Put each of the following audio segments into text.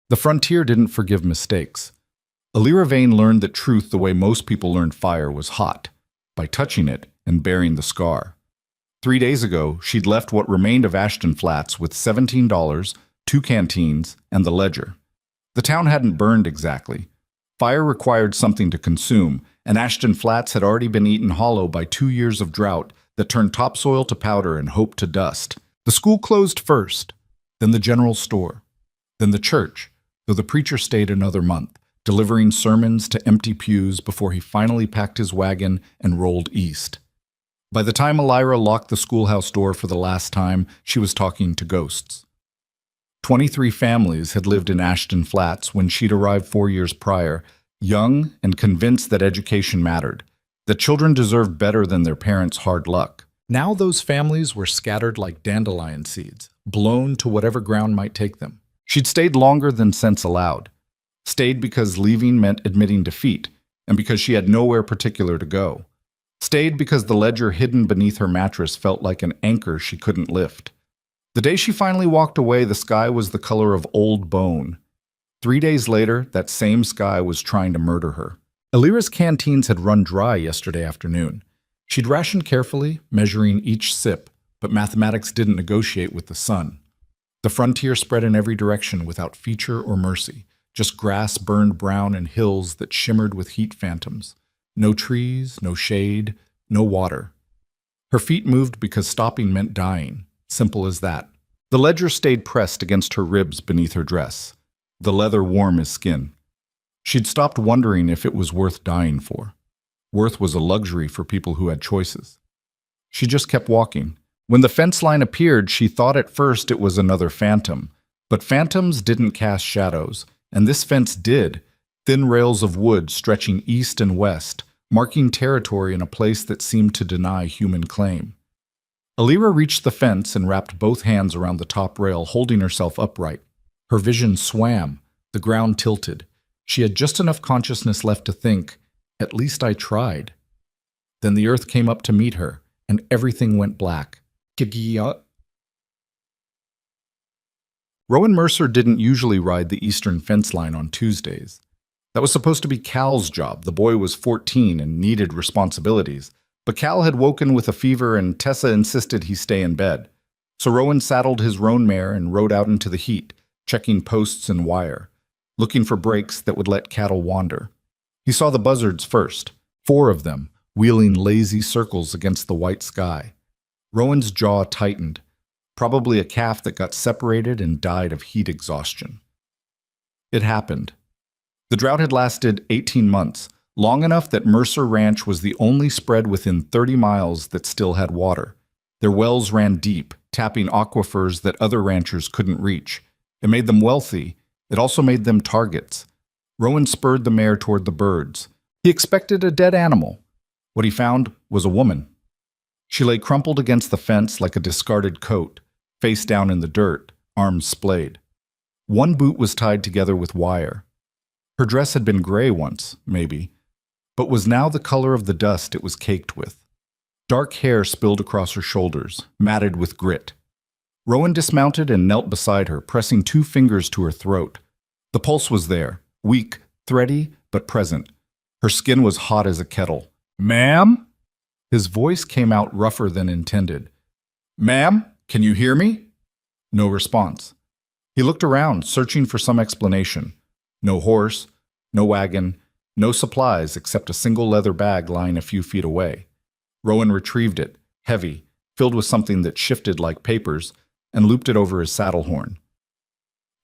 The frontier didn't forgive mistakes. Alira Vane learned that truth the way most people learned fire was hot, by touching it and bearing the scar. 3 days ago, she'd left what remained of Ashton Flats with $17, 2 canteens, and the ledger. The town hadn't burned exactly. Fire required something to consume, and Ashton Flats had already been eaten hollow by 2 years of drought that turned topsoil to powder and hope to dust. The school closed first, then the general store, then the church, though the preacher stayed another month, delivering sermons to empty pews before he finally packed his wagon and rolled east. By the time Alira locked the schoolhouse door for the last time, she was talking to ghosts. 23 families had lived in Ashton Flats when she'd arrived 4 years prior, young and convinced that education mattered, that children deserved better than their parents' hard luck. Now those families were scattered like dandelion seeds, blown to whatever ground might take them. She'd stayed longer than sense allowed. Stayed because leaving meant admitting defeat, and because she had nowhere particular to go. Stayed because the ledger hidden beneath her mattress felt like an anchor she couldn't lift. The day she finally walked away, the sky was the color of old bone. 3 days later, that same sky was trying to murder her. Alira's canteens had run dry yesterday afternoon. She'd rationed carefully, measuring each sip, but mathematics didn't negotiate with the sun. The frontier spread in every direction without feature or mercy, just grass burned brown and hills that shimmered with heat phantoms. No trees, no shade, no water. Her feet moved because stopping meant dying. Simple as that. The ledger stayed pressed against her ribs beneath her dress, the leather warm as skin. She'd stopped wondering if it was worth dying for. Worth was a luxury for people who had choices. She just kept walking. When the fence line appeared, she thought at first it was another phantom. But phantoms didn't cast shadows, and this fence did, thin rails of wood stretching east and west, marking territory in a place that seemed to deny human claim. Alira reached the fence and wrapped both hands around the top rail, holding herself upright. Her vision swam, the ground tilted. She had just enough consciousness left to think, "At least I tried." Then the earth came up to meet her, and everything went black. Rowan Mercer didn't usually ride the eastern fence line on Tuesdays. That was supposed to be Cal's job. The boy was 14 and needed responsibilities. But Cal had woken with a fever and Tessa insisted he stay in bed. So Rowan saddled his roan mare and rode out into the heat, checking posts and wire, looking for breaks that would let cattle wander. He saw the buzzards first, 4 of them, wheeling lazy circles against the white sky. Rowan's jaw tightened, probably a calf that got separated and died of heat exhaustion. It happened. The drought had lasted 18 months, long enough that Mercer Ranch was the only spread within 30 miles that still had water. Their wells ran deep, tapping aquifers that other ranchers couldn't reach. It made them wealthy. It also made them targets. Rowan spurred the mare toward the birds. He expected a dead animal. What he found was a woman. She lay crumpled against the fence like a discarded coat, face down in the dirt, arms splayed. One boot was tied together with wire. Her dress had been gray once, maybe, but was now the color of the dust it was caked with. Dark hair spilled across her shoulders, matted with grit. Rowan dismounted and knelt beside her, pressing 2 fingers to her throat. The pulse was there, weak, thready, but present. Her skin was hot as a kettle. "Ma'am?" His voice came out rougher than intended. "Ma'am, can you hear me?" No response. He looked around, searching for some explanation. No horse, no wagon, no supplies except a single leather bag lying a few feet away. Rowan retrieved it, heavy, filled with something that shifted like papers, and looped it over his saddle horn.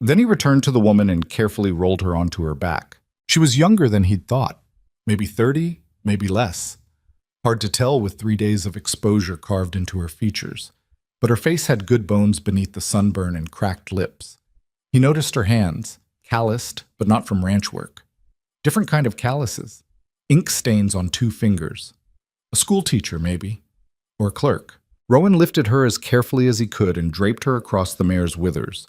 Then he returned to the woman and carefully rolled her onto her back. She was younger than he'd thought. Maybe 30, maybe less. Hard to tell with 3 days of exposure carved into her features. But her face had good bones beneath the sunburn and cracked lips. He noticed her hands, calloused, but not from ranch work. Different kind of calluses. Ink stains on 2 fingers. A school teacher, maybe. Or a clerk. Rowan lifted her as carefully as he could and draped her across the mare's withers.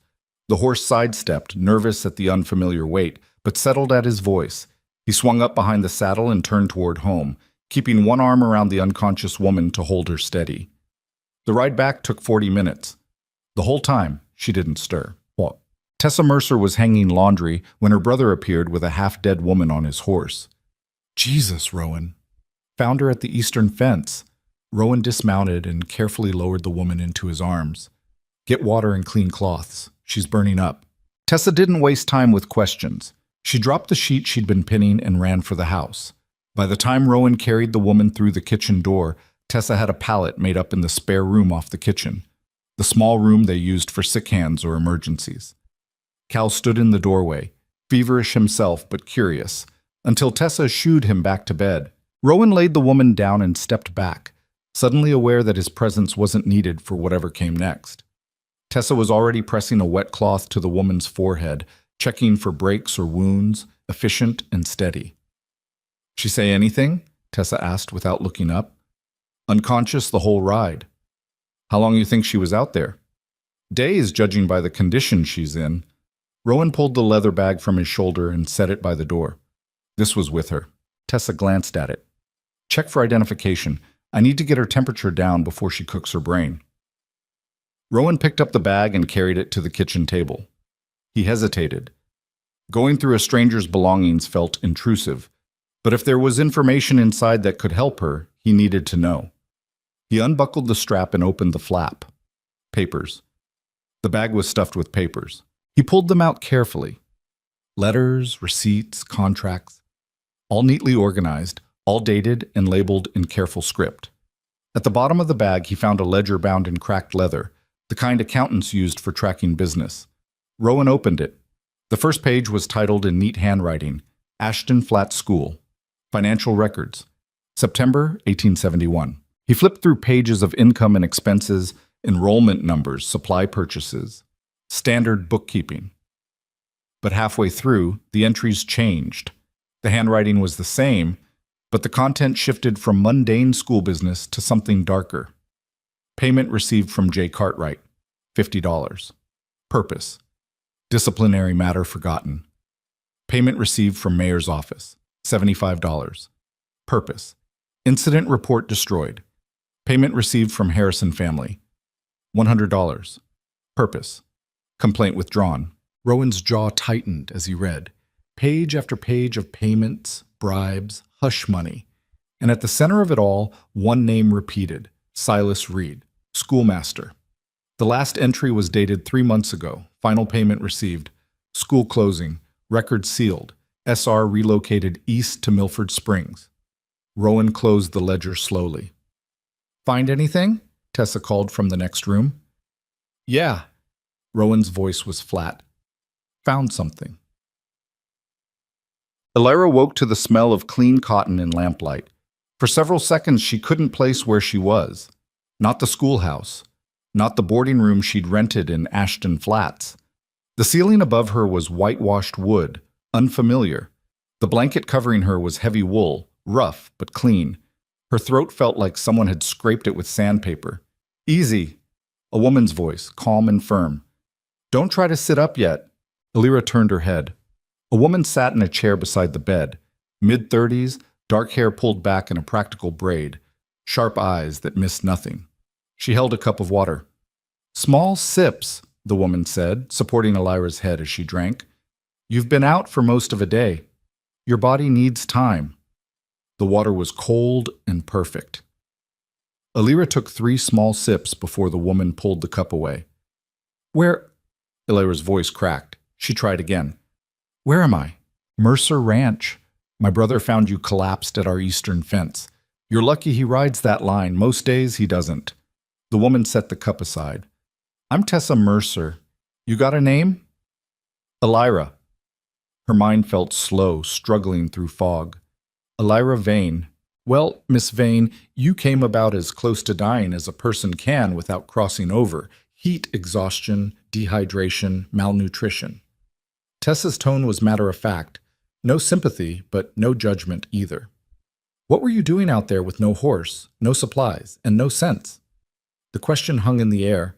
The horse sidestepped, nervous at the unfamiliar weight, but settled at his voice. He swung up behind the saddle and turned toward home, keeping one arm around the unconscious woman to hold her steady. The ride back took 40 minutes. The whole time, she didn't stir. Tessa Mercer was hanging laundry when her brother appeared with a half-dead woman on his horse. Jesus, Rowan. Found her at the eastern fence. Rowan dismounted and carefully lowered the woman into his arms. Get water and clean cloths. She's burning up. Tessa didn't waste time with questions. She dropped the sheet she'd been pinning and ran for the house. By the time Rowan carried the woman through the kitchen door, Tessa had a pallet made up in the spare room off the kitchen, the small room they used for sick hands or emergencies. Cal stood in the doorway, feverish himself but curious, until Tessa shooed him back to bed. Rowan laid the woman down and stepped back, suddenly aware that his presence wasn't needed for whatever came next. Tessa was already pressing a wet cloth to the woman's forehead, checking for breaks or wounds, efficient and steady. She say anything? Tessa asked without looking up. Unconscious the whole ride. How long you think she was out there? Days, judging by the condition she's in. Rowan pulled the leather bag from his shoulder and set it by the door. This was with her. Tessa glanced at it. Check for identification. I need to get her temperature down before she cooks her brain. Rowan picked up the bag and carried it to the kitchen table. He hesitated. Going through a stranger's belongings felt intrusive, but if there was information inside that could help her, he needed to know. He unbuckled the strap and opened the flap. Papers. The bag was stuffed with papers. He pulled them out carefully. Letters, receipts, contracts, all neatly organized, all dated and labeled in careful script. At the bottom of the bag, he found a ledger bound in cracked leather, the kind accountants used for tracking business. Rowan opened it. The first page was titled in neat handwriting, Ashton Flat School, Financial Records, September 1871. He flipped through pages of income and expenses, enrollment numbers, supply purchases, standard bookkeeping. But halfway through, the entries changed. The handwriting was the same, but the content shifted from mundane school business to something darker. Payment received from J. Cartwright, $50. Purpose: disciplinary matter forgotten. Payment received from Mayor's office, $75. Purpose: incident report destroyed. Payment received from Harrison family, $100. Purpose: complaint withdrawn. Rowan's jaw tightened as he read. Page after page of payments, bribes, hush money. And at the center of it all, one name repeated, Silas Reed, schoolmaster. The last entry was dated 3 months ago. Final payment received. School closing. Record sealed. SR relocated east to Milford Springs. Rowan closed the ledger slowly. Find anything? Tessa called from the next room. Yeah. Rowan's voice was flat. Found something. Elira woke to the smell of clean cotton in lamplight. For several seconds she couldn't place where she was. Not the schoolhouse. Not the boarding room she'd rented in Ashton Flats. The ceiling above her was whitewashed wood, unfamiliar. The blanket covering her was heavy wool, rough but clean. Her throat felt like someone had scraped it with sandpaper. Easy. A woman's voice, calm and firm. Don't try to sit up yet. Elira turned her head. A woman sat in a chair beside the bed, mid-30s, dark hair pulled back in a practical braid, sharp eyes that missed nothing. She held a cup of water. Small sips, the woman said, supporting Elira's head as she drank. You've been out for most of a day. Your body needs time. The water was cold and perfect. Elira took 3 small sips before the woman pulled the cup away. Where? Elira's voice cracked. She tried again. Where am I? Mercer Ranch. My brother found you collapsed at our eastern fence. You're lucky he rides that line. Most days he doesn't. The woman set the cup aside. I'm Tessa Mercer. You got a name? Elira. Her mind felt slow, struggling through fog. Elira Vane. Well, Miss Vane, you came about as close to dying as a person can without crossing over. Heat exhaustion, dehydration, malnutrition. Tessa's tone was matter-of-fact. No sympathy, but no judgment either. What were you doing out there with no horse, no supplies, and no sense? The question hung in the air.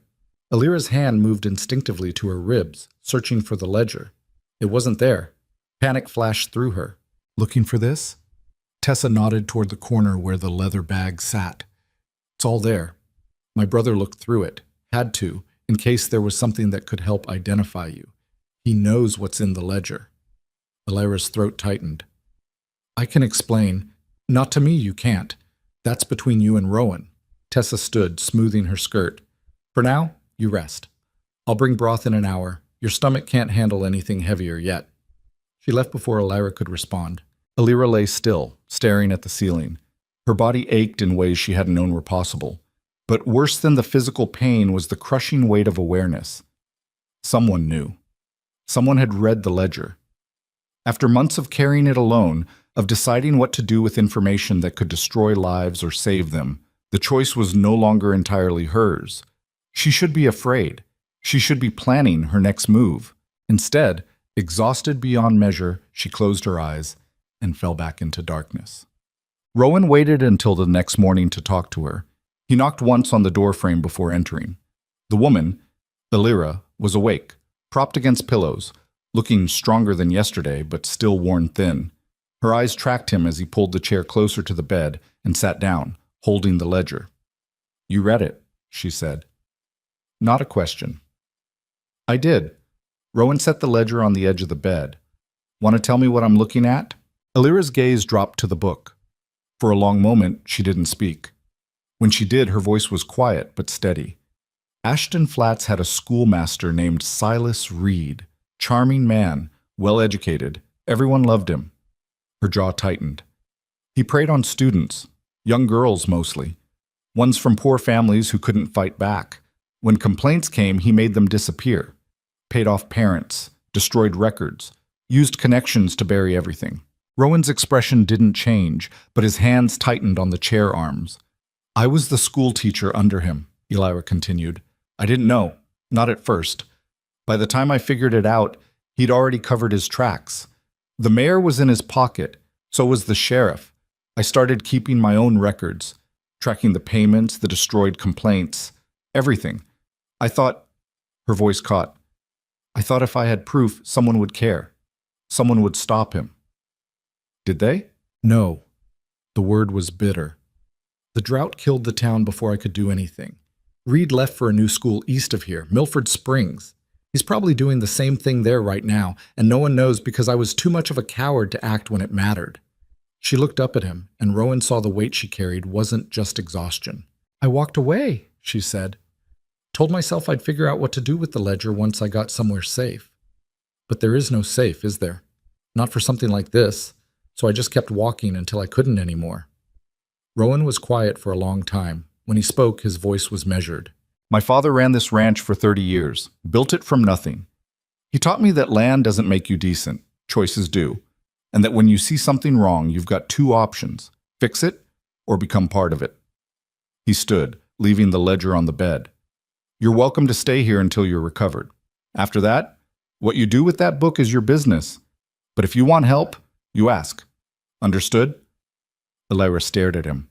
Elira's hand moved instinctively to her ribs, searching for the ledger. It wasn't there. Panic flashed through her. Looking for this? Tessa nodded toward the corner where the leather bag sat. It's all there. My brother looked through it. Had to, in case there was something that could help identify you. He knows what's in the ledger. Alira's throat tightened. I can explain. Not to me, you can't. That's between you and Rowan. Tessa stood, smoothing her skirt. For now, you rest. I'll bring broth in an hour. Your stomach can't handle anything heavier yet. She left before Alira could respond. Alira lay still, staring at the ceiling. Her body ached in ways she hadn't known were possible. But worse than the physical pain was the crushing weight of awareness. Someone knew. Someone had read the ledger. After months of carrying it alone, of deciding what to do with information that could destroy lives or save them, the choice was no longer entirely hers. She should be afraid. She should be planning her next move. Instead, exhausted beyond measure, she closed her eyes and fell back into darkness. Rowan waited until the next morning to talk to her. He knocked once on the doorframe before entering. The woman, Alira, was awake, propped against pillows, looking stronger than yesterday but still worn thin. Her eyes tracked him as he pulled the chair closer to the bed and sat down, holding the ledger. You read it, she said. Not a question. I did. Rowan set the ledger on the edge of the bed. Want to tell me what I'm looking at? Alira's gaze dropped to the book. For a long moment, she didn't speak. When she did, her voice was quiet but steady. Ashton Flats had a schoolmaster named Silas Reed. Charming man, well-educated. Everyone loved him. Her jaw tightened. He preyed on students, young girls mostly, ones from poor families who couldn't fight back. When complaints came, he made them disappear, paid off parents, destroyed records, used connections to bury everything. Rowan's expression didn't change, but his hands tightened on the chair arms. I was the school teacher under him, Alira continued. I didn't know, not at first. By the time I figured it out, he'd already covered his tracks. The mayor was in his pocket, so was the sheriff. I started keeping my own records, tracking the payments, the destroyed complaints, everything. I thought, her voice caught, I thought if I had proof, someone would care. Someone would stop him. Did they? No. The word was bitter. The drought killed the town before I could do anything. Reed left for a new school east of here, Milford Springs. He's probably doing the same thing there right now, and no one knows because I was too much of a coward to act when it mattered. She looked up at him, and Rowan saw the weight she carried wasn't just exhaustion. I walked away, she said. Told myself I'd figure out what to do with the ledger once I got somewhere safe. But there is no safe, is there? Not for something like this, so I just kept walking until I couldn't anymore. Rowan was quiet for a long time. When he spoke, his voice was measured. My father ran this ranch for 30 years, built it from nothing. He taught me that land doesn't make you decent, choices do, and that when you see something wrong, you've got two options, fix it or become part of it. He stood, leaving the ledger on the bed. You're welcome to stay here until you're recovered. After that, what you do with that book is your business. But if you want help, you ask. Understood? Alira stared at him.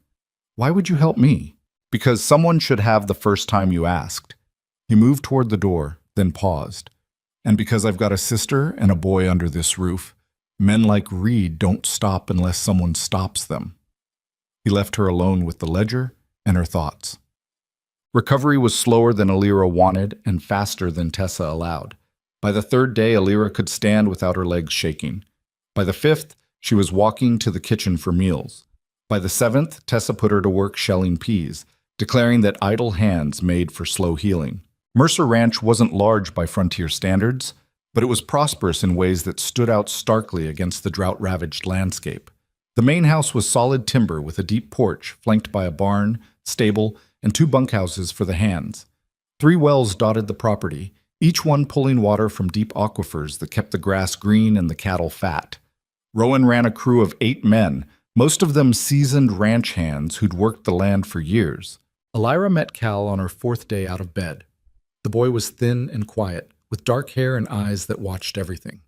Why would you help me? Because someone should have the first time you asked. He moved toward the door, then paused. And because I've got a sister and a boy under this roof, men like Reed don't stop unless someone stops them. He left her alone with the ledger and her thoughts. Recovery was slower than Alira wanted and faster than Tessa allowed. By the third day, Alira could stand without her legs shaking. By the fifth, she was walking to the kitchen for meals. By the seventh, Tessa put her to work shelling peas, declaring that idle hands made for slow healing. Mercer Ranch wasn't large by frontier standards, but it was prosperous in ways that stood out starkly against the drought-ravaged landscape. The main house was solid timber with a deep porch flanked by a barn, stable, and 2 bunkhouses for the hands. 3 wells dotted the property, each one pulling water from deep aquifers that kept the grass green and the cattle fat. Rowan ran a crew of 8 men, most of them seasoned ranch hands who'd worked the land for years. Alira met Cal on her 4th day out of bed. The boy was thin and quiet, with dark hair and eyes that watched everything.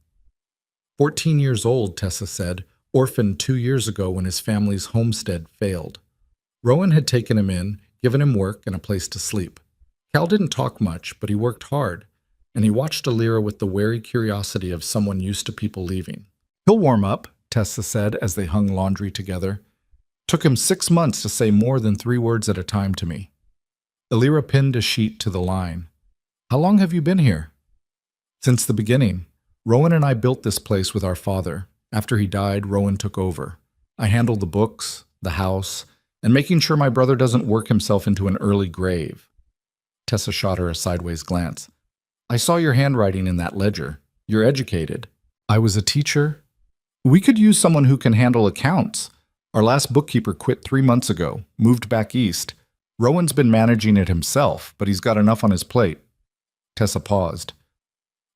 14 years old, Tessa said, orphaned 2 years ago when his family's homestead failed. Rowan had taken him in, given him work and a place to sleep. Cal didn't talk much, but he worked hard, and he watched Alira with the wary curiosity of someone used to people leaving. He'll warm up, Tessa said as they hung laundry together. Took him 6 months to say more than 3 words at a time to me. Alira pinned a sheet to the line. How long have you been here? Since the beginning. Rowan and I built this place with our father. After he died, Rowan took over. I handled the books, the house, and making sure my brother doesn't work himself into an early grave. Tessa shot her a sideways glance. I saw your handwriting in that ledger. You're educated. I was a teacher. We could use someone who can handle accounts. Our last bookkeeper quit 3 months ago, moved back east. Rowan's been managing it himself, but he's got enough on his plate. Tessa paused.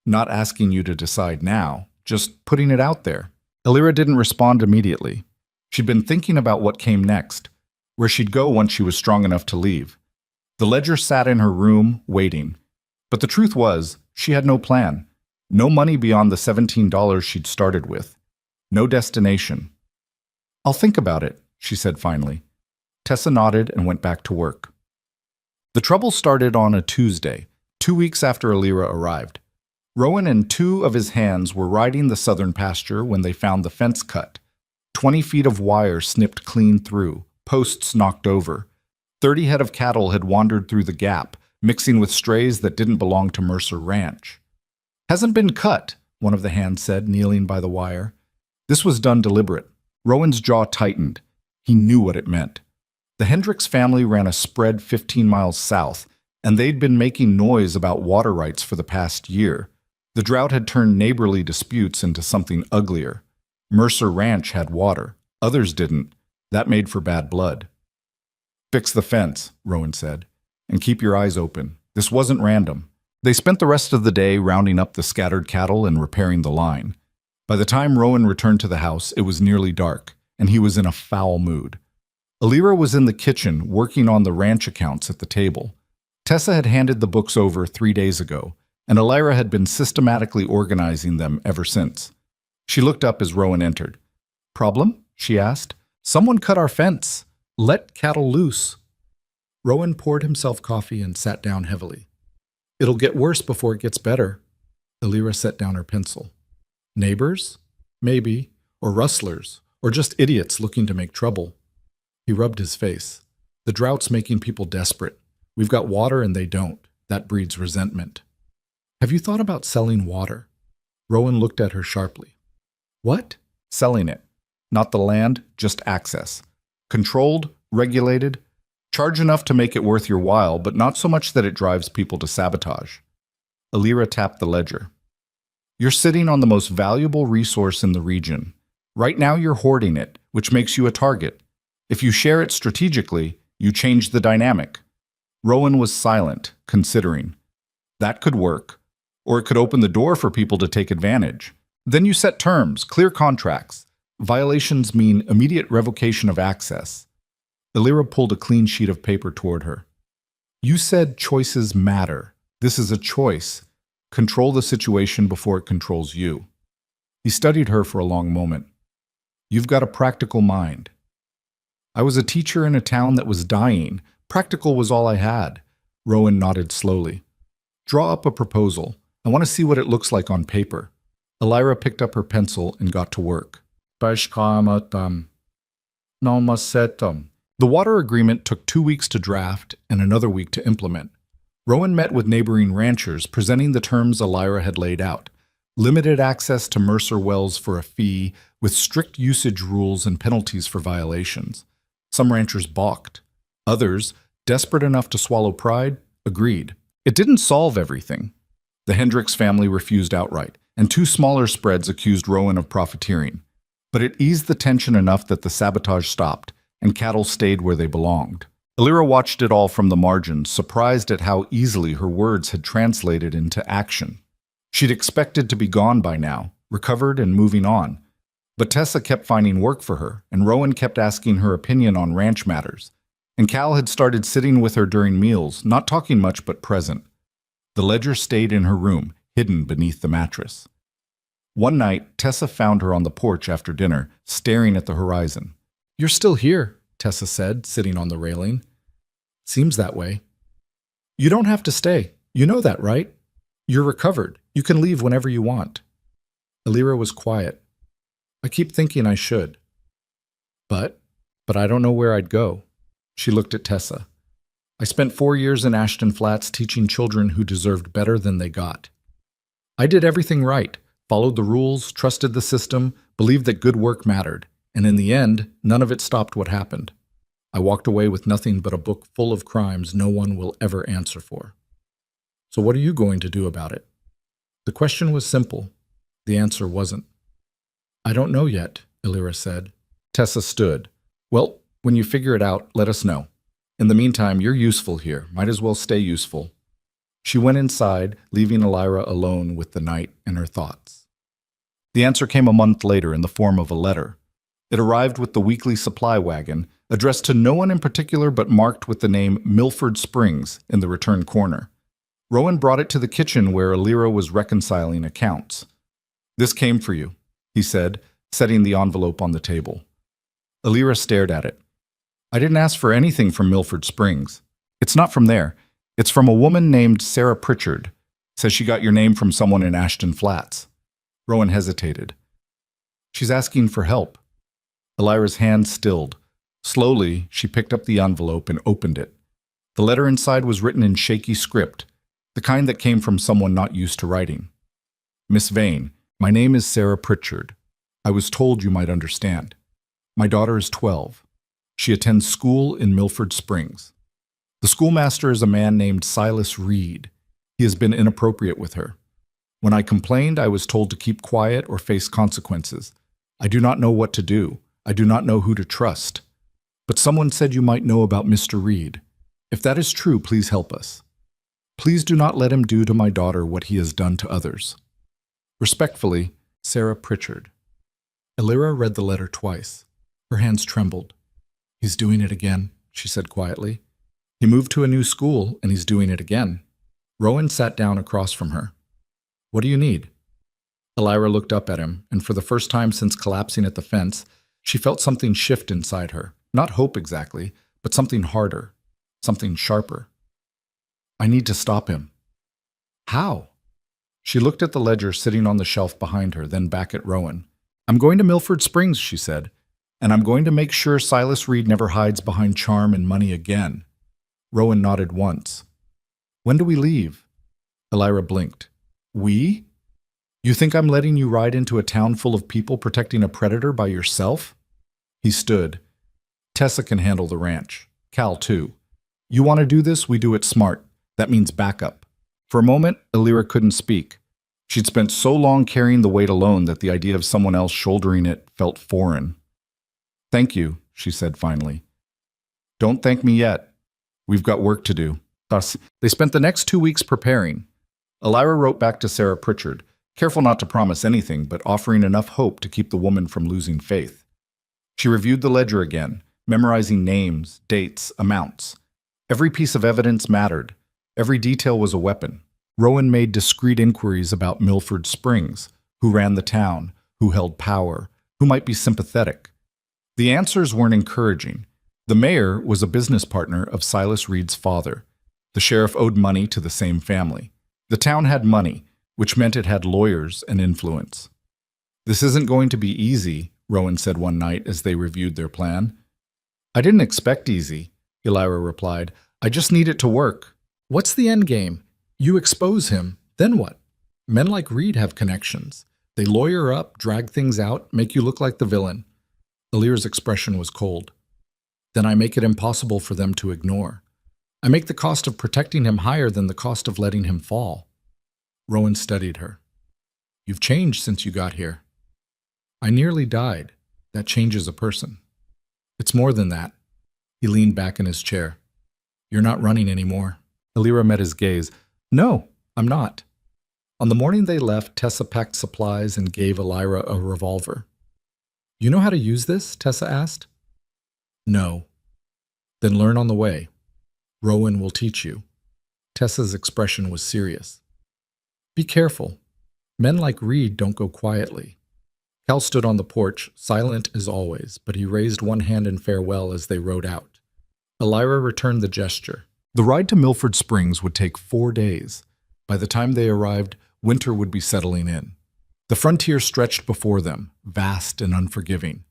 Not asking you to decide now, just putting it out there. Elira didn't respond immediately. She'd been thinking about what came next, where she'd go once she was strong enough to leave. The ledger sat in her room, waiting. But the truth was, she had no plan. No money beyond the $17 she'd started with. No destination. I'll think about it, she said finally. Tessa nodded and went back to work. The trouble started on a Tuesday, 2 weeks after Elira arrived. Rowan and 2 of his hands were riding the southern pasture when they found the fence cut. 20 feet of wire snipped clean through, posts knocked over. 30 head of cattle had wandered through the gap, mixing with strays that didn't belong to Mercer Ranch. Hasn't been cut, one of the hands said, kneeling by the wire. This was done deliberate. Rowan's jaw tightened. He knew what it meant. The Hendricks family ran a spread 15 miles south, and they'd been making noise about water rights for the past year. The drought had turned neighborly disputes into something uglier. Mercer Ranch had water. Others didn't. That made for bad blood. Fix the fence, Rowan said, and keep your eyes open. This wasn't random. They spent the rest of the day rounding up the scattered cattle and repairing the line. By the time Rowan returned to the house, it was nearly dark, and he was in a foul mood. Elira was in the kitchen working on the ranch accounts at the table. Tessa had handed the books over 3 days ago, and Elira had been systematically organizing them ever since. She looked up as Rowan entered. Problem? She asked. Someone cut our fence. Let cattle loose. Rowan poured himself coffee and sat down heavily. It'll get worse before it gets better. Elira set down her pencil. Neighbors? Maybe. Or rustlers. Or just idiots looking to make trouble. He rubbed his face. The drought's making people desperate. We've got water and they don't. That breeds resentment. Have you thought about selling water? Rowan looked at her sharply. What? Selling it. Not the land, just access. Controlled, regulated, charge enough to make it worth your while, but not so much that it drives people to sabotage. Elira tapped the ledger. You're sitting on the most valuable resource in the region. Right now you're hoarding it, which makes you a target. If you share it strategically, you change the dynamic. Rowan was silent, considering. That could work, or it could open the door for people to take advantage. Then you set terms, clear contracts. Violations mean immediate revocation of access. Elira pulled a clean sheet of paper toward her. You said choices matter. This is a choice. Control the situation before it controls you. He studied her for a long moment. You've got a practical mind. I was a teacher in a town that was dying. Practical was all I had. Rowan nodded slowly. Draw up a proposal. I want to see what it looks like on paper. Elira picked up her pencil and got to work. The water agreement took 2 weeks to draft and another week to implement. Rowan met with neighboring ranchers, presenting the terms Elira had laid out. Limited access to Mercer wells for a fee, with strict usage rules and penalties for violations. Some ranchers balked. Others, desperate enough to swallow pride, agreed. It didn't solve everything. The Hendricks family refused outright, and 2 smaller spreads accused Rowan of profiteering. But it eased the tension enough that the sabotage stopped, and cattle stayed where they belonged. Elira watched it all from the margins, surprised at how easily her words had translated into action. She'd expected to be gone by now, recovered and moving on. But Tessa kept finding work for her, and Rowan kept asking her opinion on ranch matters. And Cal had started sitting with her during meals, not talking much but present. The ledger stayed in her room, hidden beneath the mattress. One night, Tessa found her on the porch after dinner, staring at the horizon. You're still here, Tessa said, sitting on the railing. Seems that way. You don't have to stay. You know that, right? You're recovered. You can leave whenever you want. Elira was quiet. I keep thinking I should. But I don't know where I'd go. She looked at Tessa. I spent 4 years in Ashton Flats teaching children who deserved better than they got. I did everything right. followed the rules, trusted the system, believed that good work mattered, and in the end, none of it stopped what happened. I walked away with nothing but a book full of crimes no one will ever answer for. So what are you going to do about it? The question was simple. The answer wasn't. I don't know yet, Elira said. Tessa stood. Well, when you figure it out, let us know. In the meantime, you're useful here. Might as well stay useful. She went inside, leaving Elira alone with the night and her thoughts. The answer came a month later in the form of a letter. It arrived with the weekly supply wagon, addressed to no one in particular but marked with the name Milford Springs in the return corner. Rowan brought it to the kitchen where Elira was reconciling accounts. This came for you, he said, setting the envelope on the table. Elira stared at it. I didn't ask for anything from Milford Springs. It's not from there. It's from a woman named Sarah Pritchard. Says she got your name from someone in Ashton Flats. Rowan hesitated. She's asking for help. Elira's hand stilled. Slowly, she picked up the envelope and opened it. The letter inside was written in shaky script, the kind that came from someone not used to writing. Miss Vane, my name is Sarah Pritchard. I was told you might understand. My daughter is 12. She attends school in Milford Springs. The schoolmaster is a man named Silas Reed. He has been inappropriate with her. When I complained, I was told to keep quiet or face consequences. I do not know what to do. I do not know who to trust. But someone said you might know about Mr. Reed. If that is true, please help us. Please do not let him do to my daughter what he has done to others. Respectfully, Sarah Pritchard. Elira read the letter twice. Her hands trembled. He's doing it again, she said quietly. He moved to a new school, and he's doing it again. Rowan sat down across from her. What do you need? Elira looked up at him, and for the first time since collapsing at the fence, she felt something shift inside her. Not hope exactly, but something harder, something sharper. I need to stop him. How? She looked at the ledger sitting on the shelf behind her, then back at Rowan. I'm going to Milford Springs, she said, and I'm going to make sure Silas Reed never hides behind charm and money again. Rowan nodded once. When do we leave? Elira blinked. We? You think I'm letting you ride into a town full of people protecting a predator by yourself? He stood. Tessa can handle the ranch. Cal, too. You want to do this, we do it smart. That means backup. For a moment, Elira couldn't speak. She'd spent so long carrying the weight alone that the idea of someone else shouldering it felt foreign. Thank you, she said finally. Don't thank me yet. We've got work to do. Thus, they spent the next 2 weeks preparing. Elira wrote back to Sarah Pritchard, careful not to promise anything, but offering enough hope to keep the woman from losing faith. She reviewed the ledger again, memorizing names, dates, amounts. Every piece of evidence mattered. Every detail was a weapon. Rowan made discreet inquiries about Milford Springs, who ran the town, who held power, who might be sympathetic. The answers weren't encouraging. The mayor was a business partner of Silas Reed's father. The sheriff owed money to the same family. The town had money, which meant it had lawyers and influence. This isn't going to be easy, Rowan said one night as they reviewed their plan. I didn't expect easy, Elira replied. I just need it to work. What's the end game? You expose him, then what? Men like Reed have connections. They lawyer up, drag things out, make you look like the villain. Elira's expression was cold. Then I make it impossible for them to ignore. I make the cost of protecting him higher than the cost of letting him fall. Rowan studied her. You've changed since you got here. I nearly died. That changes a person. It's more than that. He leaned back in his chair. You're not running anymore. Elira met his gaze. No, I'm not. On the morning they left, Tessa packed supplies and gave Elira a revolver. You know how to use this? Tessa asked. No. Then learn on the way. Rowan will teach you. Tessa's expression was serious. Be careful. Men like Reed don't go quietly. Cal stood on the porch, silent as always, but he raised one hand in farewell as they rode out. Elira returned the gesture. The ride to Milford Springs would take 4 days. By the time they arrived, winter would be settling in. The frontier stretched before them, vast and unforgiving.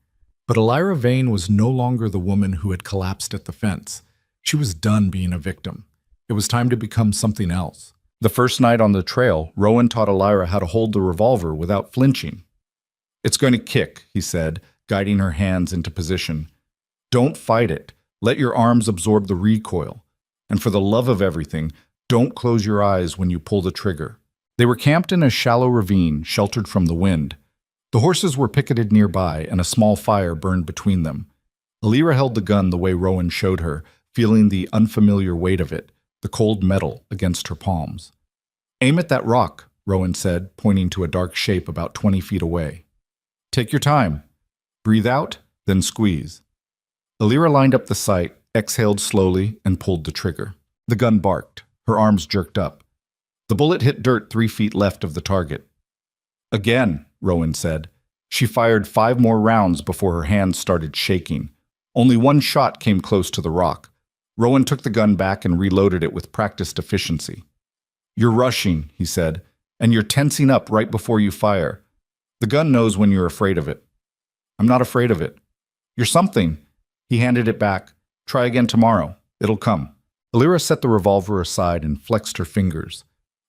But Elira Vane was no longer the woman who had collapsed at the fence. She was done being a victim. It was time to become something else. The first night on the trail, Rowan taught Elira how to hold the revolver without flinching. "It's going to kick," he said, guiding her hands into position. "Don't fight it. Let your arms absorb the recoil. And for the love of everything, don't close your eyes when you pull the trigger." They were camped in a shallow ravine, sheltered from the wind. The horses were picketed nearby, and a small fire burned between them. Elira held the gun the way Rowan showed her, feeling the unfamiliar weight of it, the cold metal against her palms. "Aim at that rock," Rowan said, pointing to a dark shape about 20 feet away. "Take your time. Breathe out, then squeeze." Elira lined up the sight, exhaled slowly, and pulled the trigger. The gun barked. Her arms jerked up. The bullet hit dirt 3 feet left of the target. "Again," Rowan said. She fired 5 more rounds before her hands started shaking. Only one shot came close to the rock. Rowan took the gun back and reloaded it with practiced efficiency. "You're rushing," he said, "and you're tensing up right before you fire. The gun knows when you're afraid of it." "I'm not afraid of it." "You're something." He handed it back. "Try again tomorrow. It'll come." Elira set the revolver aside and flexed her fingers.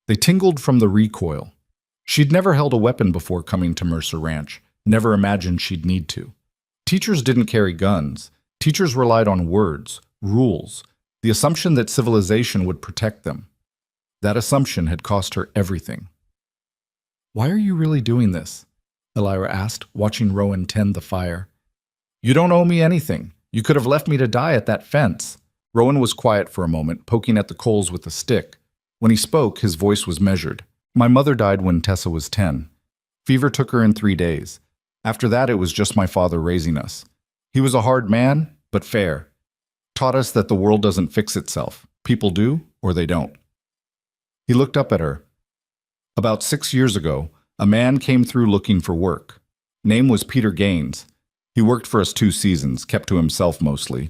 They tingled from the recoil. She'd never held a weapon before coming to Mercer Ranch, never imagined she'd need to. Teachers didn't carry guns. Teachers relied on words, rules, the assumption that civilization would protect them. That assumption had cost her everything. "Why are you really doing this?" Elira asked, watching Rowan tend the fire. "You don't owe me anything. You could have left me to die at that fence." Rowan was quiet for a moment, poking at the coals with a stick. When he spoke, his voice was measured. "My mother died when Tessa was 10. Fever took her in 3 days. After that, it was just my father raising us. He was a hard man, but fair. Taught us that the world doesn't fix itself. People do, or they don't." He looked up at her. "About 6 years ago, a man came through looking for work. Name was Peter Gaines. He worked for us 2 seasons, kept to himself mostly.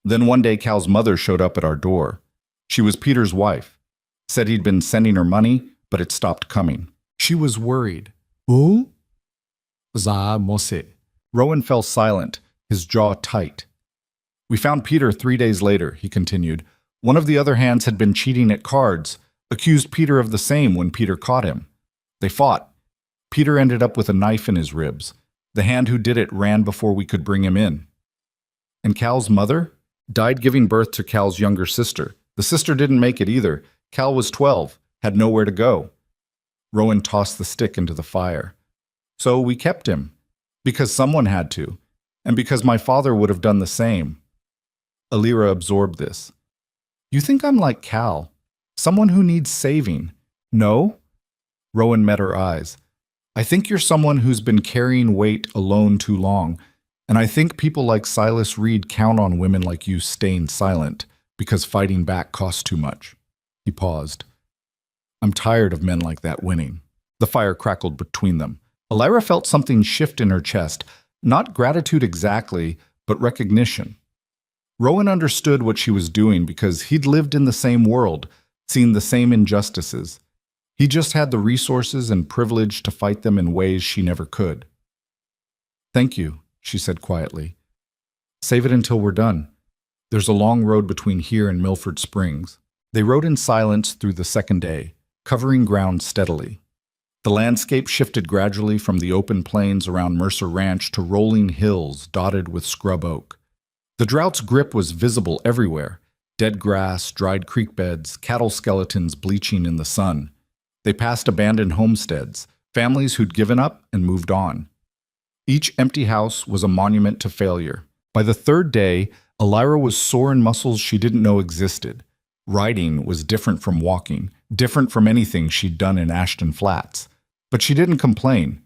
Then one day Cal's mother showed up at our door. She was Peter's wife. Said he'd been sending her money, but it stopped coming. She was worried." "Oh?" "Za mose." Rowan fell silent, his jaw tight. "We found Peter 3 days later," he continued. "One of the other hands had been cheating at cards, accused Peter of the same when Peter caught him. They fought. Peter ended up with a knife in his ribs. The hand who did it ran before we could bring him in. And Cal's mother died giving birth to Cal's younger sister. The sister didn't make it either. Cal was 12, had nowhere to go." Rowan tossed the stick into the fire. "So we kept him, because someone had to, and because my father would have done the same." Elira absorbed this. "You think I'm like Cal, someone who needs saving?" "No?" Rowan met her eyes. "I think you're someone who's been carrying weight alone too long, and I think people like Silas Reed count on women like you staying silent, because fighting back costs too much." He paused. "I'm tired of men like that winning." The fire crackled between them. Elira felt something shift in her chest, not gratitude exactly, but recognition. Rowan understood what she was doing because he'd lived in the same world, seen the same injustices. He just had the resources and privilege to fight them in ways she never could. "Thank you," she said quietly. "Save it until we're done. There's a long road between here and Milford Springs." They rode in silence through the second day, covering ground steadily. The landscape shifted gradually from the open plains around Mercer Ranch to rolling hills dotted with scrub oak. The drought's grip was visible everywhere: dead grass, dried creek beds, cattle skeletons bleaching in the sun. They passed abandoned homesteads, families who'd given up and moved on. Each empty house was a monument to failure. By the third day, Elira was sore in muscles she didn't know existed. Riding was different from walking, different from anything she'd done in Ashton Flats. But she didn't complain.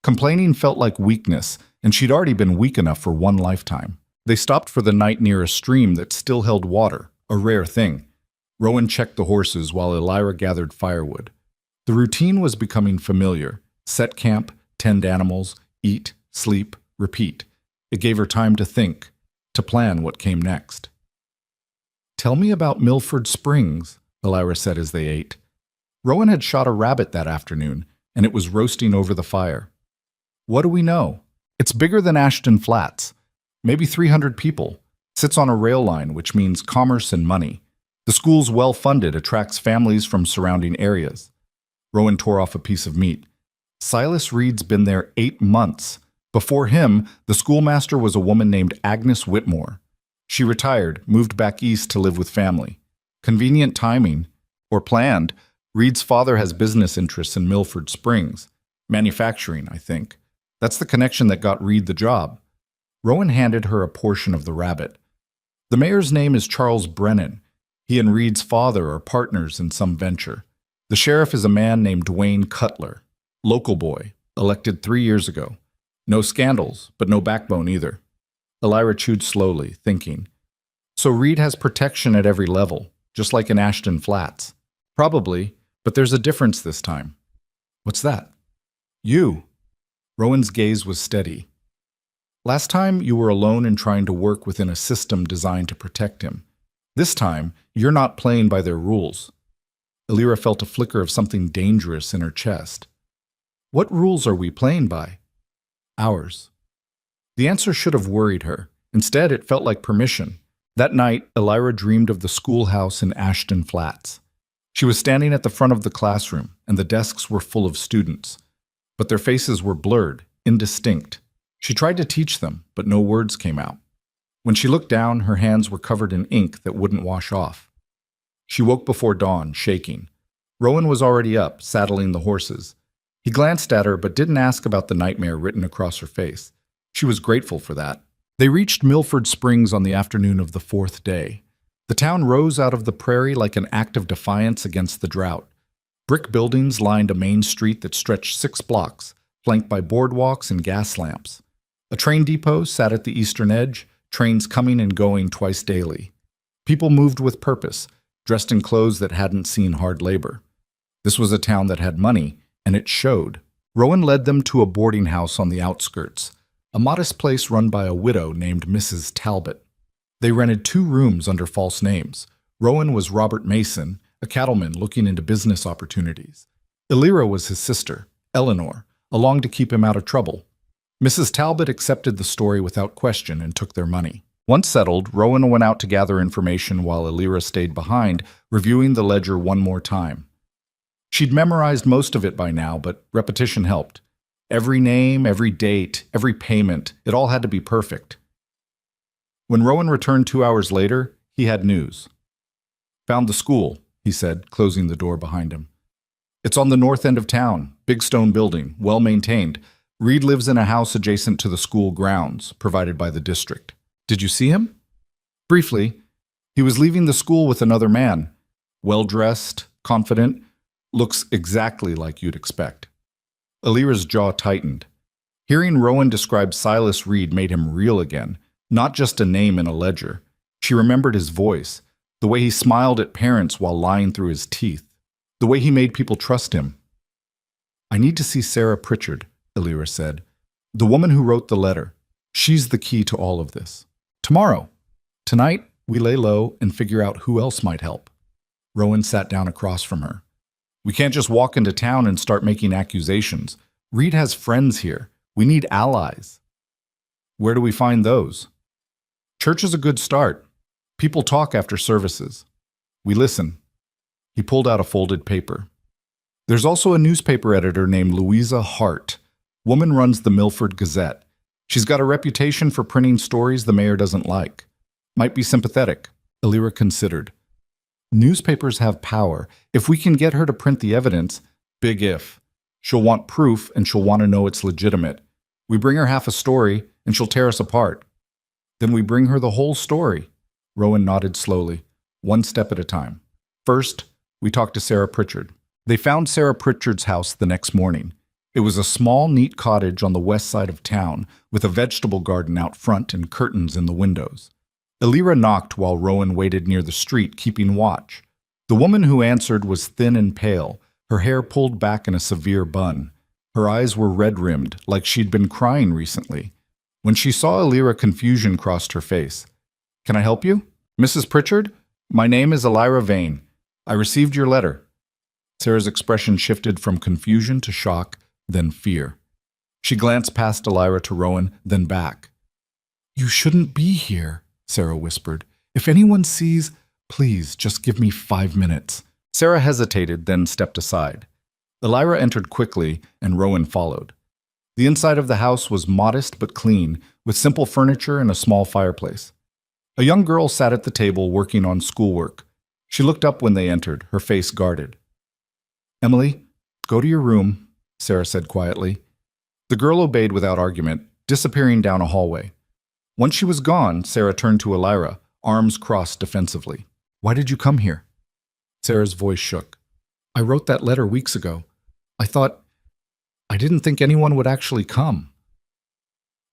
Complaining felt like weakness, and she'd already been weak enough for one lifetime. They stopped for the night near a stream that still held water, a rare thing. Rowan checked the horses while Elira gathered firewood. The routine was becoming familiar. Set camp, tend animals, eat, sleep, repeat. It gave her time to think, to plan what came next. "Tell me about Milford Springs," Elira said as they ate. Rowan had shot a rabbit that afternoon, and it was roasting over the fire. "What do we know? It's bigger than Ashton Flats. Maybe 300 people. Sits on a rail line, which means commerce and money. The school's well-funded, attracts families from surrounding areas. Rowan tore off a piece of meat. Silas Reed's been there 8 months. Before him, the schoolmaster was a woman named Agnes Whitmore. She retired, moved back east to live with family. Convenient timing, or planned. Reed's father has business interests in Milford Springs. Manufacturing, I think. That's the connection that got Reed the job. Rowan handed her a portion of the rabbit. The mayor's name is Charles Brennan. He and Reed's father are partners in some venture. The sheriff is a man named Dwayne Cutler. Local boy, elected 3 years ago. No scandals, but no backbone either. Elira chewed slowly, thinking. So Reed has protection at every level, just like in Ashton Flats. Probably, but there's a difference this time. What's that? You. Rowan's gaze was steady. Last time, you were alone and trying to work within a system designed to protect him. This time, you're not playing by their rules. Elira felt a flicker of something dangerous in her chest. What rules are we playing by? Ours. The answer should have worried her. Instead, it felt like permission. That night, Elira dreamed of the schoolhouse in Ashton Flats. She was standing at the front of the classroom, and the desks were full of students. But their faces were blurred, indistinct. She tried to teach them, but no words came out. When she looked down, her hands were covered in ink that wouldn't wash off. She woke before dawn, shaking. Rowan was already up, saddling the horses. He glanced at her, but didn't ask about the nightmare written across her face. She was grateful for that. They reached Milford Springs on the afternoon of the 4th day. The town rose out of the prairie like an act of defiance against the drought. Brick buildings lined a main street that stretched 6 blocks, flanked by boardwalks and gas lamps. A train depot sat at the eastern edge, trains coming and going twice daily. People moved with purpose, dressed in clothes that hadn't seen hard labor. This was a town that had money, and it showed. Rowan led them to a boarding house on the outskirts, a modest place run by a widow named Mrs. Talbot. They rented 2 rooms under false names. Rowan was Robert Mason, a cattleman looking into business opportunities. Elira was his sister, Eleanor, along to keep him out of trouble. Mrs. Talbot accepted the story without question and took their money. Once settled, Rowan went out to gather information while Elira stayed behind, reviewing the ledger one more time. She'd memorized most of it by now, but repetition helped. Every name, every date, every payment, it all had to be perfect. When Rowan returned 2 hours later, he had news. Found the school, he said, closing the door behind him. It's on the north end of town, big stone building, well maintained. Reed lives in a house adjacent to the school grounds, provided by the district. Did you see him? Briefly. He was leaving the school with another man. Well-dressed, confident, looks exactly like you'd expect. Elira's jaw tightened. Hearing Rowan describe Silas Reed made him real again, not just a name in a ledger. She remembered his voice, the way he smiled at parents while lying through his teeth, the way he made people trust him. I need to see Sarah Pritchard, Elira said. The woman who wrote the letter. She's the key to all of this. Tomorrow. Tonight, we lay low and figure out who else might help. Rowan sat down across from her. We can't just walk into town and start making accusations. Reed has friends here. We need allies. Where do we find those? Church is a good start. People talk after services. We listen. He pulled out a folded paper. There's also a newspaper editor named Louisa Hart. Woman runs the Milford Gazette. She's got a reputation for printing stories the mayor doesn't like. Might be sympathetic. Elira considered. Newspapers have power. If we can get her to print the evidence, big if. She'll want proof and she'll want to know it's legitimate. We bring her half a story and she'll tear us apart. Then we bring her the whole story. Rowan nodded slowly, one step at a time. First, we talked to Sarah Pritchard. They found Sarah Pritchard's house the next morning. It was a small, neat cottage on the west side of town with a vegetable garden out front and curtains in the windows. Elira knocked while Rowan waited near the street, keeping watch. The woman who answered was thin and pale, her hair pulled back in a severe bun. Her eyes were red-rimmed, like she'd been crying recently. When she saw Elira, confusion crossed her face. Can I help you? Mrs. Pritchard? My name is Elira Vane. I received your letter. Sarah's expression shifted from confusion to shock, then fear. She glanced past Elira to Rowan, then back. You shouldn't be here, Sarah whispered. If anyone sees, Please, just give me 5 minutes. Sarah hesitated, then stepped aside. Elira entered quickly, and Rowan followed. The inside of the house was modest but clean, with simple furniture and a small fireplace. A young girl sat at the table working on schoolwork. She looked up when they entered, her face guarded. "Emily, go to your room," Sarah said quietly. The girl obeyed without argument, disappearing down a hallway. Once she was gone, Sarah turned to Elira, arms crossed defensively. "Why did you come here?" Sarah's voice shook. "I wrote that letter weeks ago. I didn't think anyone would actually come.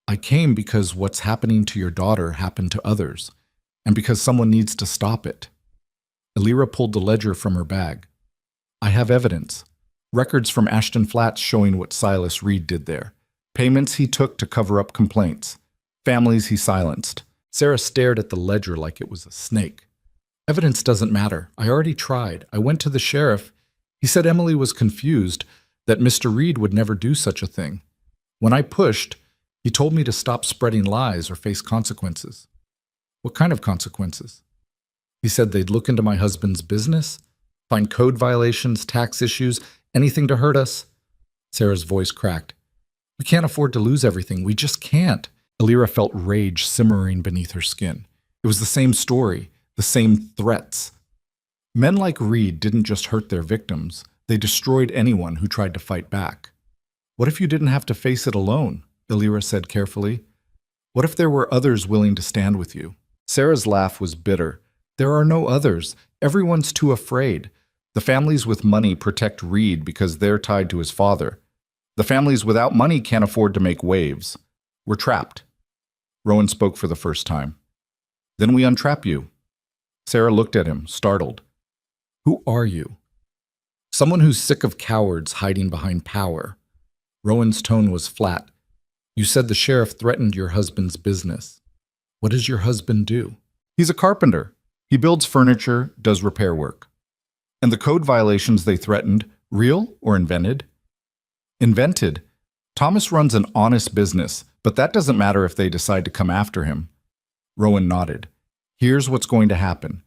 I came because what's happening to your daughter happened to others, and because someone needs to stop it." Elira pulled the ledger from her bag. "I have evidence. Records from Ashton Flats showing what Silas Reed did there. Payments he took to cover up complaints. Families he silenced." Sarah stared at the ledger like it was a snake. "Evidence doesn't matter. I already tried. I went to the sheriff. He said Emily was confused, that Mr. Reed would never do such a thing. When I pushed, he told me to stop spreading lies or face consequences." "What kind of consequences?" "He said they'd look into my husband's business, find code violations, tax issues, anything to hurt us." Sarah's voice cracked. "We can't afford to lose everything. We just can't." Elira felt rage simmering beneath her skin. It was the same story, the same threats. Men like Reed didn't just hurt their victims. They destroyed anyone who tried to fight back. "What if you didn't have to face it alone?" Elira said carefully. "What if there were others willing to stand with you?" Sarah's laugh was bitter. "There are no others. Everyone's too afraid. The families with money protect Reed because they're tied to his father. The families without money can't afford to make waves. We're trapped." Rowan spoke for the first time. "Then we untrap you." Sarah looked at him, startled. "Who are you?" "Someone who's sick of cowards hiding behind power." Rowan's tone was flat. "You said the sheriff threatened your husband's business. What does your husband do?" "He's a carpenter. He builds furniture, does repair work." "And the code violations they threatened, real or invented?" "Invented. Thomas runs an honest business, but that doesn't matter if they decide to come after him." Rowan nodded. "Here's what's going to happen.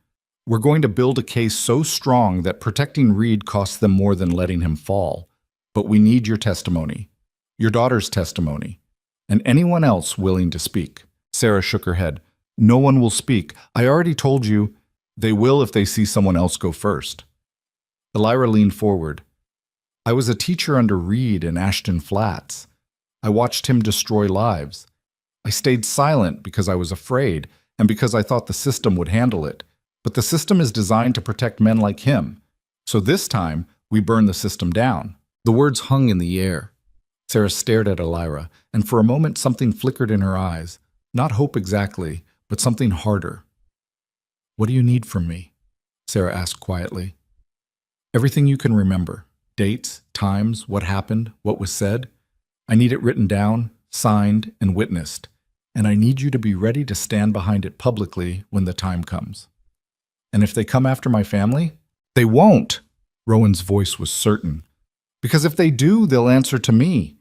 We're going to build a case so strong that protecting Reed costs them more than letting him fall. But we need your testimony, your daughter's testimony, and anyone else willing to speak." Sarah shook her head. "No one will speak. I already told you they will if they see someone else go first." Elira leaned forward. "I was a teacher under Reed in Ashton Flats. I watched him destroy lives. I stayed silent because I was afraid and because I thought the system would handle it. But the system is designed to protect men like him. So this time, we burn the system down." The words hung in the air. Sarah stared at Elira, and for a moment something flickered in her eyes. Not hope exactly, but something harder. "What do you need from me?" Sarah asked quietly. "Everything you can remember. Dates, times, what happened, what was said. I need it written down, signed, and witnessed. And I need you to be ready to stand behind it publicly when the time comes." "And if they come after my family?" "They won't." Rowan's voice was certain. "Because if they do, they'll answer to me."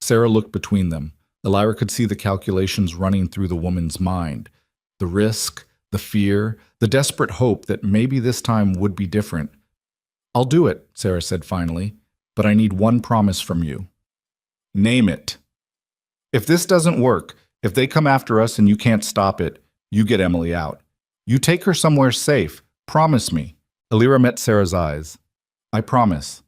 Sarah looked between them. Elira could see the calculations running through the woman's mind. The risk, the fear, the desperate hope that maybe this time would be different. "I'll do it," Sarah said finally, "but I need one promise from you." "Name it." "If this doesn't work, if they come after us and you can't stop it, you get Emily out. You take her somewhere safe. Promise me." Elira met Sarah's eyes. "I promise."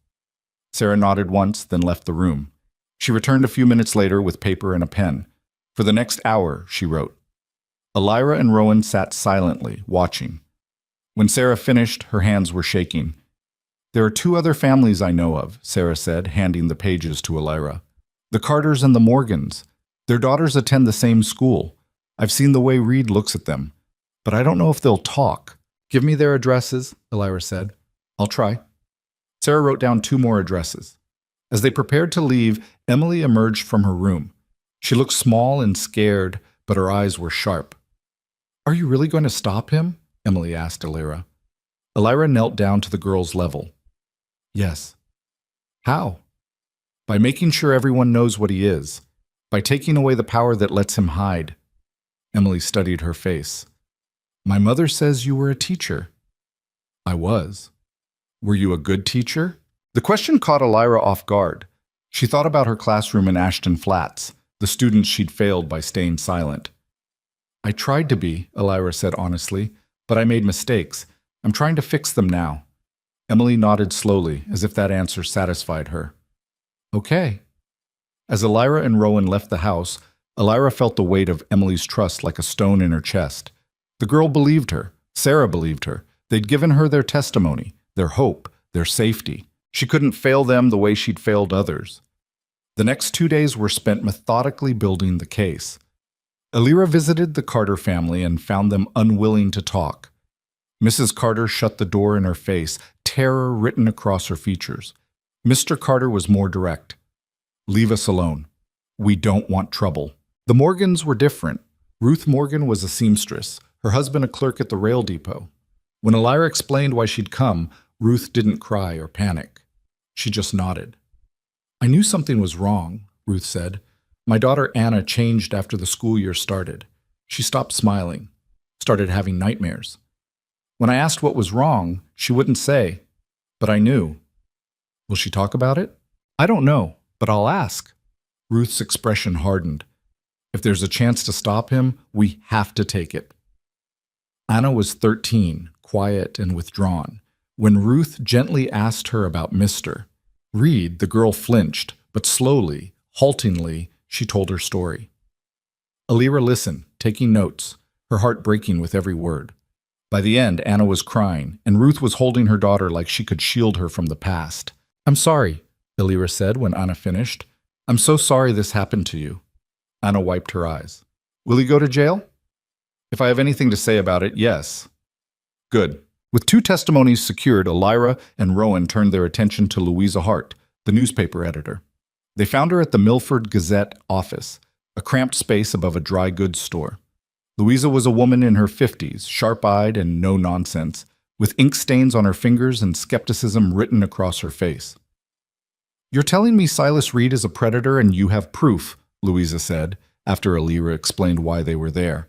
Sarah nodded once, then left the room. She returned a few minutes later with paper and a pen. For the next hour, she wrote. Elira and Rowan sat silently, watching. When Sarah finished, her hands were shaking. "There are 2 other families I know of," Sarah said, handing the pages to Elira. "The Carters and the Morgans. Their daughters attend the same school. I've seen the way Reed looks at them. But I don't know if they'll talk." "Give me their addresses," Elira said. "I'll try." Sarah wrote down 2 more addresses. As they prepared to leave, Emily emerged from her room. She looked small and scared, but her eyes were sharp. "Are you really going to stop him?" Emily asked Elira. Elira knelt down to the girl's level. "Yes." "How?" "By making sure everyone knows what he is. By taking away the power that lets him hide." Emily studied her face. My mother says you were a teacher. I was. Were you a good teacher? The question caught Elira off guard. She thought about her classroom in Ashton Flats, the students she'd failed by staying silent. I tried to be, Elira said honestly, but I made mistakes. I'm trying to fix them now. Emily nodded slowly, as if that answer satisfied her. Okay. As Elira and Rowan left the house, Elira felt the weight of Emily's trust like a stone in her chest. The girl believed her. Sarah believed her. They'd given her their testimony, their hope, their safety. She couldn't fail them the way she'd failed others. The next 2 days were spent methodically building the case. Elira visited the Carter family and found them unwilling to talk. Mrs. Carter shut the door in her face, terror written across her features. Mr. Carter was more direct. Leave us alone. We don't want trouble. The Morgans were different. Ruth Morgan was a seamstress, her husband a clerk at the rail depot. When Elira explained why she'd come, Ruth didn't cry or panic. She just nodded. I knew something was wrong, Ruth said. My daughter Anna changed after the school year started. She stopped smiling, started having nightmares. When I asked what was wrong, she wouldn't say, but I knew. Will she talk about it? I don't know, but I'll ask. Ruth's expression hardened. If there's a chance to stop him, we have to take it. Anna was 13, quiet and withdrawn. When Ruth gently asked her about Mr. Reed, the girl flinched, but slowly, haltingly, she told her story. Elira listened, taking notes, her heart breaking with every word. By the end, Anna was crying, and Ruth was holding her daughter like she could shield her from the past. I'm sorry, Elira said when Anna finished. I'm so sorry this happened to you. Anna wiped her eyes. Will he go to jail? If I have anything to say about it, yes. Good. With 2 testimonies secured, Elira and Rowan turned their attention to Louisa Hart, the newspaper editor. They found her at the Milford Gazette office, a cramped space above a dry goods store. Louisa was a woman in her 50s, sharp-eyed and no-nonsense, with ink stains on her fingers and skepticism written across her face. You're telling me Silas Reed is a predator and you have proof, Louisa said, after Elira explained why they were there.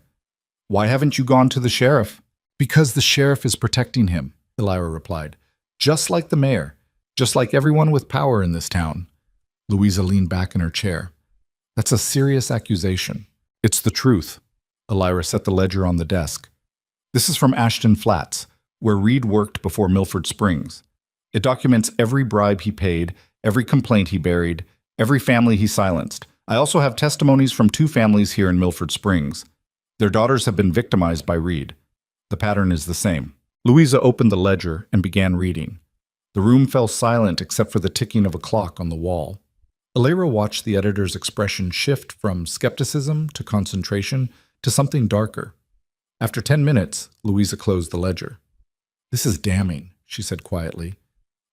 Why haven't you gone to the sheriff? Because the sheriff is protecting him, Elira replied. Just like the mayor, just like everyone with power in this town. Louisa leaned back in her chair. That's a serious accusation. It's the truth. Elira set the ledger on the desk. This is from Ashton Flats, where Reed worked before Milford Springs. It documents every bribe he paid, every complaint he buried, every family he silenced. I also have testimonies from 2 families here in Milford Springs. Their daughters have been victimized by Reed. The pattern is the same. Louisa opened the ledger and began reading. The room fell silent except for the ticking of a clock on the wall. Elira watched the editor's expression shift from skepticism to concentration to something darker. After 10 minutes, Louisa closed the ledger. This is damning, she said quietly.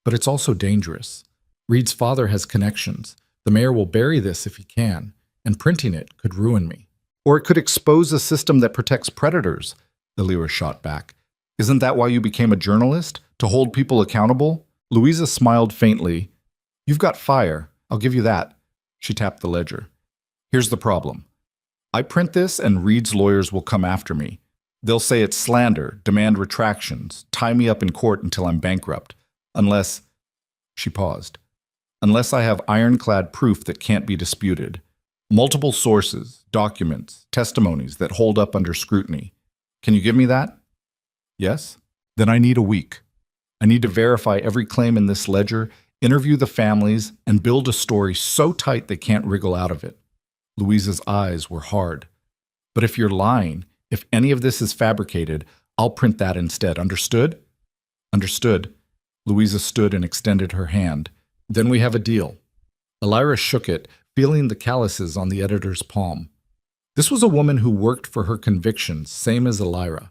But it's also dangerous. Reed's father has connections. The mayor will bury this if he can, and printing it could ruin me. Or it could expose a system that protects predators, Elira shot back. Isn't that why you became a journalist? To hold people accountable? Louisa smiled faintly. You've got fire. I'll give you that. She tapped the ledger. Here's the problem. I print this and Reed's lawyers will come after me. They'll say it's slander, demand retractions, tie me up in court until I'm bankrupt. Unless... She paused. Unless I have ironclad proof that can't be disputed. Multiple sources, documents, testimonies that hold up under scrutiny. Can you give me that? Yes? Then I need a week. I need to verify every claim in this ledger, interview the families, and build a story so tight they can't wriggle out of it. Louisa's eyes were hard. But if you're lying, if any of this is fabricated, I'll print that instead. Understood? Understood. Louisa stood and extended her hand. Then we have a deal. Elira shook it, feeling the calluses on the editor's palm. This was a woman who worked for her convictions, same as Elira.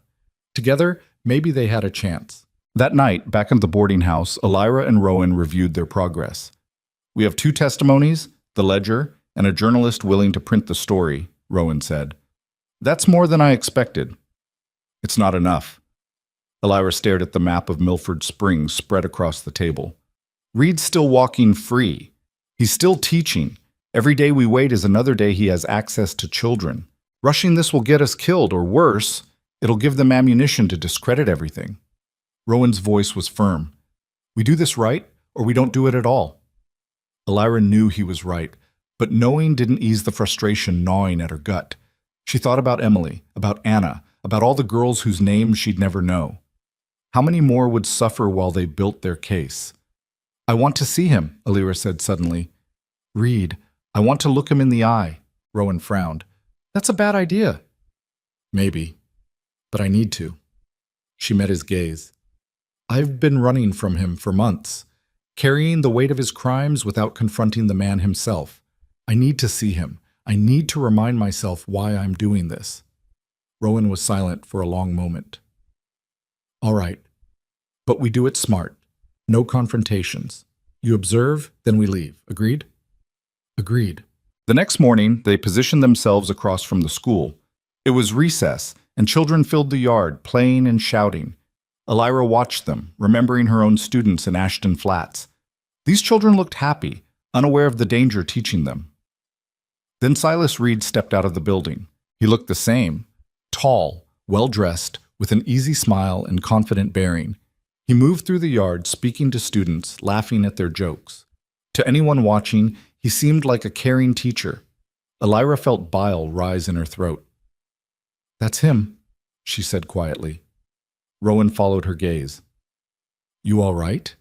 Together, maybe they had a chance. That night, back at the boarding house, Elira and Rowan reviewed their progress. We have 2 testimonies, the ledger, and a journalist willing to print the story, Rowan said. That's more than I expected. It's not enough. Elira stared at the map of Milford Springs spread across the table. Reed's still walking free. He's still teaching. Every day we wait is another day he has access to children. Rushing this will get us killed, or worse. It'll give them ammunition to discredit everything. Rowan's voice was firm. We do this right, or we don't do it at all. Elira knew he was right, but knowing didn't ease the frustration gnawing at her gut. She thought about Emily, about Anna, about all the girls whose names she'd never know. How many more would suffer while they built their case? I want to see him, Elira said suddenly. Reed, I want to look him in the eye. Rowan frowned. That's a bad idea. Maybe, but I need to. She met his gaze. I've been running from him for months, carrying the weight of his crimes without confronting the man himself. I need to see him. I need to remind myself why I'm doing this. Rowan was silent for a long moment. All right, but we do it smart. No confrontations. You observe, then we leave. Agreed? Agreed. The next morning, they positioned themselves across from the school. It was recess, and children filled the yard, playing and shouting. Elira watched them, remembering her own students in Ashton Flats. These children looked happy, unaware of the danger teaching them. Then Silas Reed stepped out of the building. He looked the same, tall, well-dressed, with an easy smile and confident bearing. He moved through the yard, speaking to students, laughing at their jokes. To anyone watching, he seemed like a caring teacher. Elira felt bile rise in her throat. That's him, she said quietly. Rowan followed her gaze. You all right?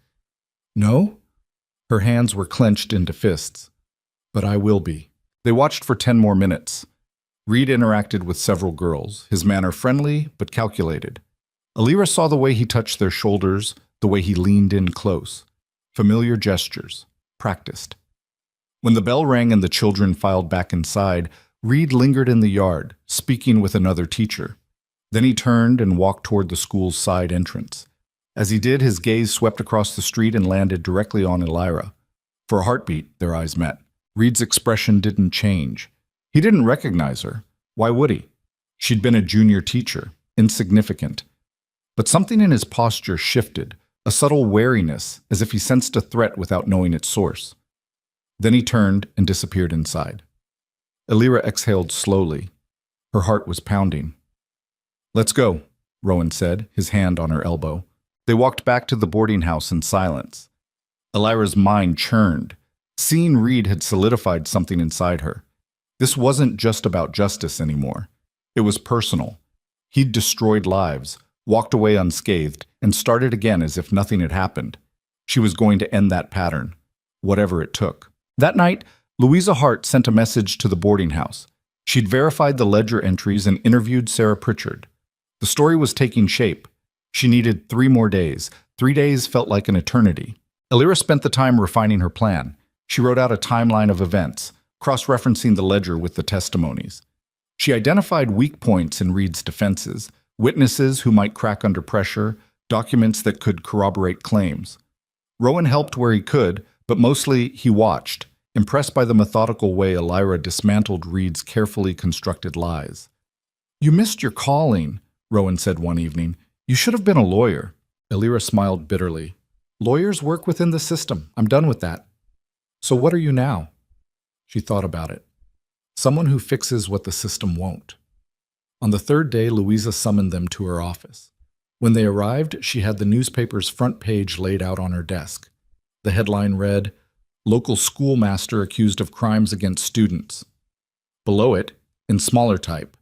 No? Her hands were clenched into fists. But I will be. They watched for 10 more minutes. Reed interacted with several girls, his manner friendly but calculated. Elira saw the way he touched their shoulders, the way he leaned in close. Familiar gestures, practiced. When the bell rang and the children filed back inside, Reed lingered in the yard, speaking with another teacher. Then he turned and walked toward the school's side entrance. As he did, his gaze swept across the street and landed directly on Elira. For a heartbeat, their eyes met. Reed's expression didn't change. He didn't recognize her. Why would he? She'd been a junior teacher, insignificant. But something in his posture shifted, a subtle wariness, as if he sensed a threat without knowing its source. Then he turned and disappeared inside. Elira exhaled slowly. Her heart was pounding. Let's go, Rowan said, his hand on her elbow. They walked back to the boarding house in silence. Elira's mind churned. Seeing Reed had solidified something inside her. This wasn't just about justice anymore. It was personal. He'd destroyed lives, walked away unscathed, and started again as if nothing had happened. She was going to end that pattern, whatever it took. That night, Louisa Hart sent a message to the boarding house. She'd verified the ledger entries and interviewed Sarah Pritchard. The story was taking shape. She needed 3 more days. 3 days felt like an eternity. Elira spent the time refining her plan. She wrote out a timeline of events, cross-referencing the ledger with the testimonies. She identified weak points in Reed's defenses, witnesses who might crack under pressure, documents that could corroborate claims. Rowan helped where he could, but mostly he watched, impressed by the methodical way Elira dismantled Reed's carefully constructed lies. You missed your calling, Rowan said one evening. You should have been a lawyer. Elira smiled bitterly. Lawyers work within the system. I'm done with that. So what are you now? She thought about it. Someone who fixes what the system won't. On the 3rd day, Louisa summoned them to her office. When they arrived, she had the newspaper's front page laid out on her desk. The headline read, Local Schoolmaster Accused of Crimes Against Students. Below it, in smaller type,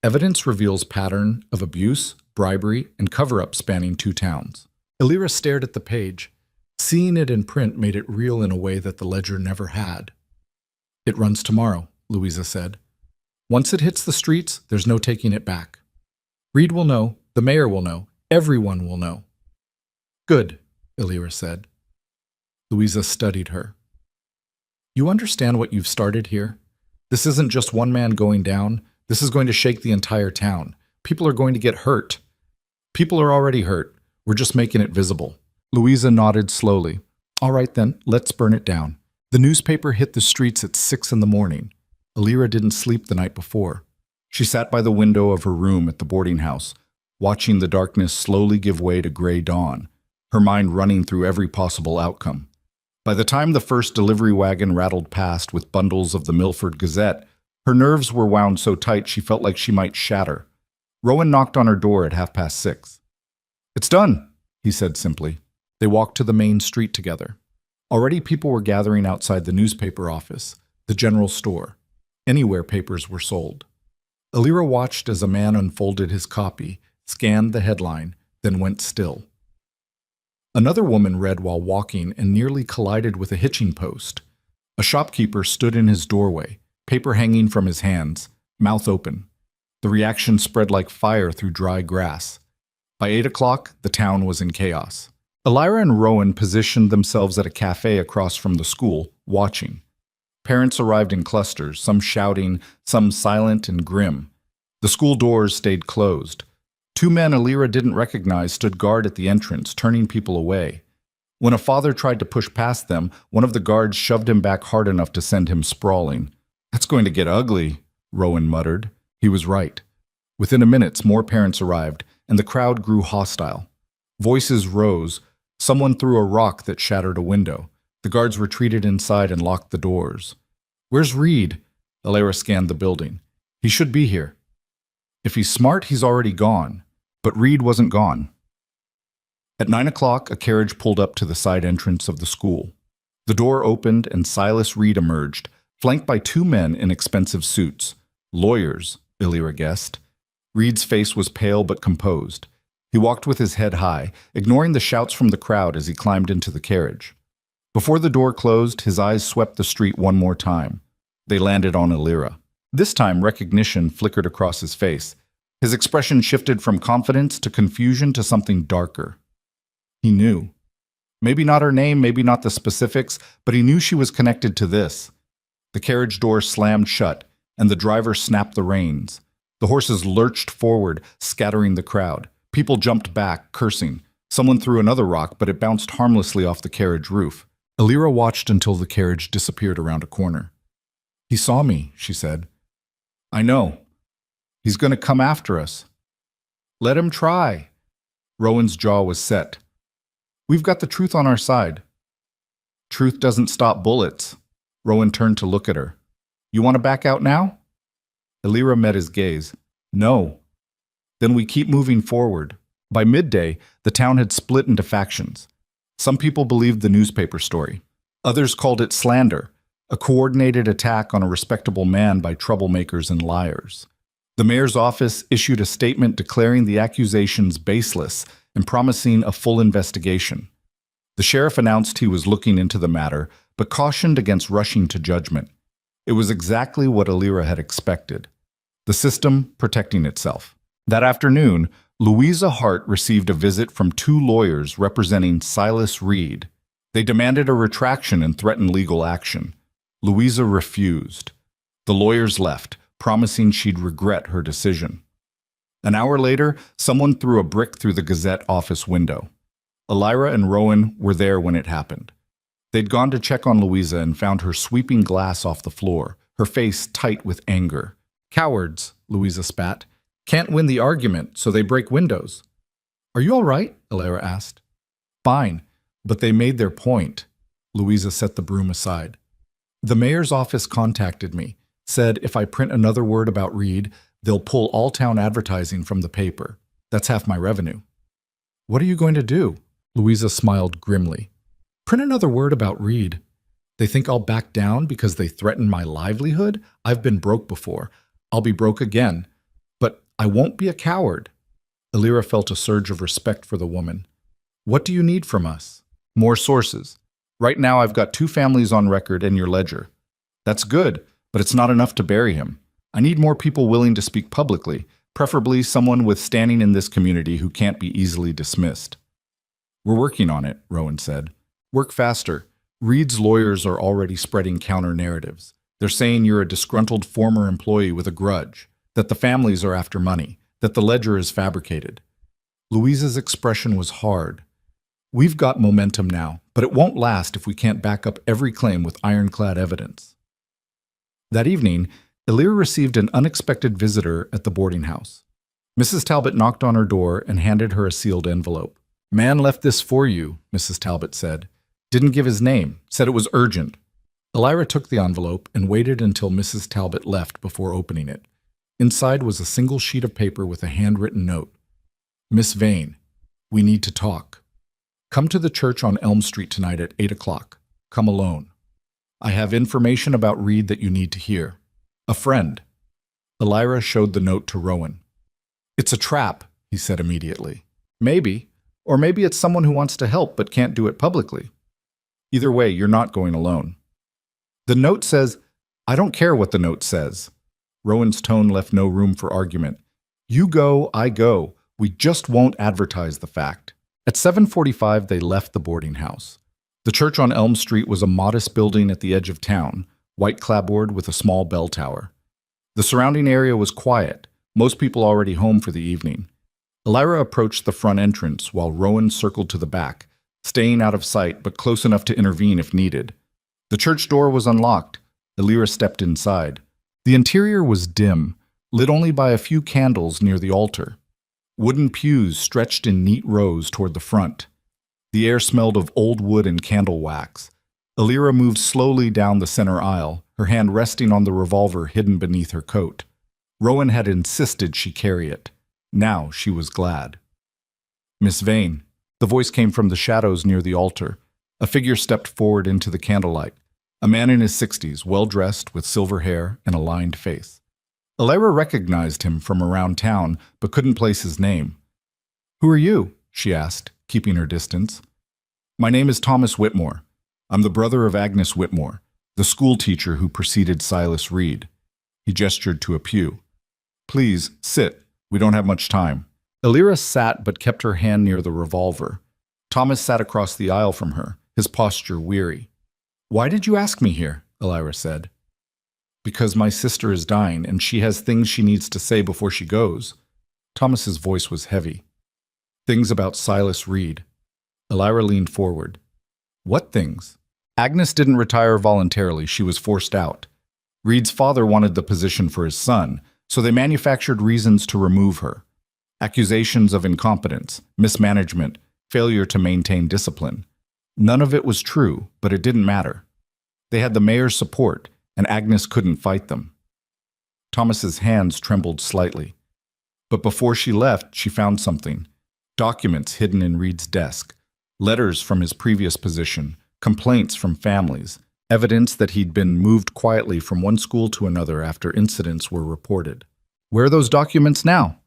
Evidence reveals pattern of abuse, bribery, and cover-up spanning 2 towns. Elira stared at the page. Seeing it in print made it real in a way that the ledger never had. It runs tomorrow, Louisa said. Once it hits the streets, there's no taking it back. Reed will know, the mayor will know, everyone will know. Good, Elira said. Louisa studied her. You understand what you've started here? This isn't just one man going down. This is going to shake the entire town. People are going to get hurt. People are already hurt. We're just making it visible. Louisa nodded slowly. All right then, let's burn it down. The newspaper hit the streets at 6 in the morning. Elira didn't sleep the night before. She sat by the window of her room at the boarding house, watching the darkness slowly give way to gray dawn, her mind running through every possible outcome. By the time the first delivery wagon rattled past with bundles of the Milford Gazette, her nerves were wound so tight she felt like she might shatter. Rowan knocked on her door at 6:30. "It's done," he said simply. They walked to the main street together. Already people were gathering outside the newspaper office, the general store, anywhere papers were sold. Alira watched as a man unfolded his copy, scanned the headline, then went still. Another woman read while walking and nearly collided with a hitching post. A shopkeeper stood in his doorway, paper hanging from his hands, mouth open. The reaction spread like fire through dry grass. By 8 o'clock, the town was in chaos. Alira and Rowan positioned themselves at a cafe across from the school, watching. Parents arrived in clusters, some shouting, some silent and grim. The school doors stayed closed. Two men Alira didn't recognize stood guard at the entrance, turning people away. When a father tried to push past them, one of the guards shoved him back hard enough to send him sprawling. "That's going to get ugly," Rowan muttered. He was right. Within a minute, more parents arrived, and the crowd grew hostile. Voices rose. Someone threw a rock that shattered a window. The guards retreated inside and locked the doors. "Where's Reed?" Alira scanned the building. "He should be here. If he's smart, he's already gone." But Reed wasn't gone. At 9 o'clock, a carriage pulled up to the side entrance of the school. The door opened and Silas Reed emerged, flanked by two men in expensive suits. Lawyers, Alira guessed. Reed's face was pale but composed. He walked with his head high, ignoring the shouts from the crowd as he climbed into the carriage. Before the door closed, his eyes swept the street one more time. They landed on Alira. This time, recognition flickered across his face. His expression shifted from confidence to confusion to something darker. He knew. Maybe not her name, maybe not the specifics, but he knew she was connected to this. The carriage door slammed shut, and the driver snapped the reins. The horses lurched forward, scattering the crowd. People jumped back, cursing. Someone threw another rock, but it bounced harmlessly off the carriage roof. Alira watched until the carriage disappeared around a corner. "He saw me," she said. "I know. He's going to come after us." "Let him try." Rowan's jaw was set. "We've got the truth on our side." "Truth doesn't stop bullets." Rowan turned to look at her. "You want to back out now?" Alira met his gaze. "No." "Then we keep moving forward." By midday, the town had split into factions. Some people believed the newspaper story. Others called it slander, a coordinated attack on a respectable man by troublemakers and liars. The mayor's office issued a statement declaring the accusations baseless and promising a full investigation. The sheriff announced he was looking into the matter, but cautioned against rushing to judgment. It was exactly what Alira had expected. The system protecting itself. That afternoon, Louisa Hart received a visit from two lawyers representing Silas Reed. They demanded a retraction and threatened legal action. Louisa refused. The lawyers left, promising she'd regret her decision. An hour later, someone threw a brick through the Gazette office window. Alira and Rowan were there when it happened. They'd gone to check on Louisa and found her sweeping glass off the floor, her face tight with anger. "Cowards," Louisa spat. "Can't win the argument, so they break windows." "Are you all right?" Alira asked. "Fine, but they made their point." Louisa set the broom aside. "The mayor's office contacted me, said if I print another word about Reed, they'll pull all town advertising from the paper. That's half my revenue." "What are you going to do?" Louisa smiled grimly. "Print another word about Reed. They think I'll back down because they threaten my livelihood? I've been broke before. I'll be broke again. But I won't be a coward." Alira felt a surge of respect for the woman. "What do you need from us?" "More sources. Right now I've got 2 families on record in your ledger." "That's good, but it's not enough to bury him. I need more people willing to speak publicly, preferably someone with standing in this community who can't be easily dismissed." "We're working on it," Rowan said. "Work faster. Reed's lawyers are already spreading counter-narratives. They're saying you're a disgruntled former employee with a grudge, that the families are after money, that the ledger is fabricated." Louisa's expression was hard. "We've got momentum now, but it won't last if we can't back up every claim with ironclad evidence." That evening, Alira received an unexpected visitor at the boarding house. Mrs. Talbot knocked on her door and handed her a sealed envelope. "Man left this for you," Mrs. Talbot said. "Didn't give his name, said it was urgent." Alira took the envelope and waited until Mrs. Talbot left before opening it. Inside was a single sheet of paper with a handwritten note. Miss Vane, we need to talk. Come to the church on Elm Street tonight at 8 o'clock. Come alone. I have information about Reed that you need to hear. A friend. Elira showed the note to Rowan. It's a trap, he said immediately. Maybe. Or maybe it's someone who wants to help but can't do it publicly. Either way, you're not going alone. The note says, I don't care what the note says. Rowan's tone left no room for argument. You go, I go. We just won't advertise the fact. At 7:45, they left the boarding house. The church on Elm Street was a modest building at the edge of town, white clapboard with a small bell tower. The surrounding area was quiet, most people already home for the evening. Elira approached the front entrance while Rowan circled to the back, staying out of sight but close enough to intervene if needed. The church door was unlocked. Elira stepped inside. The interior was dim, lit only by a few candles near the altar. Wooden pews stretched in neat rows toward the front. The air smelled of old wood and candle wax. Elira moved slowly down the center aisle, her hand resting on the revolver hidden beneath her coat. Rowan had insisted she carry it. Now she was glad. Miss Vane. The voice came from the shadows near the altar. A figure stepped forward into the candlelight. A man in his 60s, well-dressed, with silver hair and a lined face. Elira recognized him from around town, but couldn't place his name. Who are you? She asked, keeping her distance. My name is Thomas Whitmore. I'm the brother of Agnes Whitmore, the school teacher who preceded Silas Reed. He gestured to a pew. Please, sit. We don't have much time. Elira sat but kept her hand near the revolver. Thomas sat across the aisle from her, his posture weary. Why did you ask me here? Elira said. Because my sister is dying and she has things she needs to say before she goes. Thomas's voice was heavy. Things about Silas Reed. Elira leaned forward. What things? Agnes didn't retire voluntarily. She was forced out. Reed's father wanted the position for his son, so they manufactured reasons to remove her. Accusations of incompetence, mismanagement, failure to maintain discipline. None of it was true, but it didn't matter. They had the mayor's support, and Agnes couldn't fight them. Thomas's hands trembled slightly. But before she left, she found something. Documents hidden in Reed's desk. Letters from his previous position. Complaints from families. Evidence that he'd been moved quietly from one school to another after incidents were reported. Where are those documents now?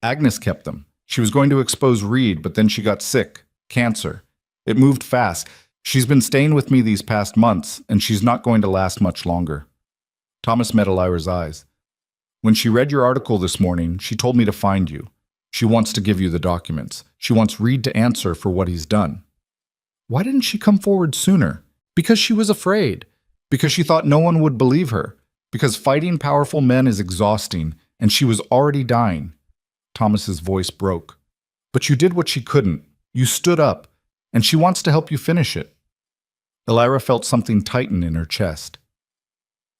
Agnes kept them. She was going to expose Reed, but then she got sick. Cancer. It moved fast. She's been staying with me these past months, and she's not going to last much longer. Thomas met Elira's eyes. When she read your article this morning, she told me to find you. She wants to give you the documents. She wants Reed to answer for what he's done. Why didn't she come forward sooner? Because she was afraid. Because she thought no one would believe her. Because fighting powerful men is exhausting, and she was already dying. Thomas's voice broke. But you did what she couldn't. You stood up, and she wants to help you finish it. Elira felt something tighten in her chest.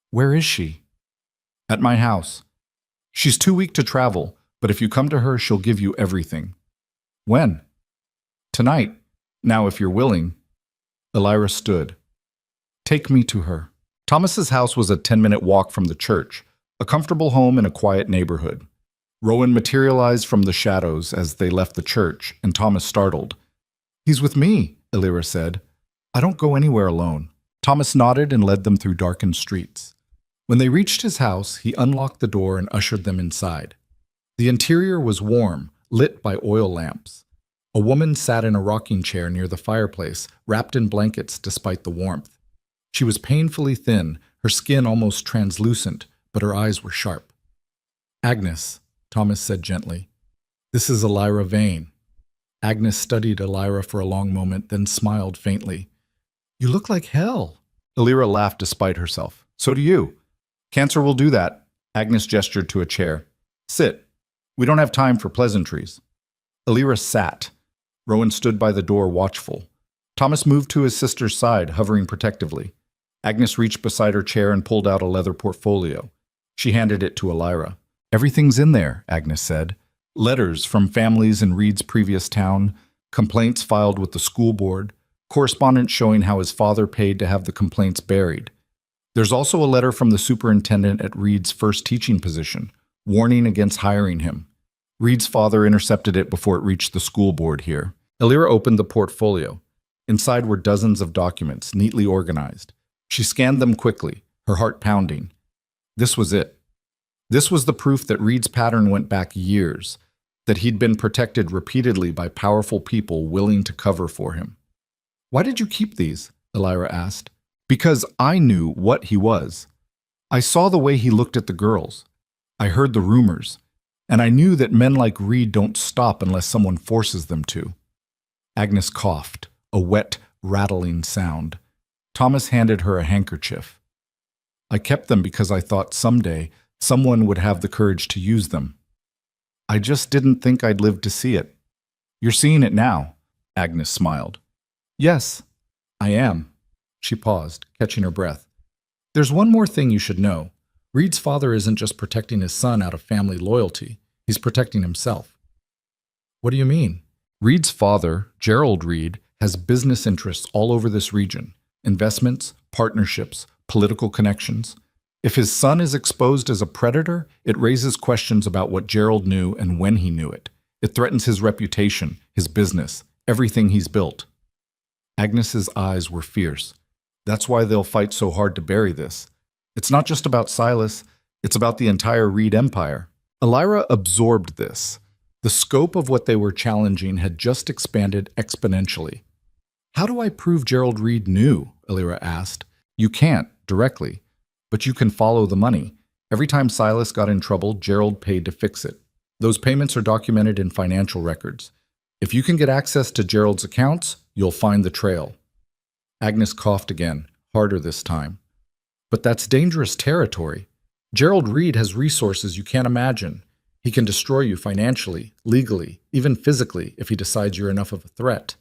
Where is she? At my house. She's too weak to travel, but if you come to her, she'll give you everything. When? Tonight. Now, if you're willing. Elira stood. Take me to her. Thomas's house was a 10-minute walk from the church, a comfortable home in a quiet neighborhood. Rowan materialized from the shadows as they left the church, and Thomas startled. He's with me, Elira said. I don't go anywhere alone. Thomas nodded and led them through darkened streets. When they reached his house, he unlocked the door and ushered them inside. The interior was warm, lit by oil lamps. A woman sat in a rocking chair near the fireplace, wrapped in blankets despite the warmth. She was painfully thin, her skin almost translucent, but her eyes were sharp. Agnes, Thomas said gently. This is Elira Vane. Agnes studied Elira for a long moment, then smiled faintly. You look like hell. Elira laughed despite herself. So do you. Cancer will do that. Agnes gestured to a chair. Sit. We don't have time for pleasantries. Elira sat. Rowan stood by the door, watchful. Thomas moved to his sister's side, hovering protectively. Agnes reached beside her chair and pulled out a leather portfolio. She handed it to Elira. Everything's in there, Agnes said. Letters from families in Reed's previous town, complaints filed with the school board, correspondence showing how his father paid to have the complaints buried. There's also a letter from the superintendent at Reed's first teaching position, warning against hiring him. Reed's father intercepted it before it reached the school board here. Elira opened the portfolio. Inside were dozens of documents, neatly organized. She scanned them quickly, her heart pounding. This was it. This was the proof that Reed's pattern went back years, that he'd been protected repeatedly by powerful people willing to cover for him. "Why did you keep these?" Elira asked. "Because I knew what he was. I saw the way he looked at the girls. I heard the rumors, and I knew that men like Reed don't stop unless someone forces them to." Agnes coughed, a wet, rattling sound. Thomas handed her a handkerchief. "I kept them because I thought someday someone would have the courage to use them. I just didn't think I'd live to see it." "You're seeing it now," Agnes smiled. "Yes, I am." She paused, catching her breath. "There's one more thing you should know. Reed's father isn't just protecting his son out of family loyalty. He's protecting himself." "What do you mean?" "Reed's father, Gerald Reed, has business interests all over this region. Investments, partnerships, political connections. If his son is exposed as a predator, it raises questions about what Gerald knew and when he knew it. It threatens his reputation, his business, everything he's built." Agnes's eyes were fierce. "That's why they'll fight so hard to bury this. It's not just about Silas, it's about the entire Reed empire." Elira absorbed this. The scope of what they were challenging had just expanded exponentially. "How do I prove Gerald Reed knew?" Elira asked. "You can't, directly. But you can follow the money. Every time Silas got in trouble, Gerald paid to fix it. Those payments are documented in financial records. If you can get access to Gerald's accounts, you'll find the trail." Agnes coughed again, harder this time. "But that's dangerous territory. Gerald Reed has resources you can't imagine. He can destroy you financially, legally, even physically if he decides you're enough of a threat."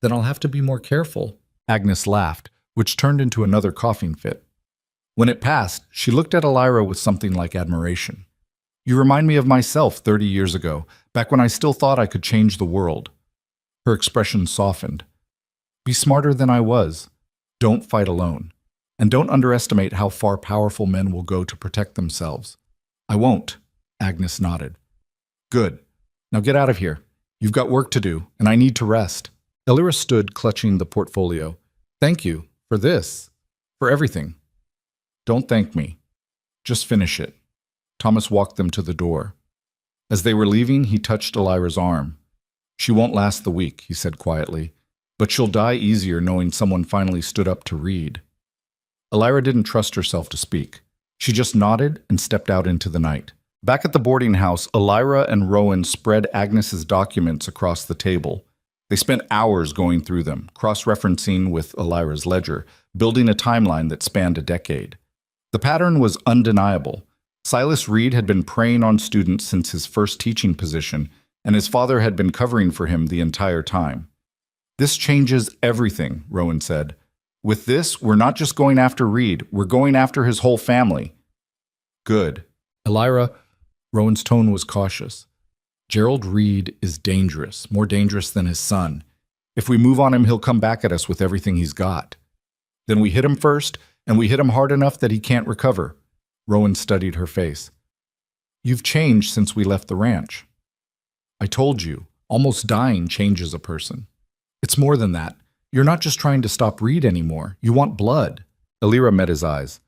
"Then I'll have to be more careful." Agnes laughed, which turned into another coughing fit. When it passed, she looked at Elira with something like admiration. "You remind me of myself 30 years ago, back when I still thought I could change the world." Her expression softened. "Be smarter than I was. Don't fight alone. And don't underestimate how far powerful men will go to protect themselves." "I won't," Agnes nodded. "Good. Now get out of here. You've got work to do, and I need to rest." Elira stood clutching the portfolio. "Thank you. For this. For everything." "Don't thank me. Just finish it." Thomas walked them to the door. As they were leaving, he touched Elira's arm. "She won't last the week," he said quietly, "but she'll die easier knowing someone finally stood up to Reed." Elira didn't trust herself to speak. She just nodded and stepped out into the night. Back at the boarding house, Elira and Rowan spread Agnes's documents across the table. They spent hours going through them, cross-referencing with Elira's ledger, building a timeline that spanned a decade. The pattern was undeniable. Silas Reed had been preying on students since his first teaching position, and his father had been covering for him the entire time. "This changes everything," Rowan said. "With this, we're not just going after Reed, we're going after his whole family." "Good." "Elira," Rowan's tone was cautious. "Gerald Reed is dangerous, more dangerous than his son. If we move on him, he'll come back at us with everything he's got. Then we hit him first, and we hit him hard enough that he can't recover." Rowan studied her face. "You've changed since we left the ranch." "I told you, almost dying changes a person. It's more than that. You're not just trying to stop Reed anymore. You want blood." Elira met his eyes.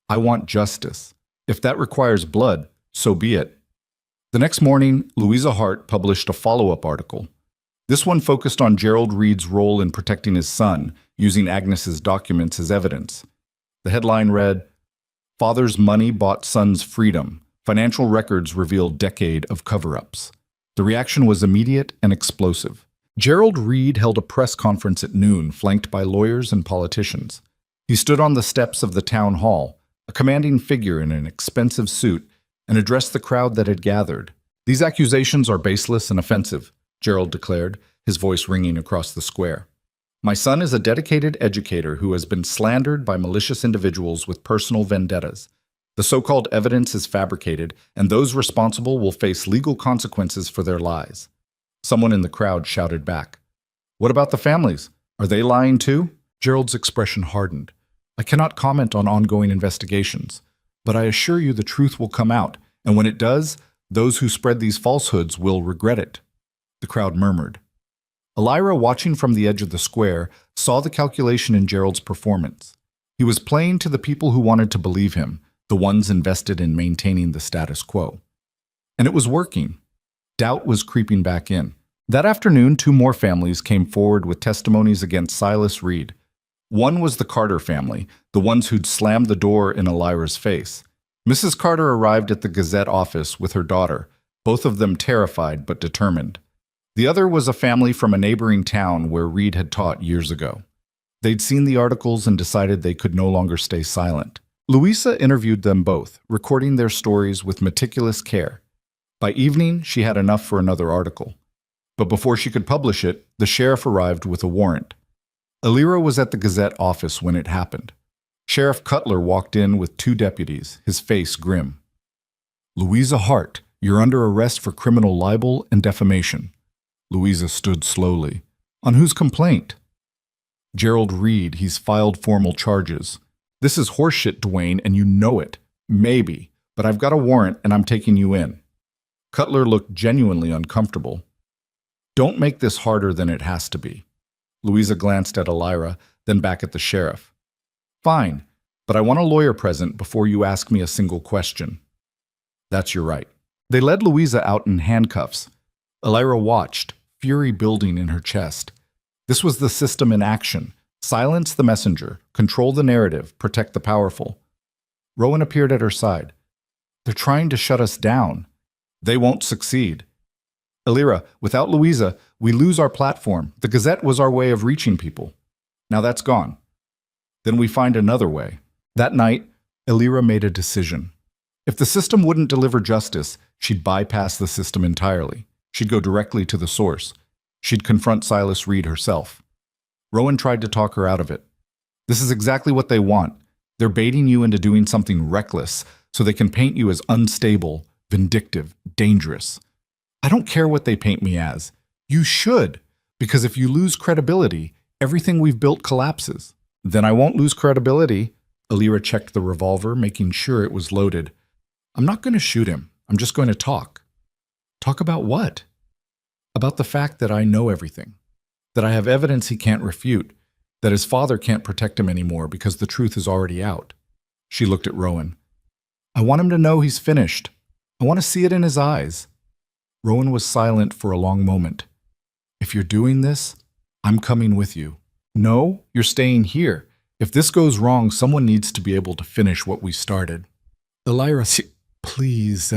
"I want justice. If that requires blood, so be it." The next morning, Louisa Hart published a follow-up article. This one focused on Gerald Reed's role in protecting his son, using Agnes's documents as evidence. The headline read, "Father's money bought son's freedom. Financial records reveal decade of cover-ups." The reaction was immediate and explosive. Gerald Reed held a press conference at noon, flanked by lawyers and politicians. He stood on the steps of the town hall, a commanding figure in an expensive suit, and addressed the crowd that had gathered. "These accusations are baseless and offensive," Gerald declared, his voice ringing across the square. "My son is a dedicated educator who has been slandered by malicious individuals with personal vendettas. The so-called evidence is fabricated, and those responsible will face legal consequences for their lies." Someone in the crowd shouted back, "What about the families? Are they lying too?" Gerald's expression hardened. "I cannot comment on ongoing investigations, but I assure you the truth will come out, And when it does, those who spread these falsehoods will regret it. The crowd murmured. Elira, watching from the edge of the square, saw the calculation in Gerald's performance. He was playing to the people who wanted to believe him, the ones invested in maintaining the status quo. And it was working. Doubt was creeping back in. That afternoon, 2 more families came forward with testimonies against Silas Reed. One was the Carter family, the ones who'd slammed the door in Elira's face. Mrs. Carter arrived at the Gazette office with her daughter, both of them terrified but determined. The other was a family from a neighboring town where Reed had taught years ago. They'd seen the articles and decided they could no longer stay silent. Louisa interviewed them both, recording their stories with meticulous care. By evening, she had enough for another article. But before she could publish it, the sheriff arrived with a warrant. Elira was at the Gazette office when it happened. Sheriff Cutler walked in with 2 deputies, his face grim. "Louisa Hart, you're under arrest for criminal libel and defamation." Louisa stood slowly. "On whose complaint?" "Gerald Reed, he's filed formal charges." "This is horseshit, Dwayne, and you know it." "Maybe, but I've got a warrant and I'm taking you in." Cutler looked genuinely uncomfortable. "Don't make this harder than it has to be." Louisa glanced at Elira, then back at the sheriff. "Fine, but I want a lawyer present before you ask me a single question." "That's your right." They led Louisa out in handcuffs. Elira watched, fury building in her chest. This was the system in action. Silence the messenger, control the narrative, protect the powerful. Rowan appeared at her side. "They're trying to shut us down." "They won't succeed." "Elira, without Louisa, we lose our platform. The Gazette was our way of reaching people. Now that's gone. Then we find another way." That night, Elira made a decision. If the system wouldn't deliver justice, she'd bypass the system entirely. She'd go directly to the source. She'd confront Silas Reed herself. Rowan tried to talk her out of it. "This is exactly what they want. They're baiting you into doing something reckless so they can paint you as unstable, vindictive, dangerous." "I don't care what they paint me as." "You should, because if you lose credibility, everything we've built collapses." "Then I won't lose credibility." Elira checked the revolver, making sure it was loaded. "I'm not going to shoot him. I'm just going to talk." "Talk about what?" "About the fact that I know everything. That I have evidence he can't refute. That his father can't protect him anymore because the truth is already out." She looked at Rowan. "I want him to know he's finished. I want to see it in his eyes." Rowan was silent for a long moment. "If you're doing this, I'm coming with you." "No, you're staying here. If this goes wrong, someone needs to be able to finish what we started." "Elira, please,"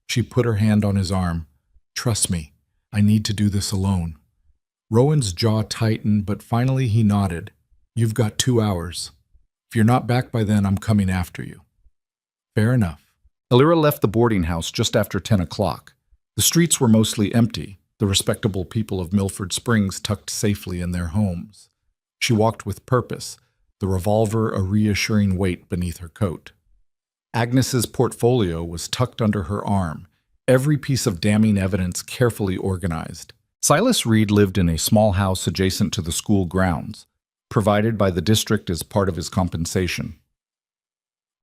she put her hand on his arm. "Trust me, I need to do this alone." Rowan's jaw tightened, but finally he nodded. "You've got 2 hours. If you're not back by then, I'm coming after you." "Fair enough." Elira left the boarding house just after 10 o'clock. The streets were mostly empty, the respectable people of Milford Springs tucked safely in their homes. She walked with purpose, the revolver a reassuring weight beneath her coat. Agnes's portfolio was tucked under her arm, every piece of damning evidence carefully organized. Silas Reed lived in a small house adjacent to the school grounds, provided by the district as part of his compensation.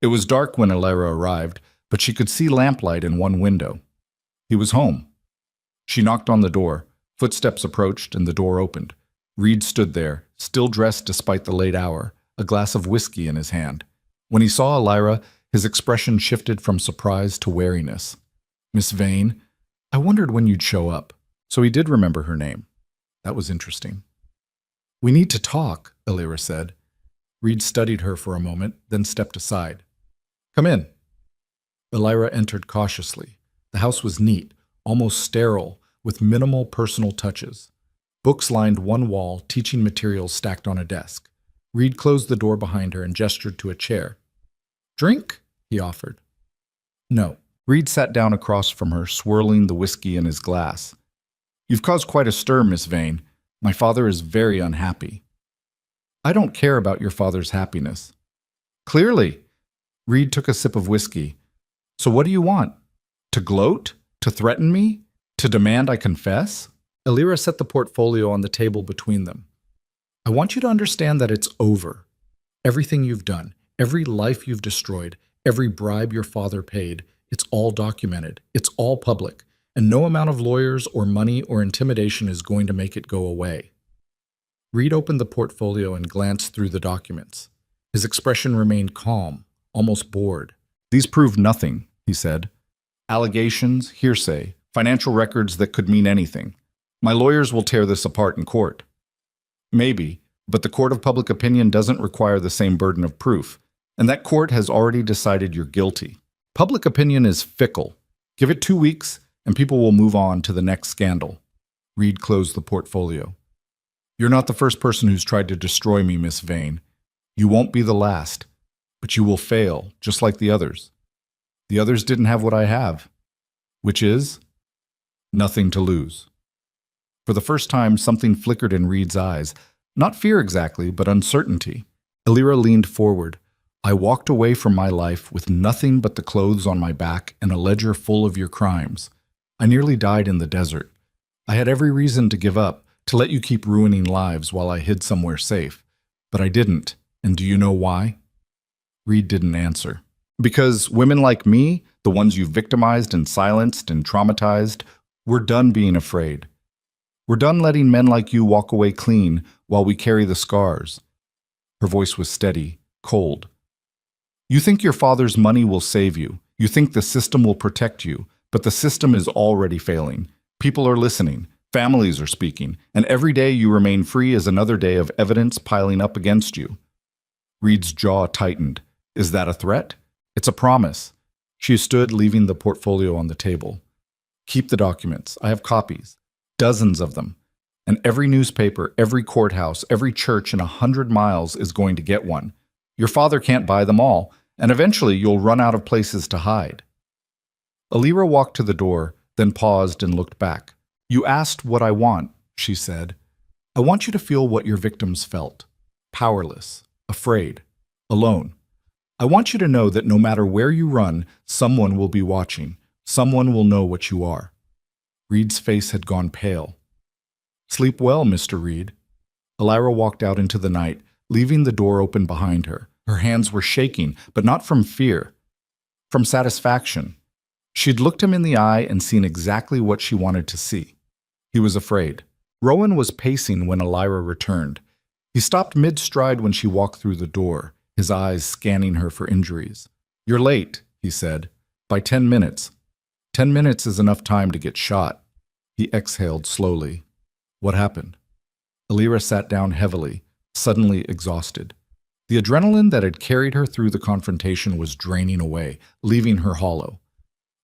It was dark when Elira arrived, but she could see lamplight in one window. He was home. She knocked on the door. Footsteps approached, and the door opened. Reed stood there, still dressed despite the late hour, a glass of whiskey in his hand. When he saw Elira, his expression shifted from surprise to wariness. "Miss Vane, I wondered when you'd show up." So he did remember her name. That was interesting. "We need to talk," Elira said. Reed studied her for a moment, then stepped aside. "Come in." Elira entered cautiously. The house was neat, almost sterile, with minimal personal touches. Books lined one wall, teaching materials stacked on a desk. Reed closed the door behind her and gestured to a chair. "Drink?" he offered. "No." Reed sat down across from her, swirling the whiskey in his glass. "You've caused quite a stir, Miss Vane. My father is very unhappy." "I don't care about your father's happiness." "Clearly." Reed took a sip of whiskey. "So what do you want? To gloat? To threaten me? To demand I confess?" Elira set the portfolio on the table between them. "I want you to understand that it's over. Everything you've done, every life you've destroyed, every bribe your father paid, It's all documented. It's all public. And no amount of lawyers or money or intimidation is going to make it go away. Reed opened the portfolio and glanced through the documents. His expression remained calm, almost bored. These prove nothing, he said. Allegations, hearsay, financial records that could mean anything. My lawyers will tear this apart in court. Maybe, but the court of public opinion doesn't require the same burden of proof, and that court has already decided you're guilty. Public opinion is fickle. Give it 2 weeks, and people will move on to the next scandal. Reed closed the portfolio. You're not the first person who's tried to destroy me, Miss Vane. You won't be the last, but you will fail, just like the others. The others didn't have what I have, which is nothing to lose. For the first time, something flickered in Reed's eyes. Not fear exactly, but uncertainty. Elira leaned forward. I walked away from my life with nothing but the clothes on my back and a ledger full of your crimes. I nearly died in the desert. I had every reason to give up, to let you keep ruining lives while I hid somewhere safe. But I didn't. And do you know why? Reed didn't answer. Because women like me, the ones you victimized and silenced and traumatized, we're done being afraid. We're done letting men like you walk away clean while we carry the scars. Her voice was steady, cold. You think your father's money will save you. You think the system will protect you, but the system is already failing. People are listening. Families are speaking. And every day you remain free is another day of evidence piling up against you. Reed's jaw tightened. Is that a threat? It's a promise. She stood, leaving the portfolio on the table. Keep the documents. I have copies. Dozens of them. And every newspaper, every courthouse, every church in 100 miles is going to get one. Your father can't buy them all, and eventually you'll run out of places to hide. Elira walked to the door, then paused and looked back. You asked what I want, she said. I want you to feel what your victims felt. Powerless, afraid, alone. I want you to know that no matter where you run, someone will be watching. Someone will know what you are. Reed's face had gone pale. Sleep well, Mr. Reed. Elira walked out into the night, leaving the door open behind her. Her hands were shaking, but not from fear, from satisfaction. She'd looked him in the eye and seen exactly what she wanted to see. He was afraid. Rowan was pacing when Elira returned. He stopped mid-stride when she walked through the door, his eyes scanning her for injuries. You're late, he said. By 10 minutes. 10 minutes is enough time to get shot. He exhaled slowly. What happened? Elira sat down heavily, suddenly exhausted. The adrenaline that had carried her through the confrontation was draining away, leaving her hollow.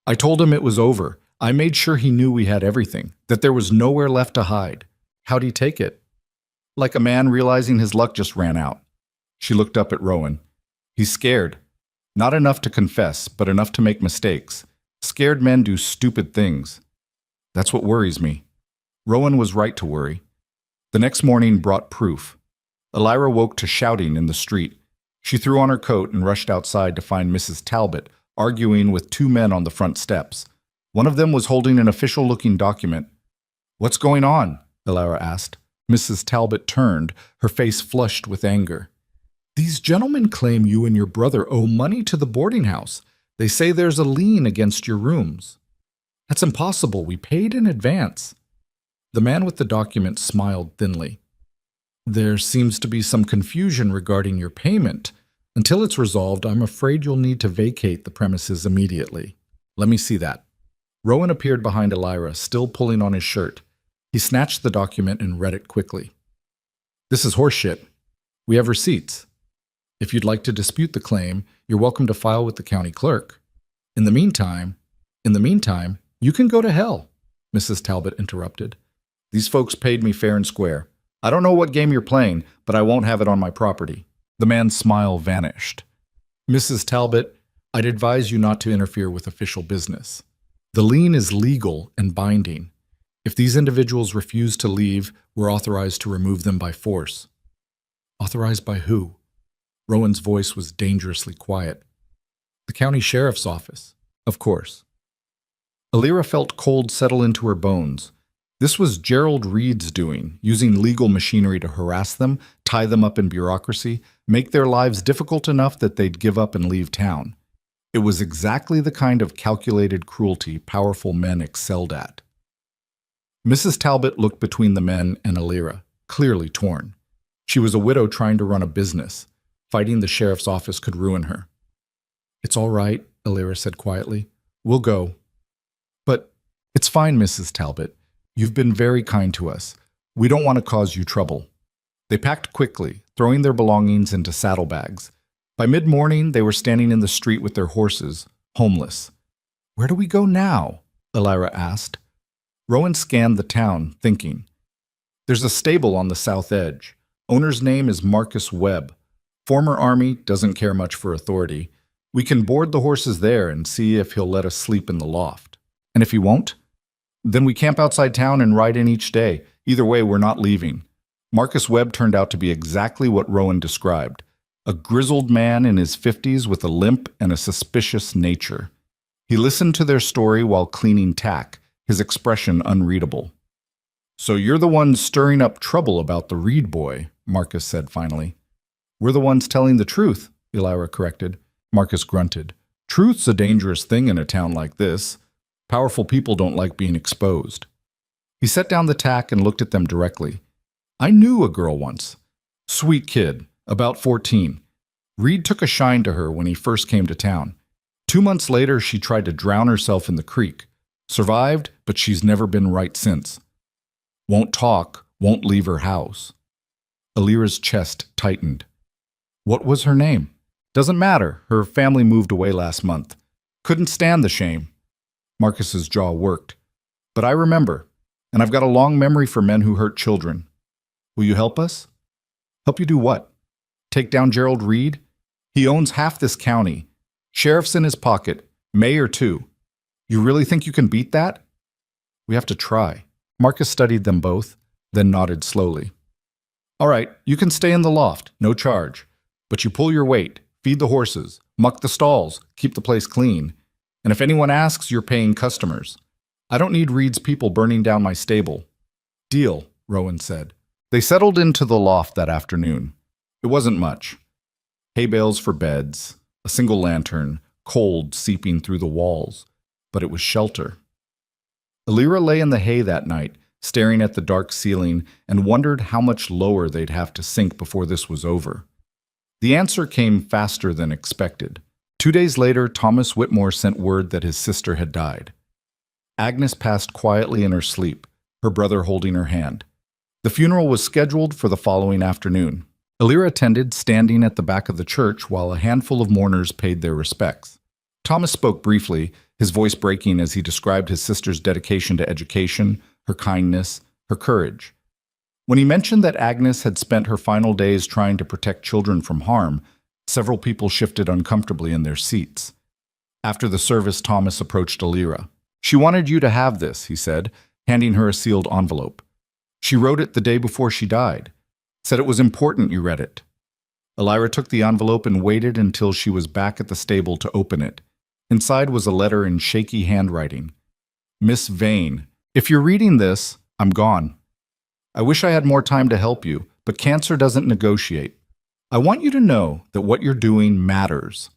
I told him it was over. I made sure he knew we had everything, that there was nowhere left to hide. How'd he take it? Like a man realizing his luck just ran out. She looked up at Rowan. He's scared. Not enough to confess, but enough to make mistakes. Scared men do stupid things. That's what worries me. Rowan was right to worry. The next morning brought proof. Elira woke to shouting in the street. She threw on her coat and rushed outside to find Mrs. Talbot, arguing with 2 men on the front steps. One of them was holding an official-looking document. What's going on? Elira asked. Mrs. Talbot turned, her face flushed with anger. These gentlemen claim you and your brother owe money to the boarding house. They say there's a lien against your rooms. That's impossible. We paid in advance. The man with the document smiled thinly. There seems to be some confusion regarding your payment. Until it's resolved, I'm afraid you'll need to vacate the premises immediately. Let me see that. Rowan appeared behind Elira, still pulling on his shirt. He snatched the document and read it quickly. This is horseshit. We have receipts. If you'd like to dispute the claim, you're welcome to file with the county clerk. In the meantime, you can go to hell, Mrs. Talbot interrupted. These folks paid me fair and square. I don't know what game you're playing, but I won't have it on my property. The man's smile vanished. Mrs. Talbot, I'd advise you not to interfere with official business. The lien is legal and binding. If these individuals refuse to leave, we're authorized to remove them by force. Authorized by who? Rowan's voice was dangerously quiet. The county sheriff's office, of course. Elira felt cold settle into her bones. This was Gerald Reed's doing, using legal machinery to harass them, tie them up in bureaucracy, make their lives difficult enough that they'd give up and leave town. It was exactly the kind of calculated cruelty powerful men excelled at. Mrs. Talbot looked between the men and Alira, clearly torn. She was a widow trying to run a business. Fighting the sheriff's office could ruin her. "It's all right," Alira said quietly. "We'll go." "But it's fine, Mrs. Talbot. You've been very kind to us. We don't want to cause you trouble." They packed quickly, throwing their belongings into saddlebags. By mid-morning, they were standing in the street with their horses, homeless. "Where do we go now?" Alira asked. Rowan scanned the town, thinking. "There's a stable on the south edge. Owner's name is Marcus Webb. Former Army, doesn't care much for authority. We can board the horses there and see if he'll let us sleep in the loft. And if he won't, then we camp outside town and ride in each day. Either way, we're not leaving." Marcus Webb turned out to be exactly what Rowan described. A grizzled man in his 50s with a limp and a suspicious nature. He listened to their story while cleaning tack, his expression unreadable. "So you're the ones stirring up trouble about the Reed boy," Marcus said finally. "We're the ones telling the truth," Elira corrected. Marcus grunted. "Truth's a dangerous thing in a town like this. Powerful people don't like being exposed." He set down the tack and looked at them directly. "I knew a girl once. Sweet kid, about 14. Reed took a shine to her when he first came to town. 2 months later, she tried to drown herself in the creek. Survived, but she's never been right since. Won't talk, won't leave her house." Alira's chest tightened. "What was her name?" "Doesn't matter. Her family moved away last month. Couldn't stand the shame." Marcus's jaw worked. "But I remember, and I've got a long memory for men who hurt children. Will you help us?" "Help you do what?" "Take down Gerald Reed? He owns half this county. Sheriff's in his pocket, mayor too. You really think you can beat that?" "We have to try." Marcus studied them both, then nodded slowly. "All right, you can stay in the loft, no charge. But you pull your weight, feed the horses, muck the stalls, keep the place clean. And if anyone asks, you're paying customers. I don't need Reed's people burning down my stable." "Deal," Rowan said. They settled into the loft that afternoon. It wasn't much. Hay bales for beds, a single lantern, cold seeping through the walls. But it was shelter. Alira lay in the hay that night, staring at the dark ceiling, and wondered how much lower they'd have to sink before this was over. The answer came faster than expected. 2 days later, Thomas Whitmore sent word that his sister had died. Agnes passed quietly in her sleep, her brother holding her hand. The funeral was scheduled for the following afternoon. Alira attended, standing at the back of the church while a handful of mourners paid their respects. Thomas spoke briefly, his voice breaking as he described his sister's dedication to education, her kindness, her courage. When he mentioned that Agnes had spent her final days trying to protect children from harm, several people shifted uncomfortably in their seats. After the service, Thomas approached Alira. "She wanted you to have this," he said, handing her a sealed envelope. "She wrote it the day before she died. Said it was important you read it." Alira took the envelope and waited until she was back at the stable to open it. Inside was a letter in shaky handwriting. "Miss Vane, if you're reading this, I'm gone. I wish I had more time to help you, but cancer doesn't negotiate. I want you to know that what you're doing matters.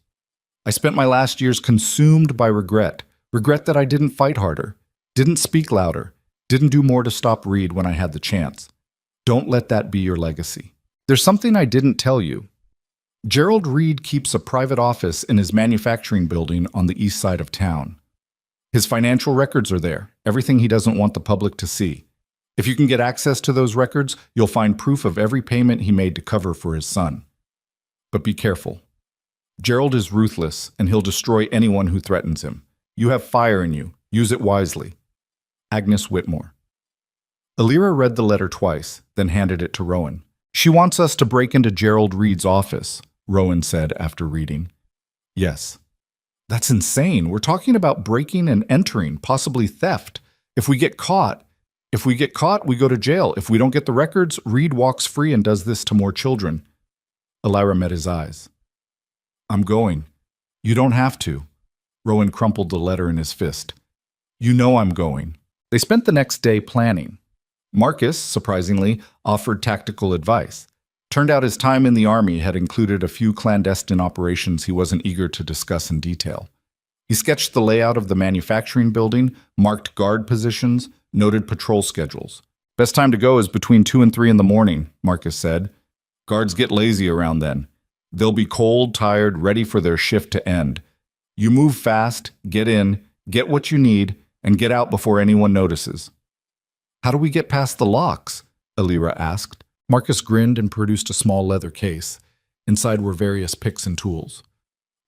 I spent my last years consumed by regret that I didn't fight harder, didn't speak louder, didn't do more to stop Reed when I had the chance. Don't let that be your legacy. There's something I didn't tell you. Gerald Reed keeps a private office in his manufacturing building on the east side of town. His financial records are there, everything he doesn't want the public to see. If you can get access to those records, you'll find proof of every payment he made to cover for his son. But be careful. Gerald is ruthless, and he'll destroy anyone who threatens him. You have fire in you. Use it wisely. Agnes Whitmore." Alira read the letter twice, then handed it to Rowan. "She wants us to break into Gerald Reed's office," Rowan said after reading. "Yes." "That's insane. We're talking about breaking and entering, possibly theft. If we get caught, we go to jail. If we don't get the records, Reed walks free and does this to more children." Alira met his eyes. "I'm going." "You don't have to." Rowan crumpled the letter in his fist. "You know I'm going." They spent the next day planning. Marcus, surprisingly, offered tactical advice. Turned out his time in the army had included a few clandestine operations he wasn't eager to discuss in detail. He sketched the layout of the manufacturing building, marked guard positions, noted patrol schedules. Best time to go is between 2 and 3 in the morning, Marcus said. Guards get lazy around then. They'll be cold, tired, ready for their shift to end. You move fast, get in, get what you need, and get out before anyone notices. How do we get past the locks? Alira asked. Marcus grinned and produced a small leather case. Inside were various picks and tools.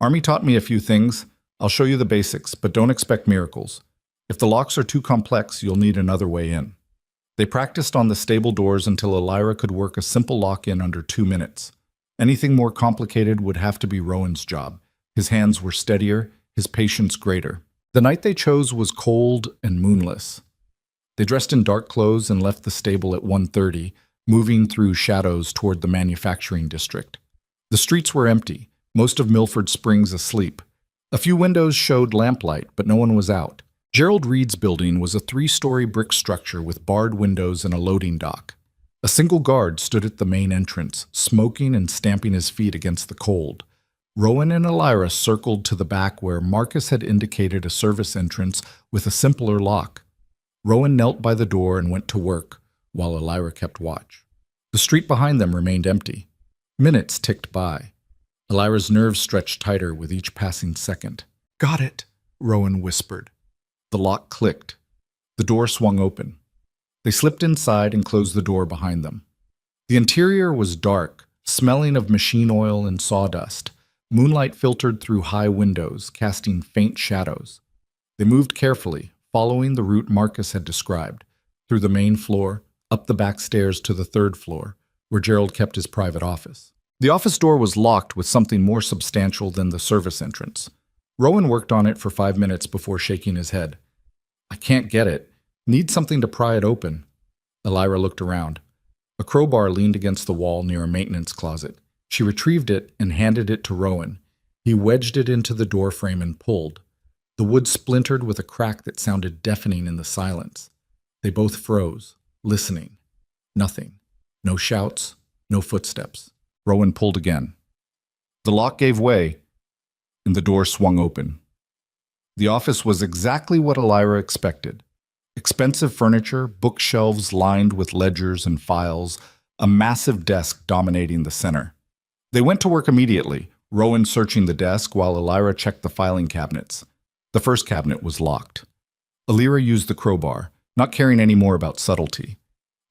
Army taught me a few things. I'll show you the basics, but don't expect miracles. If the locks are too complex, you'll need another way in. They practiced on the stable doors until Alira could work a simple lock in under 2 minutes. Anything more complicated would have to be Rowan's job. His hands were steadier, his patience greater. The night they chose was cold and moonless. They dressed in dark clothes and left the stable at 1:30, moving through shadows toward the manufacturing district. The streets were empty, most of Milford Springs asleep. A few windows showed lamplight, but no one was out. Gerald Reed's building was a 3-story brick structure with barred windows and a loading dock. A single guard stood at the main entrance, smoking and stamping his feet against the cold. Rowan and Alira circled to the back where Marcus had indicated a service entrance with a simpler lock. Rowan knelt by the door and went to work, while Alira kept watch. The street behind them remained empty. Minutes ticked by. Alira's nerves stretched tighter with each passing second. "Got it," Rowan whispered. The lock clicked. The door swung open. They slipped inside and closed the door behind them. The interior was dark, smelling of machine oil and sawdust. Moonlight filtered through high windows, casting faint shadows. They moved carefully, following the route Marcus had described, through the main floor, up the back stairs to the 3rd floor, where Gerald kept his private office. The office door was locked with something more substantial than the service entrance. Rowan worked on it for 5 minutes before shaking his head. "I can't get it. Need something to pry it open." Alira looked around. A crowbar leaned against the wall near a maintenance closet. She retrieved it and handed it to Rowan. He wedged it into the door frame and pulled. The wood splintered with a crack that sounded deafening in the silence. They both froze, listening. Nothing. No shouts, no footsteps. Rowan pulled again. The lock gave way, and the door swung open. The office was exactly what Alira expected. Expensive furniture, bookshelves lined with ledgers and files, a massive desk dominating the center. They went to work immediately, Rowan searching the desk while Alira checked the filing cabinets. The first cabinet was locked. Alira used the crowbar, not caring any more about subtlety.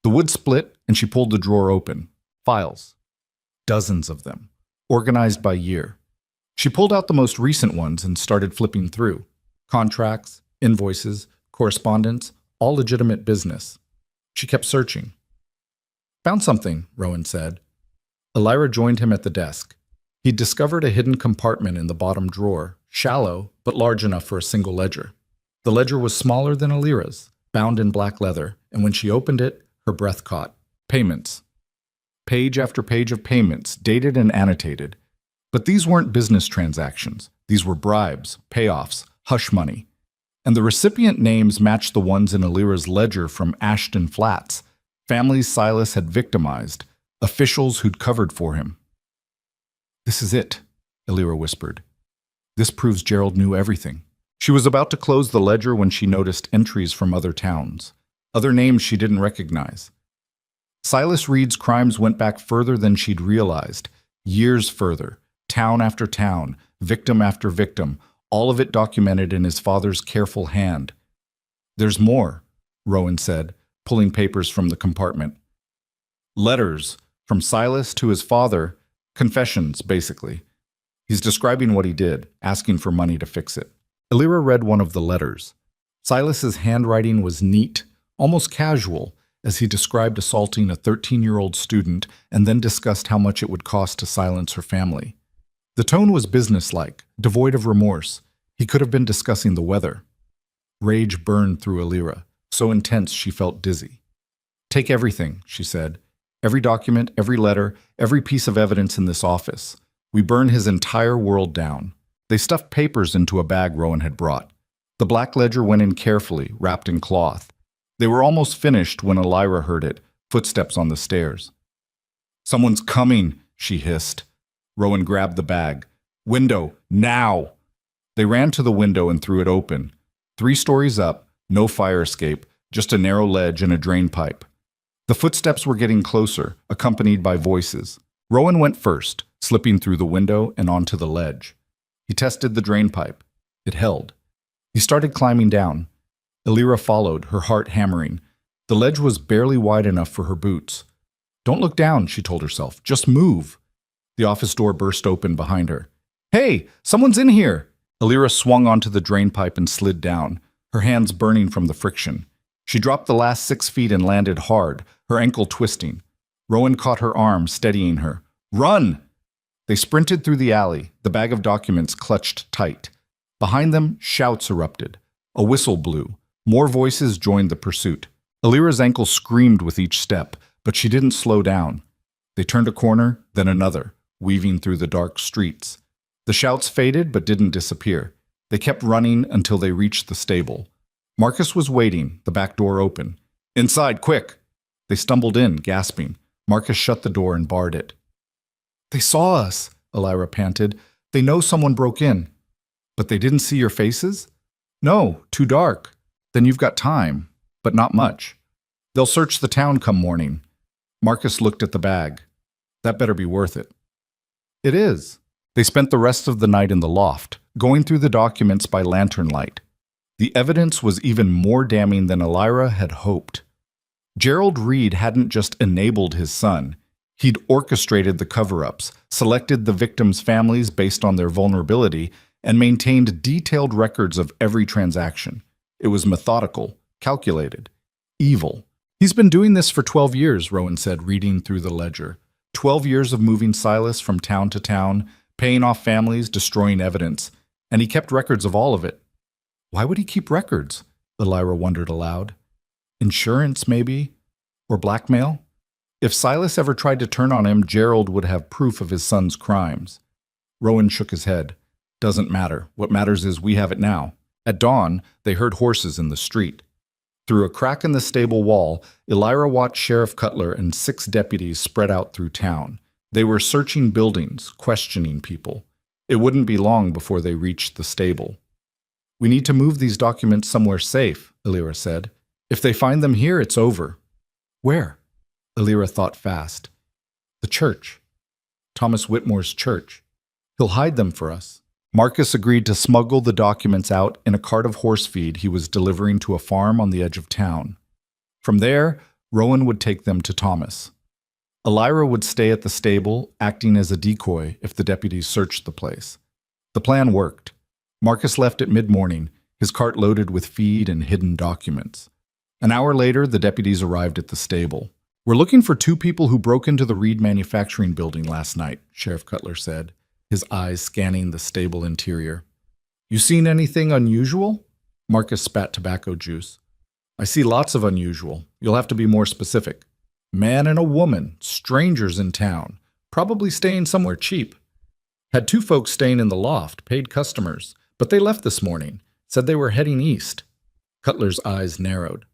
The wood split, and she pulled the drawer open. Files. Dozens of them, organized by year. She pulled out the most recent ones and started flipping through. Contracts, invoices, correspondence, all legitimate business. She kept searching. "Found something," Rowan said. Alira joined him at the desk. He'd discovered a hidden compartment in the bottom drawer, shallow, but large enough for a single ledger. The ledger was smaller than Alira's, bound in black leather, and when she opened it, her breath caught. Payments. Page after page of payments, dated and annotated. But these weren't business transactions. These were bribes, payoffs, hush money. And the recipient names matched the ones in Alira's ledger from Ashton Flats, families Silas had victimized, officials who'd covered for him. "This is it," Alira whispered. "This proves Gerald knew everything." She was about to close the ledger when she noticed entries from other towns, other names she didn't recognize. Silas Reed's crimes went back further than she'd realized, years further, town after town, victim after victim, all of it documented in his father's careful hand. "There's more," Rowan said, pulling papers from the compartment. "Letters, from Silas to his father, confessions, basically. He's describing what he did, asking for money to fix it." Alira read one of the letters. Silas's handwriting was neat, almost casual, as he described assaulting a 13-year-old student and then discussed how much it would cost to silence her family. The tone was businesslike, devoid of remorse. He could have been discussing the weather. Rage burned through Alira, so intense she felt dizzy. "Take everything," she said. "Every document, every letter, every piece of evidence in this office. We burn his entire world down." They stuffed papers into a bag Rowan had brought. The black ledger went in carefully, wrapped in cloth. They were almost finished when Alira heard it, footsteps on the stairs. Someone's coming, she hissed. Rowan grabbed the bag. Window, now! They ran to the window and threw it open. 3 stories up, no fire escape, just a narrow ledge and a drain pipe. The footsteps were getting closer, accompanied by voices. Rowan went first, slipping through the window and onto the ledge. He tested the drain pipe. It held. He started climbing down. Elira followed, her heart hammering. The ledge was barely wide enough for her boots. Don't look down, she told herself. Just move. The office door burst open behind her. Hey, someone's in here! Elira swung onto the drain pipe and slid down, her hands burning from the friction. She dropped the last 6 feet and landed hard, her ankle twisting. Rowan caught her arm, steadying her. Run! They sprinted through the alley, the bag of documents clutched tight. Behind them, shouts erupted. A whistle blew. More voices joined the pursuit. Elira's ankle screamed with each step, but she didn't slow down. They turned a corner, then another, weaving through the dark streets. The shouts faded but didn't disappear. They kept running until they reached the stable. Marcus was waiting, the back door open. Inside, quick! They stumbled in, gasping. Marcus shut the door and barred it. They saw us, Elira panted. They know someone broke in. But they didn't see your faces? No, too dark. Then you've got time, but not much. They'll search the town come morning. Marcus looked at the bag. That better be worth it. It is. They spent the rest of the night in the loft, going through the documents by lantern light. The evidence was even more damning than Elira had hoped. Gerald Reed hadn't just enabled his son. He'd orchestrated the cover-ups, selected the victims' families based on their vulnerability, and maintained detailed records of every transaction. It was methodical, calculated, evil. He's been doing this for 12 years, Rowan said, reading through the ledger. 12 years of moving Silas from town to town, paying off families, destroying evidence, and he kept records of all of it. Why would he keep records? Elira wondered aloud. Insurance, maybe? Or blackmail? If Silas ever tried to turn on him, Gerald would have proof of his son's crimes. Rowan shook his head. Doesn't matter. What matters is we have it now. At dawn, they heard horses in the street. Through a crack in the stable wall, Elira watched Sheriff Cutler and 6 deputies spread out through town. They were searching buildings, questioning people. It wouldn't be long before they reached the stable. We need to move these documents somewhere safe, Elira said. If they find them here, it's over. Where? Elira thought fast. The church. Thomas Whitmore's church. He'll hide them for us. Marcus agreed to smuggle the documents out in a cart of horse feed he was delivering to a farm on the edge of town. From there, Rowan would take them to Thomas. Elira would stay at the stable, acting as a decoy if the deputies searched the place. The plan worked. Marcus left at mid-morning, his cart loaded with feed and hidden documents. An hour later, the deputies arrived at the stable. We're looking for 2 people who broke into the Reed manufacturing building last night, Sheriff Cutler said, his eyes scanning the stable interior. You seen anything unusual? Marcus spat tobacco juice. I see lots of unusual. You'll have to be more specific. Man and a woman, strangers in town, probably staying somewhere cheap. Had 2 folks staying in the loft, paid customers, but they left this morning, said they were heading east. Cutler's eyes narrowed.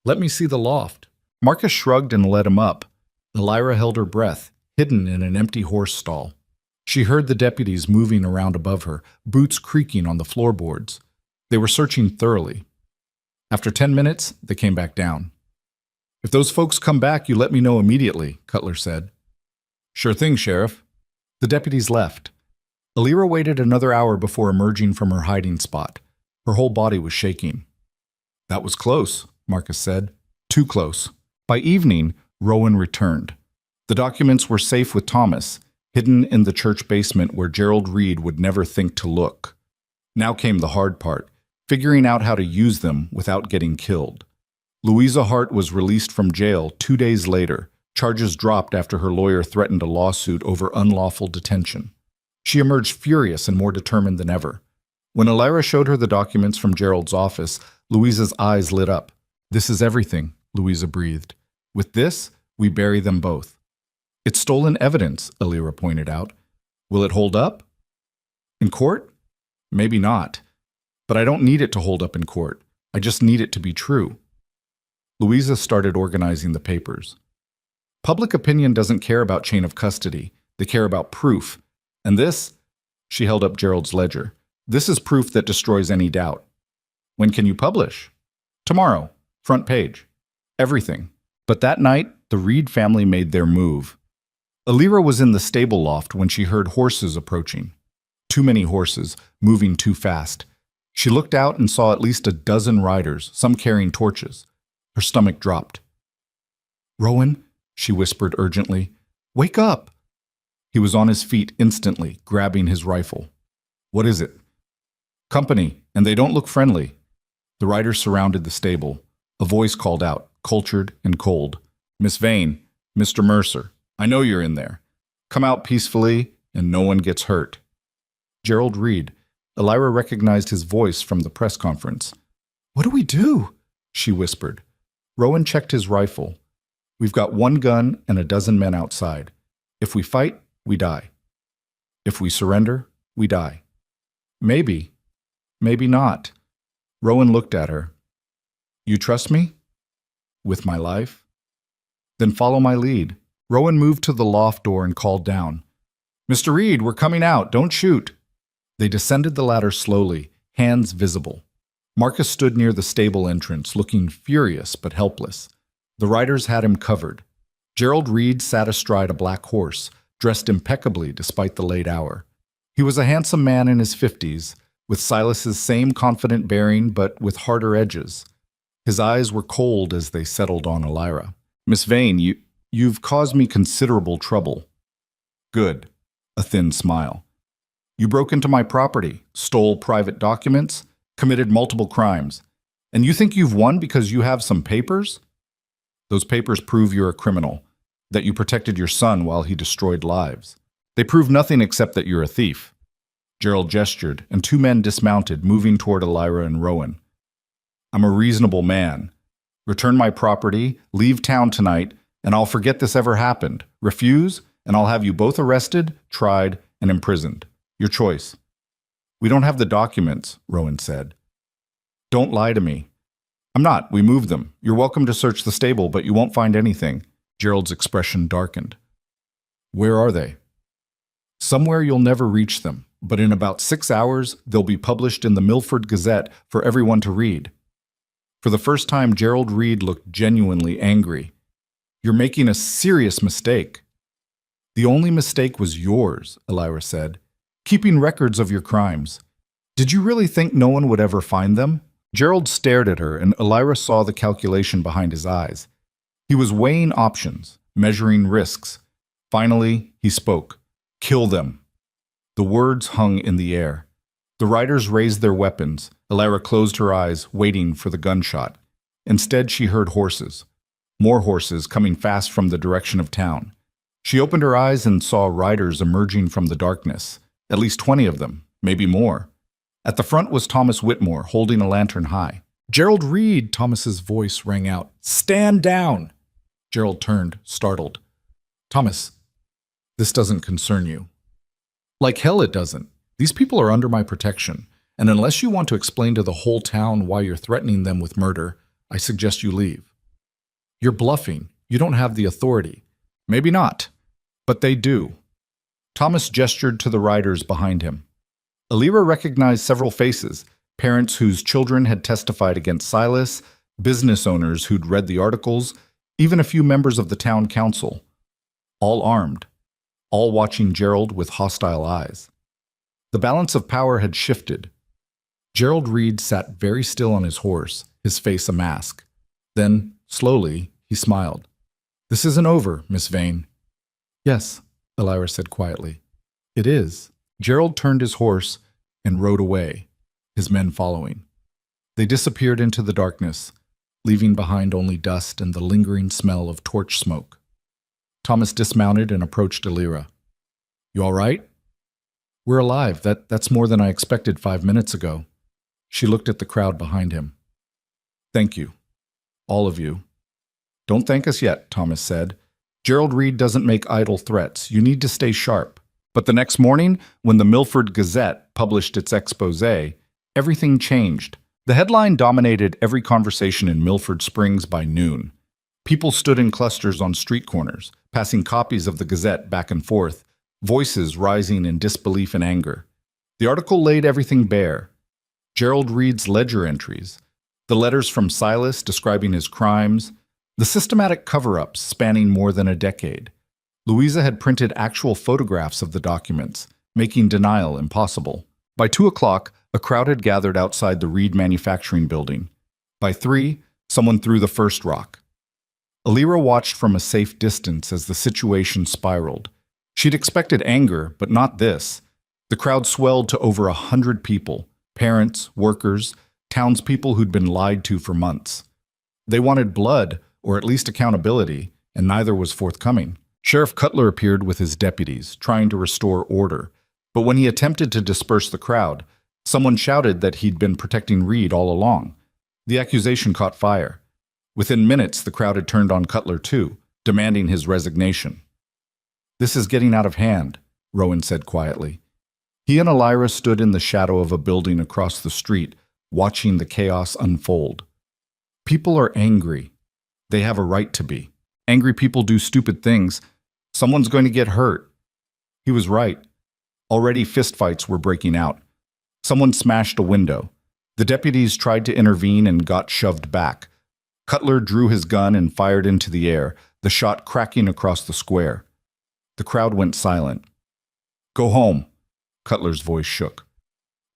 Let me see the loft. Marcus shrugged and led him up. Elira held her breath, hidden in an empty horse stall. She heard the deputies moving around above her, boots creaking on the floorboards. They were searching thoroughly. After 10 minutes, they came back down. If those folks come back, you let me know immediately, Cutler said. Sure thing, Sheriff. The deputies left. Elira waited another hour before emerging from her hiding spot. Her whole body was shaking. That was close, Marcus said. Too close. By evening, Rowan returned. The documents were safe with Thomas, hidden in the church basement where Gerald Reed would never think to look. Now came the hard part, figuring out how to use them without getting killed. Louisa Hart was released from jail 2 days later, charges dropped after her lawyer threatened a lawsuit over unlawful detention. She emerged furious and more determined than ever. When Elira showed her the documents from Gerald's office, Louisa's eyes lit up. This is everything, Louisa breathed. With this, we bury them both. It's stolen evidence, Elira pointed out. Will it hold up? In court? Maybe not. But I don't need it to hold up in court. I just need it to be true. Louisa started organizing the papers. Public opinion doesn't care about chain of custody. They care about proof. And this, she held up Gerald's ledger, this is proof that destroys any doubt. When can you publish? Tomorrow. Front page. Everything. But that night, the Reed family made their move. Alira was in the stable loft when she heard horses approaching. Too many horses, moving too fast. She looked out and saw at least a dozen riders, some carrying torches. Her stomach dropped. "Rowan," she whispered urgently, "wake up!" He was on his feet instantly, grabbing his rifle. "What is it?" "Company, and they don't look friendly." The riders surrounded the stable. A voice called out, cultured and cold. "Miss Vane, Mr. Mercer, I know you're in there. Come out peacefully, and no one gets hurt." Gerald Reed. Alira recognized his voice from the press conference. "What do we do?" she whispered. Rowan checked his rifle. "We've got one gun and a dozen men outside. If we fight, we die. If we surrender, we die." "Maybe. Maybe not." Rowan looked at her. "You trust me?" "With my life?" "Then follow my lead." Rowan moved to the loft door and called down. "Mr. Reed, we're coming out. Don't shoot." They descended the ladder slowly, hands visible. Marcus stood near the stable entrance, looking furious but helpless. The riders had him covered. Gerald Reed sat astride a black horse, dressed impeccably despite the late hour. He was a handsome man in his 50s, with Silas's same confident bearing but with harder edges. His eyes were cold as they settled on Alira. "Miss Vane, you've caused me considerable trouble." "Good." A thin smile. "You broke into my property, stole private documents, committed multiple crimes. And you think you've won because you have some papers? Those papers prove you're a criminal, that you protected your son while he destroyed lives. They prove nothing except that you're a thief." Gerald gestured, and two men dismounted, moving toward Alira and Rowan. "I'm a reasonable man. Return my property, leave town tonight, and I'll forget this ever happened. Refuse, and I'll have you both arrested, tried, and imprisoned. Your choice." "We don't have the documents," Rowan said. "Don't lie to me." "I'm not. We moved them. You're welcome to search the stable, but you won't find anything." Gerald's expression darkened. "Where are they?" "Somewhere you'll never reach them, but in about 6 hours, they'll be published in the Milford Gazette for everyone to read." For the first time, Gerald Reed looked genuinely angry. "You're making a serious mistake." "The only mistake was yours," Alira said. "Keeping records of your crimes. Did you really think no one would ever find them?" Gerald stared at her, and Alira saw the calculation behind his eyes. He was weighing options, measuring risks. Finally, he spoke. "Kill them." The words hung in the air. The riders raised their weapons. Alira closed her eyes, waiting for the gunshot. Instead, she heard horses. More horses coming fast from the direction of town. She opened her eyes and saw riders emerging from the darkness. At least 20 of them, maybe more. At the front was Thomas Whitmore, holding a lantern high. "Gerald Reed," Thomas's voice rang out. "Stand down!" Gerald turned, startled. "Thomas, this doesn't concern you." "Like hell it doesn't. These people are under my protection, and unless you want to explain to the whole town why you're threatening them with murder, I suggest you leave." "You're bluffing. You don't have the authority." "Maybe not, but they do." Thomas gestured to the riders behind him. Alira recognized several faces, parents whose children had testified against Silas, business owners who'd read the articles, even a few members of the town council. All armed, all watching Gerald with hostile eyes. The balance of power had shifted. Gerald Reed sat very still on his horse, his face a mask. Then, slowly, he smiled. "This isn't over, Miss Vane." "Yes," Alira said quietly. "It is." Gerald turned his horse and rode away, his men following. They disappeared into the darkness, leaving behind only dust and the lingering smell of torch smoke. Thomas dismounted and approached Alira. "You all right?" "We're alive. That's more than I expected 5 minutes ago." She looked at the crowd behind him. "Thank you. All of you." "Don't thank us yet," Thomas said. "Gerald Reed doesn't make idle threats. You need to stay sharp." But the next morning, when the Milford Gazette published its exposé, everything changed. The headline dominated every conversation in Milford Springs by noon. People stood in clusters on street corners, passing copies of the Gazette back and forth, voices rising in disbelief and anger. The article laid everything bare. Gerald Reed's ledger entries, the letters from Silas describing his crimes, the systematic cover-ups spanning more than a decade. Louisa had printed actual photographs of the documents, making denial impossible. By 2 o'clock, a crowd had gathered outside the Reed manufacturing building. By 3, someone threw the first rock. Alira watched from a safe distance as the situation spiraled. She'd expected anger, but not this. The crowd swelled to over 100 people, parents, workers, townspeople who'd been lied to for months. They wanted blood, or at least accountability, and neither was forthcoming. Sheriff Cutler appeared with his deputies, trying to restore order. But when he attempted to disperse the crowd, someone shouted that he'd been protecting Reed all along. The accusation caught fire. Within minutes, the crowd had turned on Cutler too, demanding his resignation. "This is getting out of hand," Rowan said quietly. He and Alira stood in the shadow of a building across the street, watching the chaos unfold. People are angry. They have a right to be. Angry people do stupid things. Someone's going to get hurt. He was right. Already fistfights were breaking out. Someone smashed a window. The deputies tried to intervene and got shoved back. Cutler drew his gun and fired into the air, the shot cracking across the square. The crowd went silent. "Go home," Cutler's voice shook.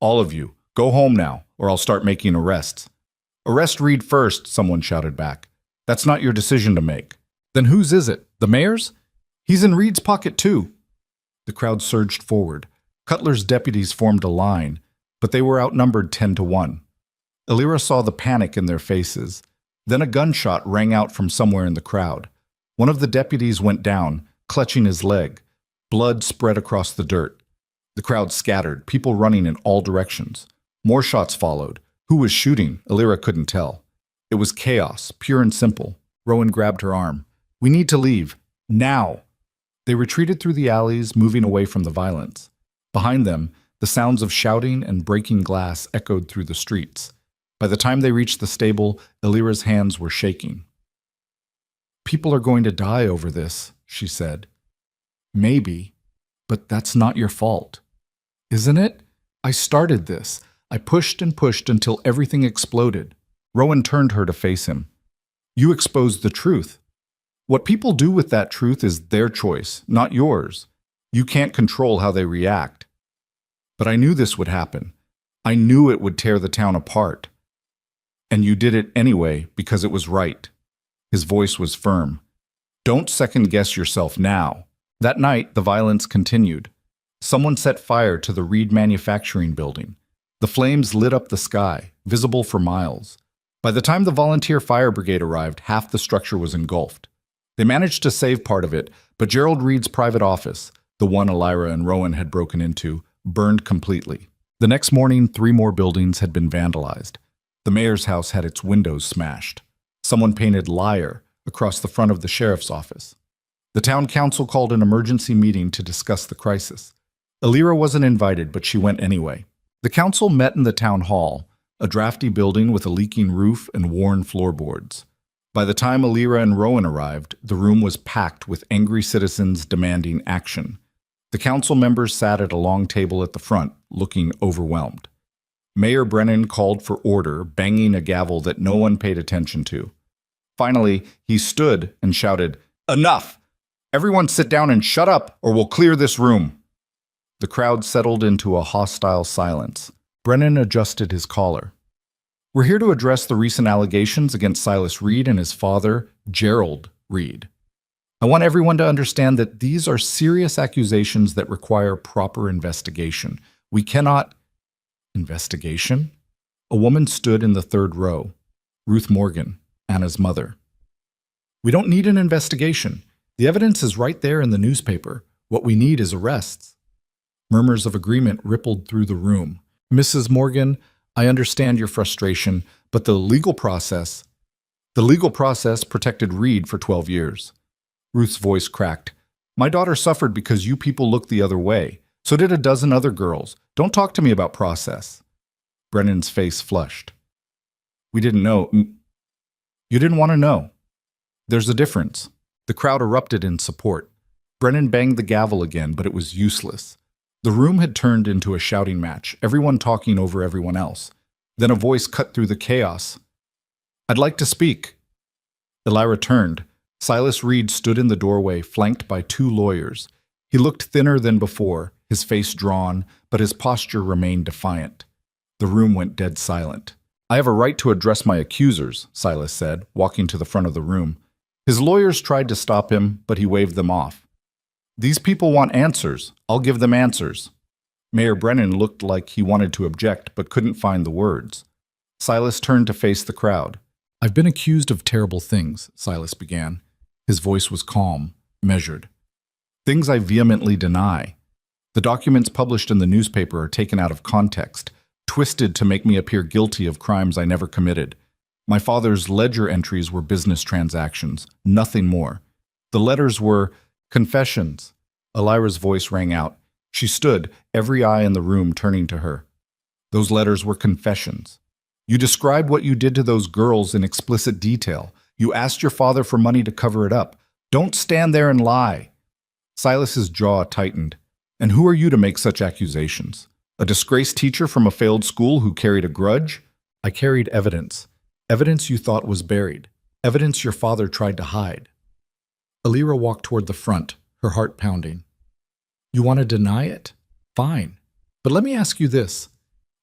"All of you, go home now, or I'll start making arrests." "Arrest Reed first," someone shouted back. "That's not your decision to make." "Then whose is it? The mayor's? He's in Reed's pocket too." The crowd surged forward. Cutler's deputies formed a line, but they were outnumbered 10-1. Alira saw the panic in their faces. Then a gunshot rang out from somewhere in the crowd. One of the deputies went down, clutching his leg. Blood spread across the dirt. The crowd scattered, people running in all directions. More shots followed. Who was shooting? Alira couldn't tell. It was chaos, pure and simple. Rowan grabbed her arm. "We need to leave. Now!" They retreated through the alleys, moving away from the violence. Behind them, the sounds of shouting and breaking glass echoed through the streets. By the time they reached the stable, Alira's hands were shaking. "People are going to die over this," she said. "Maybe, but that's not your fault. Isn't it? I started this. I pushed and pushed until everything exploded." Rowan turned her to face him. "You exposed the truth. What people do with that truth is their choice, not yours. You can't control how they react. But I knew this would happen. I knew it would tear the town apart. And you did it anyway because it was right." His voice was firm. "Don't second-guess yourself now." That night, the violence continued. Someone set fire to the Reed manufacturing building. The flames lit up the sky, visible for miles. By the time the volunteer fire brigade arrived, half the structure was engulfed. They managed to save part of it, but Gerald Reed's private office, the one Alira and Rowan had broken into, burned completely. The next morning, 3 more buildings had been vandalized. The mayor's house had its windows smashed. Someone painted "liar" across the front of the sheriff's office. The town council called an emergency meeting to discuss the crisis. Alira wasn't invited, but she went anyway. The council met in the town hall, a drafty building with a leaking roof and worn floorboards. By the time Alira and Rowan arrived, the room was packed with angry citizens demanding action. The council members sat at a long table at the front, looking overwhelmed. Mayor Brennan called for order, banging a gavel that no one paid attention to. Finally, he stood and shouted, "Enough! Everyone sit down and shut up, or we'll clear this room." The crowd settled into a hostile silence. Brennan adjusted his collar. "We're here to address the recent allegations against Silas Reed and his father, Gerald Reed. I want everyone to understand that these are serious accusations that require proper investigation. We cannot—" "Investigation?" A woman stood in the 3rd row. Ruth Morgan, Anna's mother. "We don't need an investigation. The evidence is right there in the newspaper. What we need is arrests." Murmurs of agreement rippled through the room. "Mrs. Morgan, I understand your frustration, but the legal process protected Reed for 12 years. Ruth's voice cracked. "My daughter suffered because you people looked the other way. So did a dozen other girls. Don't talk to me about process." Brennan's face flushed. "We didn't know. You didn't want to know." There's a difference. The crowd erupted in support. Brennan banged the gavel again, but it was useless. The room had turned into a shouting match, everyone talking over everyone else. Then a voice cut through the chaos. "I'd like to speak." Elira turned. Silas Reed stood in the doorway, flanked by two lawyers. He looked thinner than before, his face drawn, but his posture remained defiant. The room went dead silent. "I have a right to address my accusers," Silas said, walking to the front of the room. His lawyers tried to stop him, but he waved them off. "These people want answers. I'll give them answers." Mayor Brennan looked like he wanted to object, but couldn't find the words. Silas turned to face the crowd. "I've been accused of terrible things," Silas began. His voice was calm, measured. "Things I vehemently deny. The documents published in the newspaper are taken out of context, twisted to make me appear guilty of crimes I never committed. My father's ledger entries were business transactions, nothing more. The letters were confessions." Elira's voice rang out. She stood, every eye in the room turning to her. "Those letters were confessions. You described what you did to those girls in explicit detail. You asked your father for money to cover it up. Don't stand there and lie." Silas's jaw tightened. "And who are you to make such accusations? A disgraced teacher from a failed school who carried a grudge?" "I carried evidence. Evidence you thought was buried. Evidence your father tried to hide." Elira walked toward the front, her heart pounding. "You want to deny it? Fine. But let me ask you this.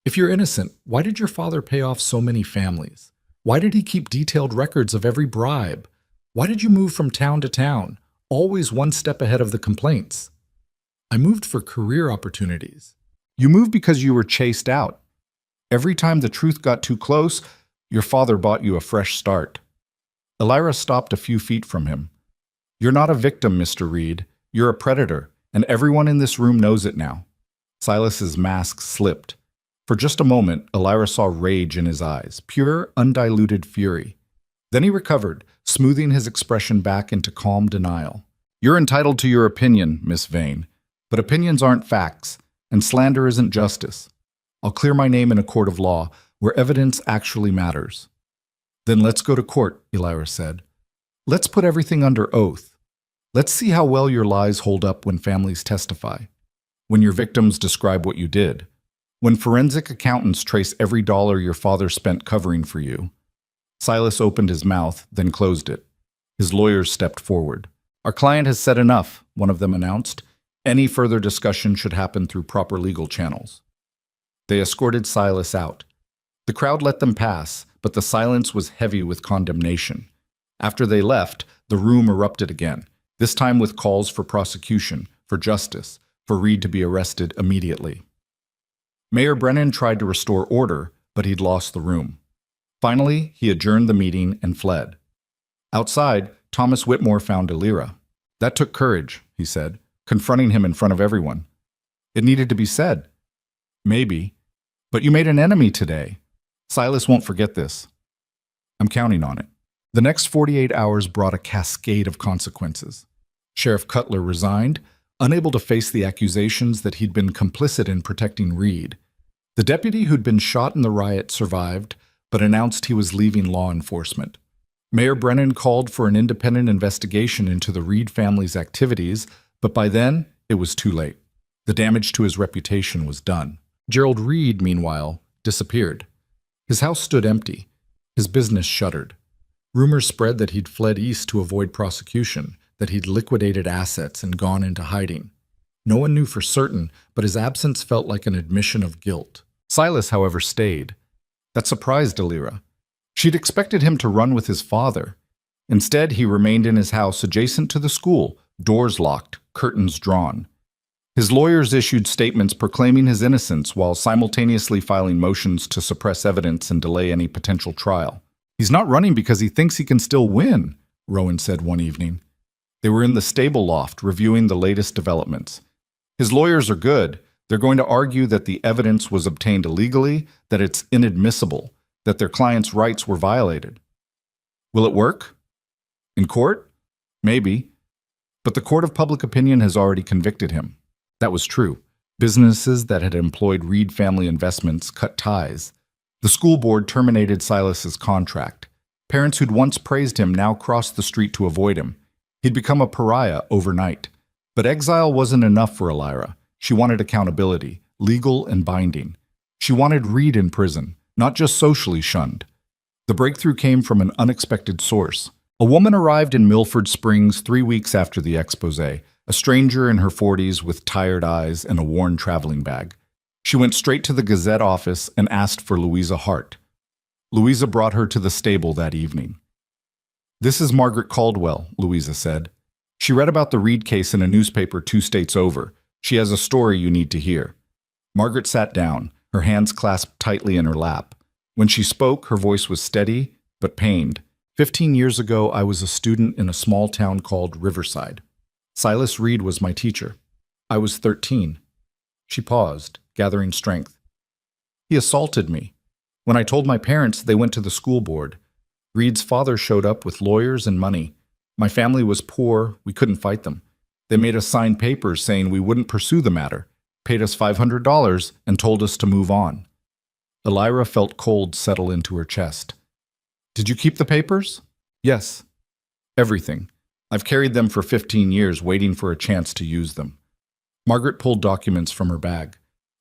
If you're innocent, why did your father pay off so many families? Why did he keep detailed records of every bribe? Why did you move from town to town, always one step ahead of the complaints?" "I moved for career opportunities." "You moved because you were chased out. Every time the truth got too close, your father bought you a fresh start." Elira stopped a few feet from him. "You're not a victim, Mr. Reed. You're a predator, and everyone in this room knows it now." Silas's mask slipped. For just a moment, Elira saw rage in his eyes, pure, undiluted fury. Then he recovered, smoothing his expression back into calm denial. "You're entitled to your opinion, Miss Vane, but opinions aren't facts, and slander isn't justice. I'll clear my name in a court of law, where evidence actually matters." "Then let's go to court," Elira said. "Let's put everything under oath. Let's see how well your lies hold up when families testify, when your victims describe what you did, when forensic accountants trace every dollar your father spent covering for you." Silas opened his mouth, then closed it. His lawyers stepped forward. "Our client has said enough," one of them announced. "Any further discussion should happen through proper legal channels." They escorted Silas out. The crowd let them pass, but the silence was heavy with condemnation. After they left, the room erupted again, this time with calls for prosecution, for justice, for Reed to be arrested immediately. Mayor Brennan tried to restore order, but he'd lost the room. Finally, he adjourned the meeting and fled. Outside, Thomas Whitmore found Elira. "That took courage," he said, confronting him in front of everyone. "It needed to be said." "Maybe. But you made an enemy today. Silas won't forget this." "I'm counting on it." The next 48 hours brought a cascade of consequences. Sheriff Cutler resigned, unable to face the accusations that he'd been complicit in protecting Reed. The deputy who'd been shot in the riot survived, but announced he was leaving law enforcement. Mayor Brennan called for an independent investigation into the Reed family's activities, but by then, it was too late. The damage to his reputation was done. Gerald Reed, meanwhile, disappeared. His house stood empty. His business shuttered. Rumors spread that he'd fled east to avoid prosecution, that he'd liquidated assets and gone into hiding. No one knew for certain, but his absence felt like an admission of guilt. Silas, however, stayed. That surprised Elira. She'd expected him to run with his father. Instead, he remained in his house adjacent to the school, doors locked, curtains drawn. His lawyers issued statements proclaiming his innocence while simultaneously filing motions to suppress evidence and delay any potential trial. "He's not running because he thinks he can still win," Rowan said one evening. They were in the stable loft reviewing the latest developments. "His lawyers are good. They're going to argue that the evidence was obtained illegally, that it's inadmissible, that their client's rights were violated." Will it work? In court? Maybe. But the court of public opinion has already convicted him. That was true. Businesses that had employed Reed family investments cut ties. The school board terminated Silas's contract. Parents who'd once praised him now crossed the street to avoid him. He'd become a pariah overnight. But exile wasn't enough for Elira. She wanted accountability, legal and binding. She wanted Reed in prison, not just socially shunned. The breakthrough came from an unexpected source. A woman arrived in Milford Springs 3 weeks after the expose, a stranger in her 40s with tired eyes and a worn traveling bag. She went straight to the Gazette office and asked for Louisa Hart. Louisa brought her to the stable that evening. "This is Margaret Caldwell," Louisa said. "She read about the Reed case in a newspaper 2 states over. She has a story you need to hear." Margaret sat down, her hands clasped tightly in her lap. When she spoke, her voice was steady, but pained. 15 years ago, I was a student in a small town called Riverside. Silas Reed was my teacher. I was 13. She paused, gathering strength. He assaulted me. When I told my parents, they went to the school board. Reed's father showed up with lawyers and money. My family was poor, we couldn't fight them. They made us sign papers saying we wouldn't pursue the matter, paid us $500, and told us to move on. Elira felt cold settle into her chest. "Did you keep the papers?" "Yes. Everything. I've carried them for 15 years, waiting for a chance to use them." Margaret pulled documents from her bag.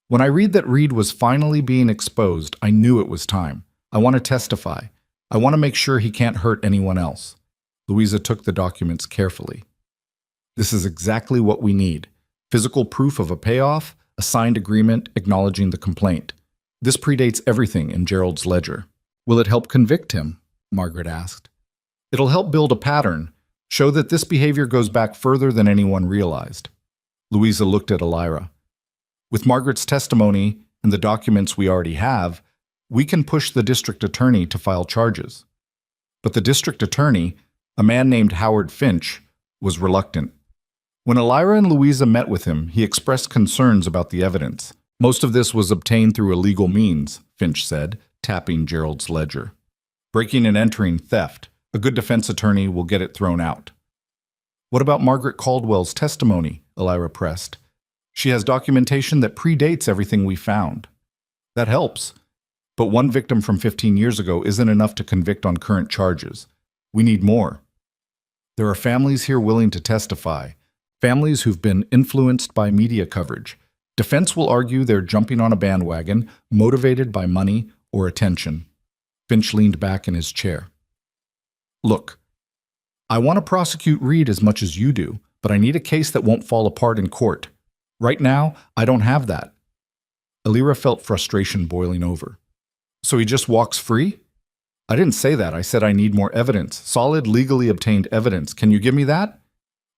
"When I read that Reed was finally being exposed, I knew it was time. I want to testify. I want to make sure he can't hurt anyone else." Louisa took the documents carefully. "This is exactly what we need. Physical proof of a payoff, a signed agreement acknowledging the complaint. This predates everything in Gerald's ledger." "Will it help convict him?" Margaret asked. "It'll help build a pattern, show that this behavior goes back further than anyone realized." Louisa looked at Elira. "With Margaret's testimony and the documents we already have, we can push the district attorney to file charges." But the district attorney, a man named Howard Finch, was reluctant. When Elira and Louisa met with him, he expressed concerns about the evidence. "Most of this was obtained through illegal means," Finch said, tapping Gerald's ledger. "Breaking and entering, theft. A good defense attorney will get it thrown out." "What about Margaret Caldwell's testimony?" Elira pressed. "She has documentation that predates everything we found." "That helps. But one victim from 15 years ago isn't enough to convict on current charges. We need more. There are families here willing to testify, families who've been influenced by media coverage. Defense will argue they're jumping on a bandwagon, motivated by money or attention." Finch leaned back in his chair. "Look, I want to prosecute Reed as much as you do, but I need a case that won't fall apart in court. Right now, I don't have that." Elira felt frustration boiling over. "So he just walks free?" "I didn't say that. I said I need more evidence, solid, legally obtained evidence. Can you give me that?"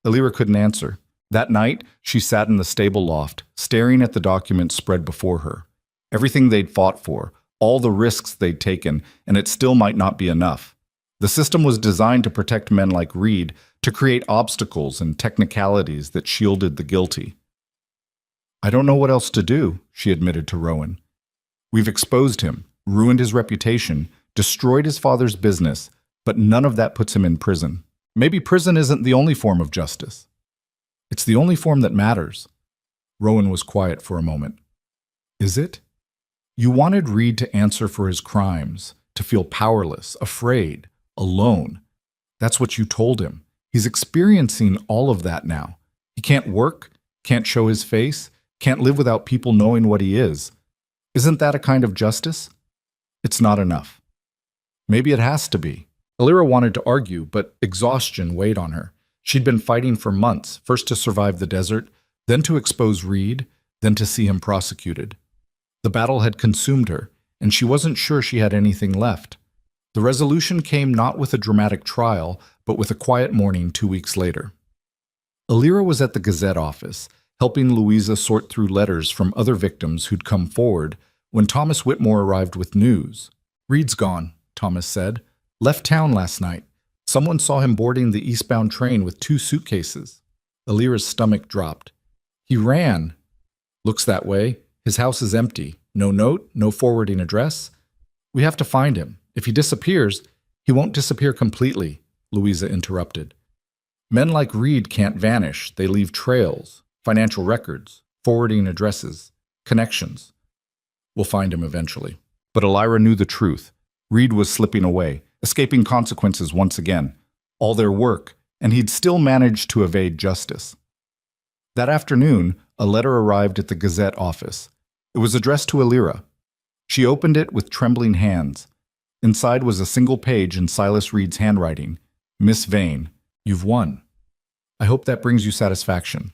Elira couldn't answer. That night, she sat in the stable loft, staring at the documents spread before her. Everything they'd fought for, all the risks they'd taken, and it still might not be enough. The system was designed to protect men like Reed, to create obstacles and technicalities that shielded the guilty. "I don't know what else to do," she admitted to Rowan. "We've exposed him, ruined his reputation, destroyed his father's business, but none of that puts him in prison. Maybe prison isn't the only form of justice. It's the only form that matters." Rowan was quiet for a moment. "Is it? You wanted Reed to answer for his crimes, to feel powerless, afraid, alone. That's what you told him. He's experiencing all of that now. He can't work, can't show his face, can't live without people knowing what he is. Isn't that a kind of justice? It's not enough. Maybe it has to be." Elira wanted to argue, but exhaustion weighed on her. She'd been fighting for months, first to survive the desert, then to expose Reed, then to see him prosecuted. The battle had consumed her, and she wasn't sure she had anything left. The resolution came not with a dramatic trial, but with a quiet morning 2 weeks later. Elira was at the Gazette office, helping Louisa sort through letters from other victims who'd come forward, when Thomas Whitmore arrived with news. "Reed's gone," Thomas said. "Left town last night. Someone saw him boarding the eastbound train with 2 suitcases. Elira's stomach dropped. "He ran." "Looks that way. His house is empty. No note, no forwarding address. We have to find him. If he disappears, he won't disappear completely," Louisa interrupted. "Men like Reed can't vanish. They leave trails, financial records, forwarding addresses, connections. We'll find him eventually." But Elira knew the truth. Reed was slipping away, escaping consequences once again, all their work, and he'd still managed to evade justice. That afternoon, a letter arrived at the Gazette office. It was addressed to Alira. She opened it with trembling hands. Inside was a single page in Silas Reed's handwriting. Miss Vane, you've won. I hope that brings you satisfaction.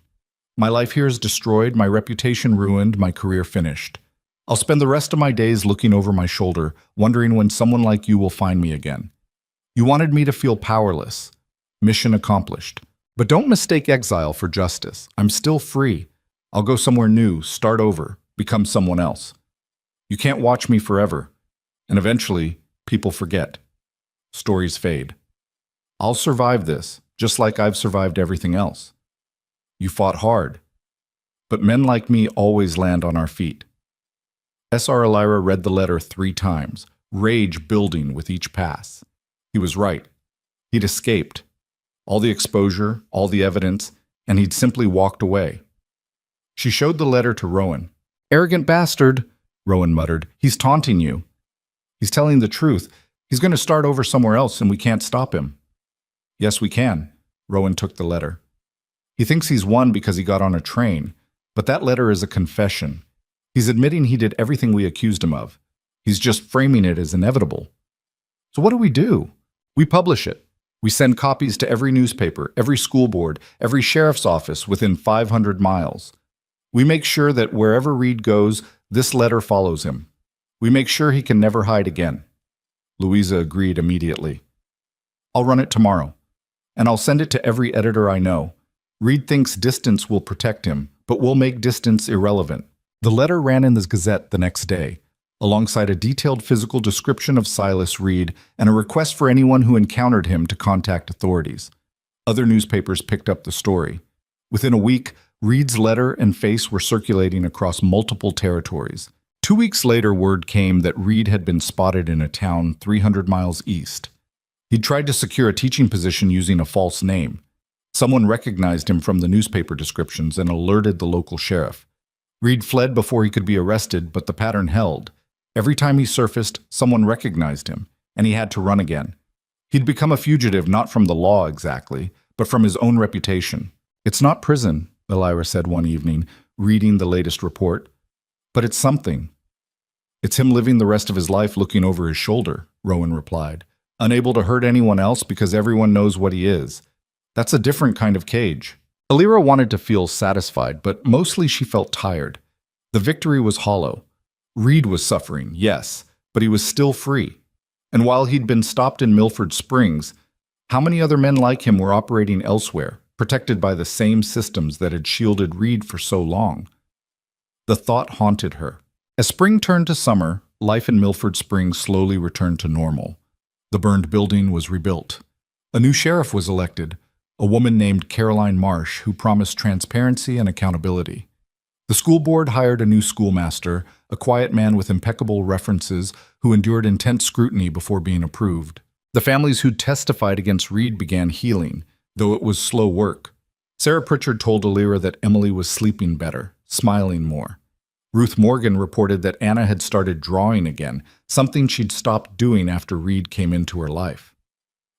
My life here is destroyed, my reputation ruined, my career finished. I'll spend the rest of my days looking over my shoulder, wondering when someone like you will find me again. You wanted me to feel powerless. Mission accomplished. But don't mistake exile for justice. I'm still free. I'll go somewhere new, start over, become someone else. You can't watch me forever. And eventually, people forget. Stories fade. I'll survive this, just like I've survived everything else. You fought hard. But men like me always land on our feet. S.R. Alira read the letter 3 times, rage building with each pass. He was right. He'd escaped. All the exposure, all the evidence, and he'd simply walked away. She showed the letter to Rowan. "Arrogant bastard," Rowan muttered. "He's taunting you. He's telling the truth. He's going to start over somewhere else, and we can't stop him." "Yes, we can." Rowan took the letter. "He thinks he's won because he got on a train, but that letter is a confession. He's admitting he did everything we accused him of. He's just framing it as inevitable. So what do? We publish it. We send copies to every newspaper, every school board, every sheriff's office within 500 miles. We make sure that wherever Reed goes, this letter follows him. We make sure he can never hide again." Louisa agreed immediately. "I'll run it tomorrow, and I'll send it to every editor I know. Reed thinks distance will protect him, but we'll make distance irrelevant." The letter ran in the Gazette the next day, alongside a detailed physical description of Silas Reed and a request for anyone who encountered him to contact authorities. Other newspapers picked up the story. Within a week, Reed's letter and face were circulating across multiple territories. 2 weeks later, word came that Reed had been spotted in a town 300 miles east. He'd tried to secure a teaching position using a false name. Someone recognized him from the newspaper descriptions and alerted the local sheriff. Reed fled before he could be arrested, but the pattern held. Every time he surfaced, someone recognized him, and he had to run again. He'd become a fugitive not from the law exactly, but from his own reputation. "It's not prison," Alira said one evening, reading the latest report. "But it's something." "It's him living the rest of his life looking over his shoulder," Rowan replied, "unable to hurt anyone else because everyone knows what he is. That's a different kind of cage." Alira wanted to feel satisfied, but mostly she felt tired. The victory was hollow. Reed was suffering, yes, but he was still free. And while he'd been stopped in Milford Springs, how many other men like him were operating elsewhere, protected by the same systems that had shielded Reed for so long? The thought haunted her. As spring turned to summer, life in Milford Springs slowly returned to normal. The burned building was rebuilt. A new sheriff was elected, a woman named Caroline Marsh, who promised transparency and accountability. The school board hired a new schoolmaster, a quiet man with impeccable references who endured intense scrutiny before being approved. The families who testified against Reed began healing, though it was slow work. Sarah Pritchard told Alira that Emily was sleeping better, smiling more. Ruth Morgan reported that Anna had started drawing again, something she'd stopped doing after Reed came into her life.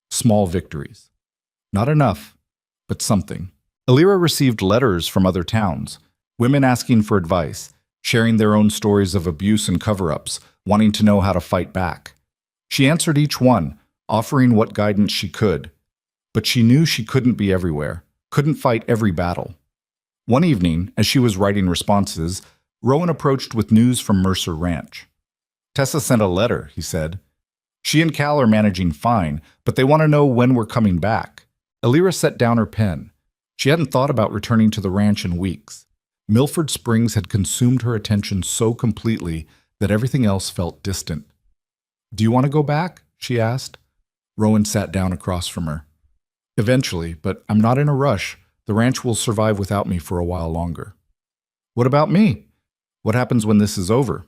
Small victories. Not enough, but something. Alira received letters from other towns, women asking for advice, sharing their own stories of abuse and cover-ups, wanting to know how to fight back. She answered each one, offering what guidance she could. But she knew she couldn't be everywhere, couldn't fight every battle. One evening, as she was writing responses, Rowan approached with news from Mercer Ranch. "Tessa sent a letter," he said. "She and Cal are managing fine, but they want to know when we're coming back." Alira set down her pen. She hadn't thought about returning to the ranch in weeks. Milford Springs had consumed her attention so completely that everything else felt distant. "Do you want to go back?" she asked. Rowan sat down across from her. "Eventually, but I'm not in a rush. The ranch will survive without me for a while longer." "What about me? What happens when this is over?"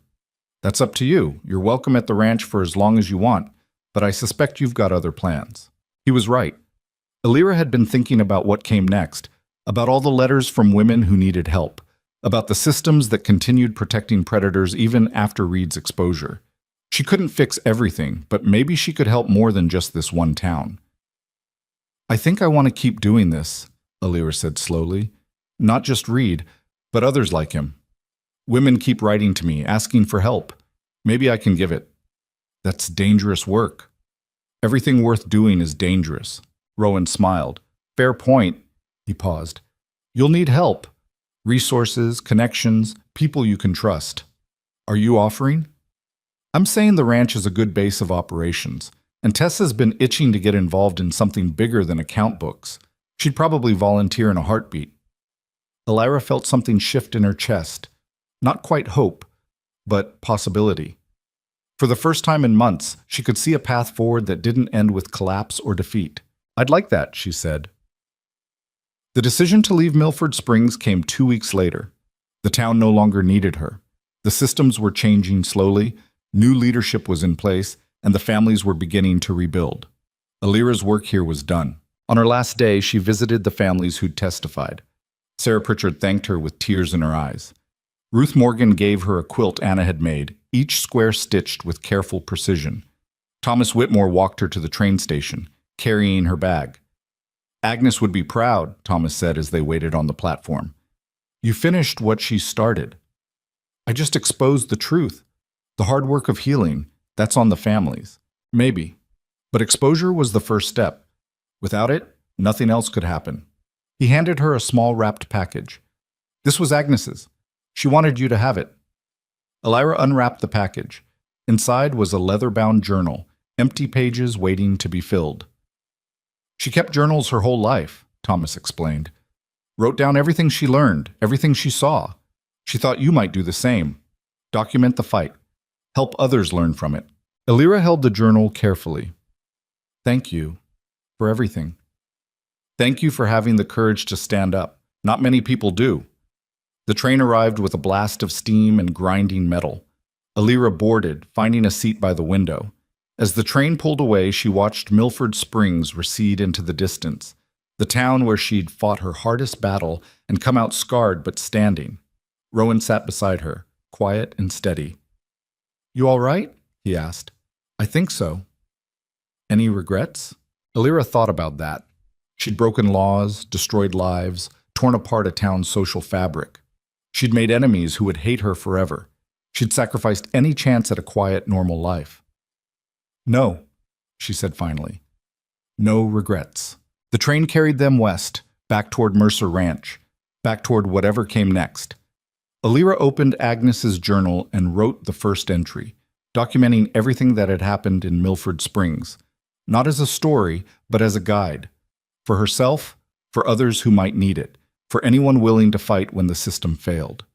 "That's up to you. You're welcome at the ranch for as long as you want, but I suspect you've got other plans." He was right. Alira had been thinking about what came next, about all the letters from women who needed help, about the systems that continued protecting predators even after Reed's exposure. She couldn't fix everything, but maybe she could help more than just this one town. I think I want to keep doing this, Alira said slowly. Not just Reed, but others like him. Women keep writing to me, asking for help. Maybe I can give it. That's dangerous work. Everything worth doing is dangerous. Rowan smiled. Fair point. He paused. You'll need help. Resources, connections, people you can trust. Are you offering? I'm saying the ranch is a good base of operations, and Tessa's been itching to get involved in something bigger than account books. She'd probably volunteer in a heartbeat. Alira felt something shift in her chest. Not quite hope, but possibility. For the first time in months, she could see a path forward that didn't end with collapse or defeat. I'd like that, she said. The decision to leave Milford Springs came 2 weeks later. The town no longer needed her. The systems were changing slowly, new leadership was in place, and the families were beginning to rebuild. Alira's work here was done. On her last day, she visited the families who'd testified. Sarah Pritchard thanked her with tears in her eyes. Ruth Morgan gave her a quilt Anna had made, each square stitched with careful precision. Thomas Whitmore walked her to the train station, carrying her bag. Agnes would be proud, Thomas said as they waited on the platform. You finished what she started. I just exposed the truth. The hard work of healing, that's on the families. Maybe. But exposure was the first step. Without it, nothing else could happen. He handed her a small wrapped package. This was Agnes's. She wanted you to have it. Alira unwrapped the package. Inside was a leather-bound journal, empty pages waiting to be filled. She kept journals her whole life, Thomas explained. Wrote down everything she learned, everything she saw. She thought you might do the same. Document the fight. Help others learn from it. Alira held the journal carefully. Thank you for everything. Thank you for having the courage to stand up. Not many people do. The train arrived with a blast of steam and grinding metal. Alira boarded, finding a seat by the window. As the train pulled away, she watched Milford Springs recede into the distance, the town where she'd fought her hardest battle and come out scarred but standing. Rowan sat beside her, quiet and steady. You all right? He asked. I think so. Any regrets? Alira thought about that. She'd broken laws, destroyed lives, torn apart a town's social fabric. She'd made enemies who would hate her forever. She'd sacrificed any chance at a quiet, normal life. No, she said finally. No regrets. The train carried them west, back toward Mercer Ranch, back toward whatever came next. Alira opened Agnes's journal and wrote the first entry, documenting everything that had happened in Milford Springs, not as a story, but as a guide. For herself, for others who might need it, for anyone willing to fight when the system failed.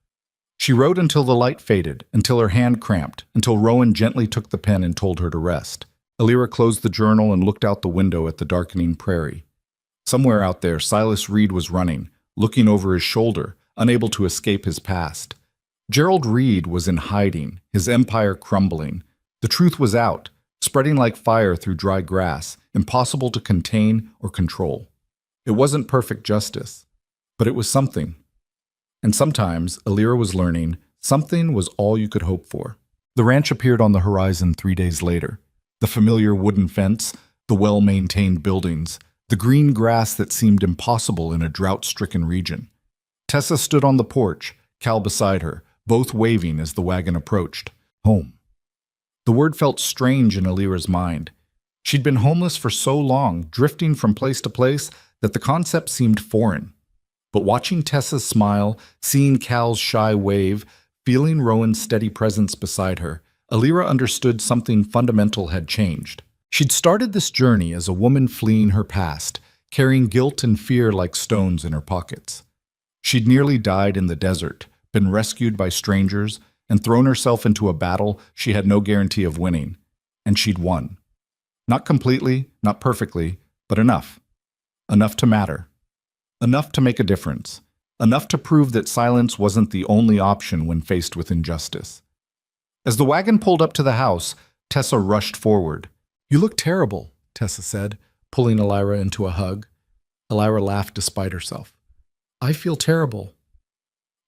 She wrote until the light faded, until her hand cramped, until Rowan gently took the pen and told her to rest. Alira closed the journal and looked out the window at the darkening prairie. Somewhere out there, Silas Reed was running, looking over his shoulder, unable to escape his past. Gerald Reed was in hiding, his empire crumbling. The truth was out, spreading like fire through dry grass, impossible to contain or control. It wasn't perfect justice, but it was something. And sometimes, Alira was learning, something was all you could hope for. The ranch appeared on the horizon 3 days later. The familiar wooden fence, the well-maintained buildings, the green grass that seemed impossible in a drought-stricken region. Tessa stood on the porch, Cal beside her, both waving as the wagon approached. Home. The word felt strange in Alira's mind. She'd been homeless for so long, drifting from place to place, that the concept seemed foreign. But watching Tessa's smile, seeing Cal's shy wave, feeling Rowan's steady presence beside her, Alira understood something fundamental had changed. She'd started this journey as a woman fleeing her past, carrying guilt and fear like stones in her pockets. She'd nearly died in the desert, been rescued by strangers, and thrown herself into a battle she had no guarantee of winning. And she'd won. Not completely, not perfectly, but enough. Enough to matter. Enough to make a difference. Enough to prove that silence wasn't the only option when faced with injustice. As the wagon pulled up to the house, Tessa rushed forward. You look terrible, Tessa said, pulling Alira into a hug. Alira laughed despite herself. I feel terrible.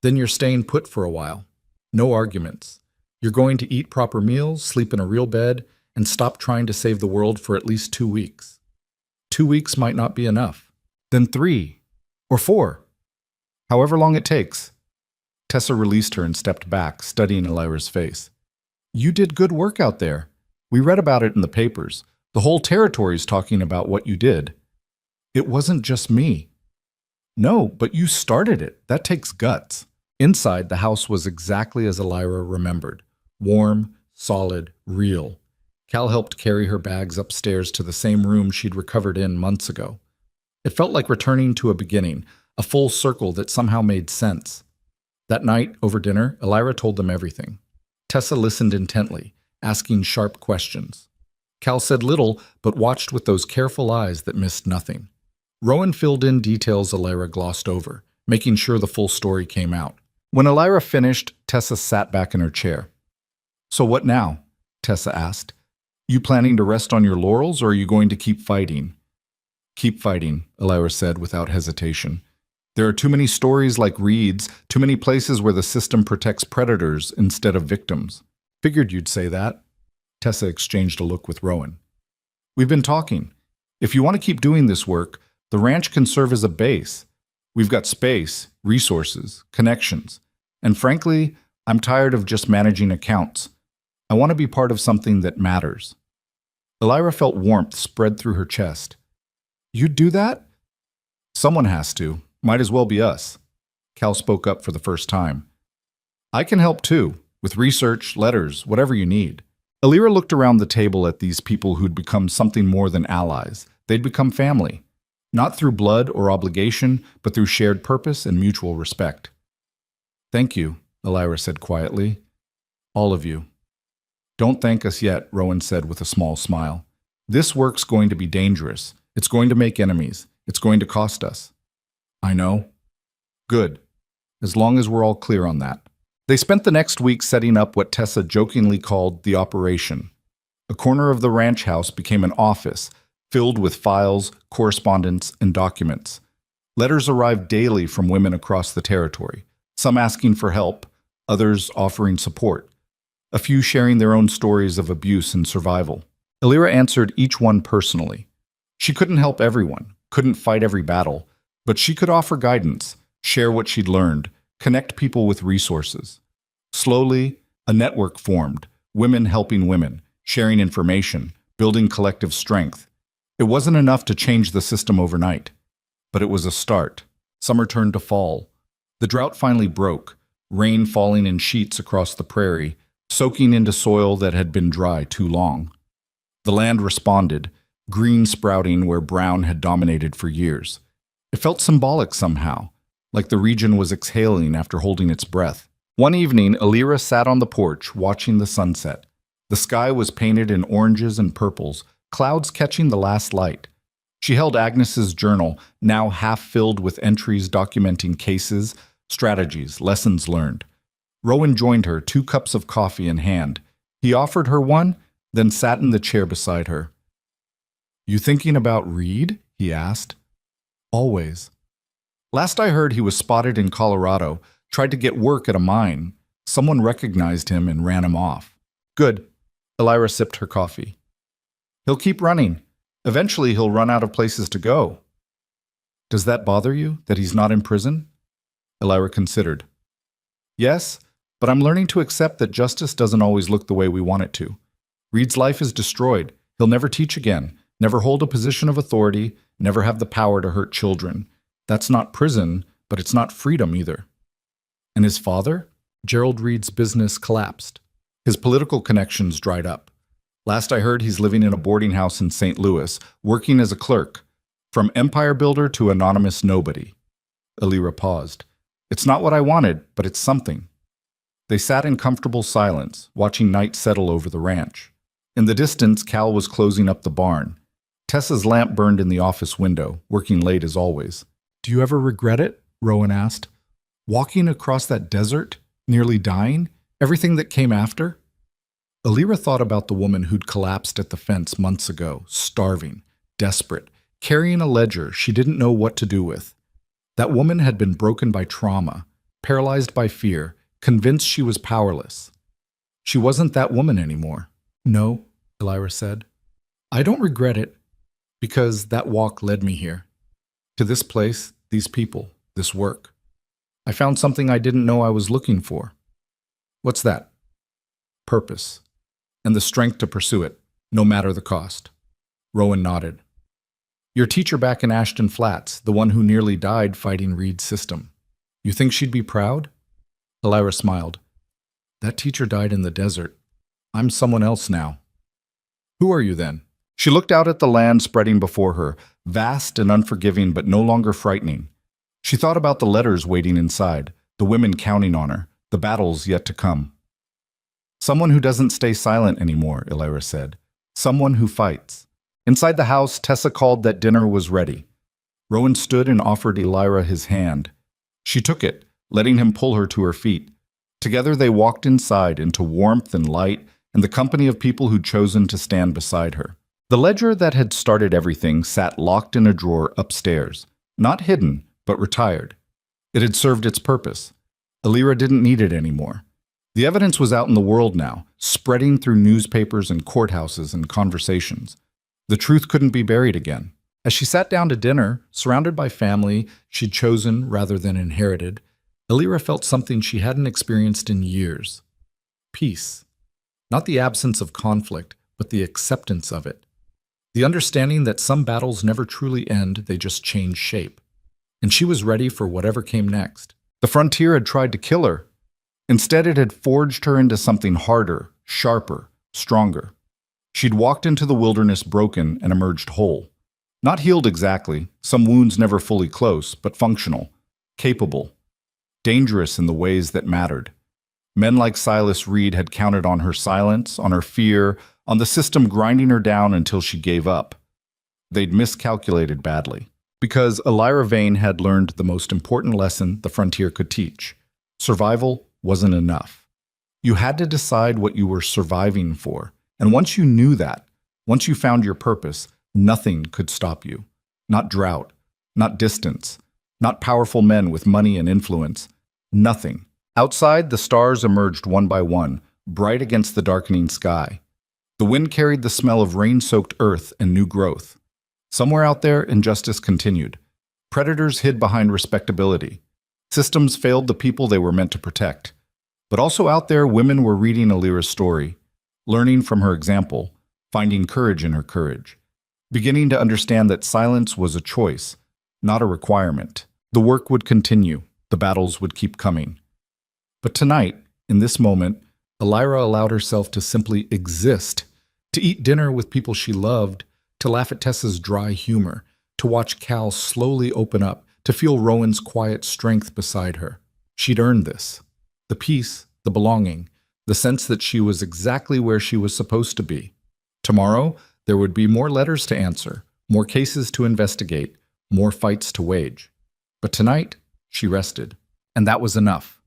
Then you're staying put for a while. No arguments. You're going to eat proper meals, sleep in a real bed, and stop trying to save the world for at least 2 weeks. 2 weeks might not be enough. Then 3 or 4. However long it takes. Tessa released her and stepped back, studying Elira's face. You did good work out there. We read about it in the papers. The whole territory's talking about what you did. It wasn't just me. No, but you started it. That takes guts. Inside, the house was exactly as Elira remembered. Warm, solid, real. Cal helped carry her bags upstairs to the same room she'd recovered in months ago. It felt like returning to a beginning, a full circle that somehow made sense. That night, over dinner, Elira told them everything. Tessa listened intently, asking sharp questions. Cal said little, but watched with those careful eyes that missed nothing. Rowan filled in details Elira glossed over, making sure the full story came out. When Elira finished, Tessa sat back in her chair. So what now? Tessa asked. You planning to rest on your laurels, or are you going to keep fighting? Keep fighting, Elira said without hesitation. There are too many stories like Reed's, too many places where the system protects predators instead of victims. Figured you'd say that. Tessa exchanged a look with Rowan. We've been talking. If you want to keep doing this work, the ranch can serve as a base. We've got space, resources, connections. And frankly, I'm tired of just managing accounts. I want to be part of something that matters. Elira felt warmth spread through her chest. You'd do that? Someone has to. Might as well be us. Cal spoke up for the first time. I can help too, with research, letters, whatever you need. Elira looked around the table at these people who'd become something more than allies. They'd become family. Not through blood or obligation, but through shared purpose and mutual respect. Thank you, Elira said quietly. All of you. Don't thank us yet, Rowan said with a small smile. This work's going to be dangerous. It's going to make enemies. It's going to cost us. I know. Good. As long as we're all clear on that. They spent the next week setting up what Tessa jokingly called the operation. A corner of the ranch house became an office, filled with files, correspondence, and documents. Letters arrived daily from women across the territory, some asking for help, others offering support. A few sharing their own stories of abuse and survival. Elira answered each one personally. She couldn't help everyone, couldn't fight every battle, but she could offer guidance, share what she'd learned, connect people with resources. Slowly, a network formed, women helping women, sharing information, building collective strength. It wasn't enough to change the system overnight, but it was a start. Summer turned to fall. The drought finally broke, rain falling in sheets across the prairie, soaking into soil that had been dry too long. The land responded, green sprouting where brown had dominated for years. It felt symbolic somehow, like the region was exhaling after holding its breath. One evening, Elira sat on the porch watching the sunset. The sky was painted in oranges and purples, clouds catching the last light. She held Agnes's journal, now half filled with entries documenting cases, strategies, lessons learned. Rowan joined her, 2 cups of coffee in hand. He offered her one, then sat in the chair beside her. You thinking about Reed? He asked. Always. Last I heard, he was spotted in Colorado, tried to get work at a mine. Someone recognized him and ran him off. Good. Elira sipped her coffee. He'll keep running. Eventually he'll run out of places to go. Does that bother you, that he's not in prison? Elira considered. Yes, but I'm learning to accept that justice doesn't always look the way we want it to. Reed's life is destroyed. He'll never teach again, never hold a position of authority, never have the power to hurt children. That's not prison, but it's not freedom either. And his father? Gerald Reed's business collapsed. His political connections dried up. Last I heard, he's living in a boarding house in St. Louis, working as a clerk. From empire builder to anonymous nobody. Elira paused. It's not what I wanted, but it's something. They sat in comfortable silence, watching night settle over the ranch. In the distance, Cal was closing up the barn. Tessa's lamp burned in the office window, working late as always. Do you ever regret it? Rowan asked. Walking across that desert, nearly dying, everything that came after? Elira thought about the woman who'd collapsed at the fence months ago, starving, desperate, carrying a ledger she didn't know what to do with. That woman had been broken by trauma, paralyzed by fear, convinced she was powerless. She wasn't that woman anymore. No, Elira said. I don't regret it, because that walk led me here. To this place, these people, this work. I found something I didn't know I was looking for. What's that? Purpose. And the strength to pursue it, no matter the cost. Rowan nodded. Your teacher back in Ashton Flats, the one who nearly died fighting Reed's system. You think she'd be proud? Elira smiled. That teacher died in the desert. I'm someone else now. Who are you then? She looked out at the land spreading before her, vast and unforgiving but no longer frightening. She thought about the letters waiting inside, the women counting on her, the battles yet to come. Someone who doesn't stay silent anymore, Elira said. Someone who fights. Inside the house, Tessa called that dinner was ready. Rowan stood and offered Elira his hand. She took it, letting him pull her to her feet. Together they walked inside into warmth and light and the company of people who'd chosen to stand beside her. The ledger that had started everything sat locked in a drawer upstairs, not hidden, but retired. It had served its purpose. Elira didn't need it anymore. The evidence was out in the world now, spreading through newspapers and courthouses and conversations. The truth couldn't be buried again. As she sat down to dinner, surrounded by family she'd chosen rather than inherited, Elira felt something she hadn't experienced in years. Peace. Not the absence of conflict, but the acceptance of it. The understanding that some battles never truly end, they just change shape. And she was ready for whatever came next. The frontier had tried to kill her. Instead, it had forged her into something harder, sharper, stronger. She'd walked into the wilderness broken and emerged whole. Not healed exactly, some wounds never fully close, but functional, capable, dangerous in the ways that mattered. Men like Silas Reed had counted on her silence, on her fear, on the system grinding her down until she gave up. They'd miscalculated badly, because Elira Vane had learned the most important lesson the frontier could teach. Survival wasn't enough. You had to decide what you were surviving for, and once you knew that, once you found your purpose, nothing could stop you. Not drought, not distance, not powerful men with money and influence. Nothing. Outside, the stars emerged one by one, bright against the darkening sky. The wind carried the smell of rain-soaked earth and new growth. Somewhere out there, injustice continued. Predators hid behind respectability. Systems failed the people they were meant to protect. But also out there, women were reading Elira's story, learning from her example, finding courage in her courage, beginning to understand that silence was a choice, not a requirement. The work would continue. The battles would keep coming. But tonight, in this moment, Elira allowed herself to simply exist, to eat dinner with people she loved, to laugh at Tessa's dry humor, to watch Cal slowly open up, to feel Rowan's quiet strength beside her. She'd earned this. The peace, the belonging, the sense that she was exactly where she was supposed to be. Tomorrow, there would be more letters to answer, more cases to investigate, more fights to wage. But tonight, she rested, and that was enough.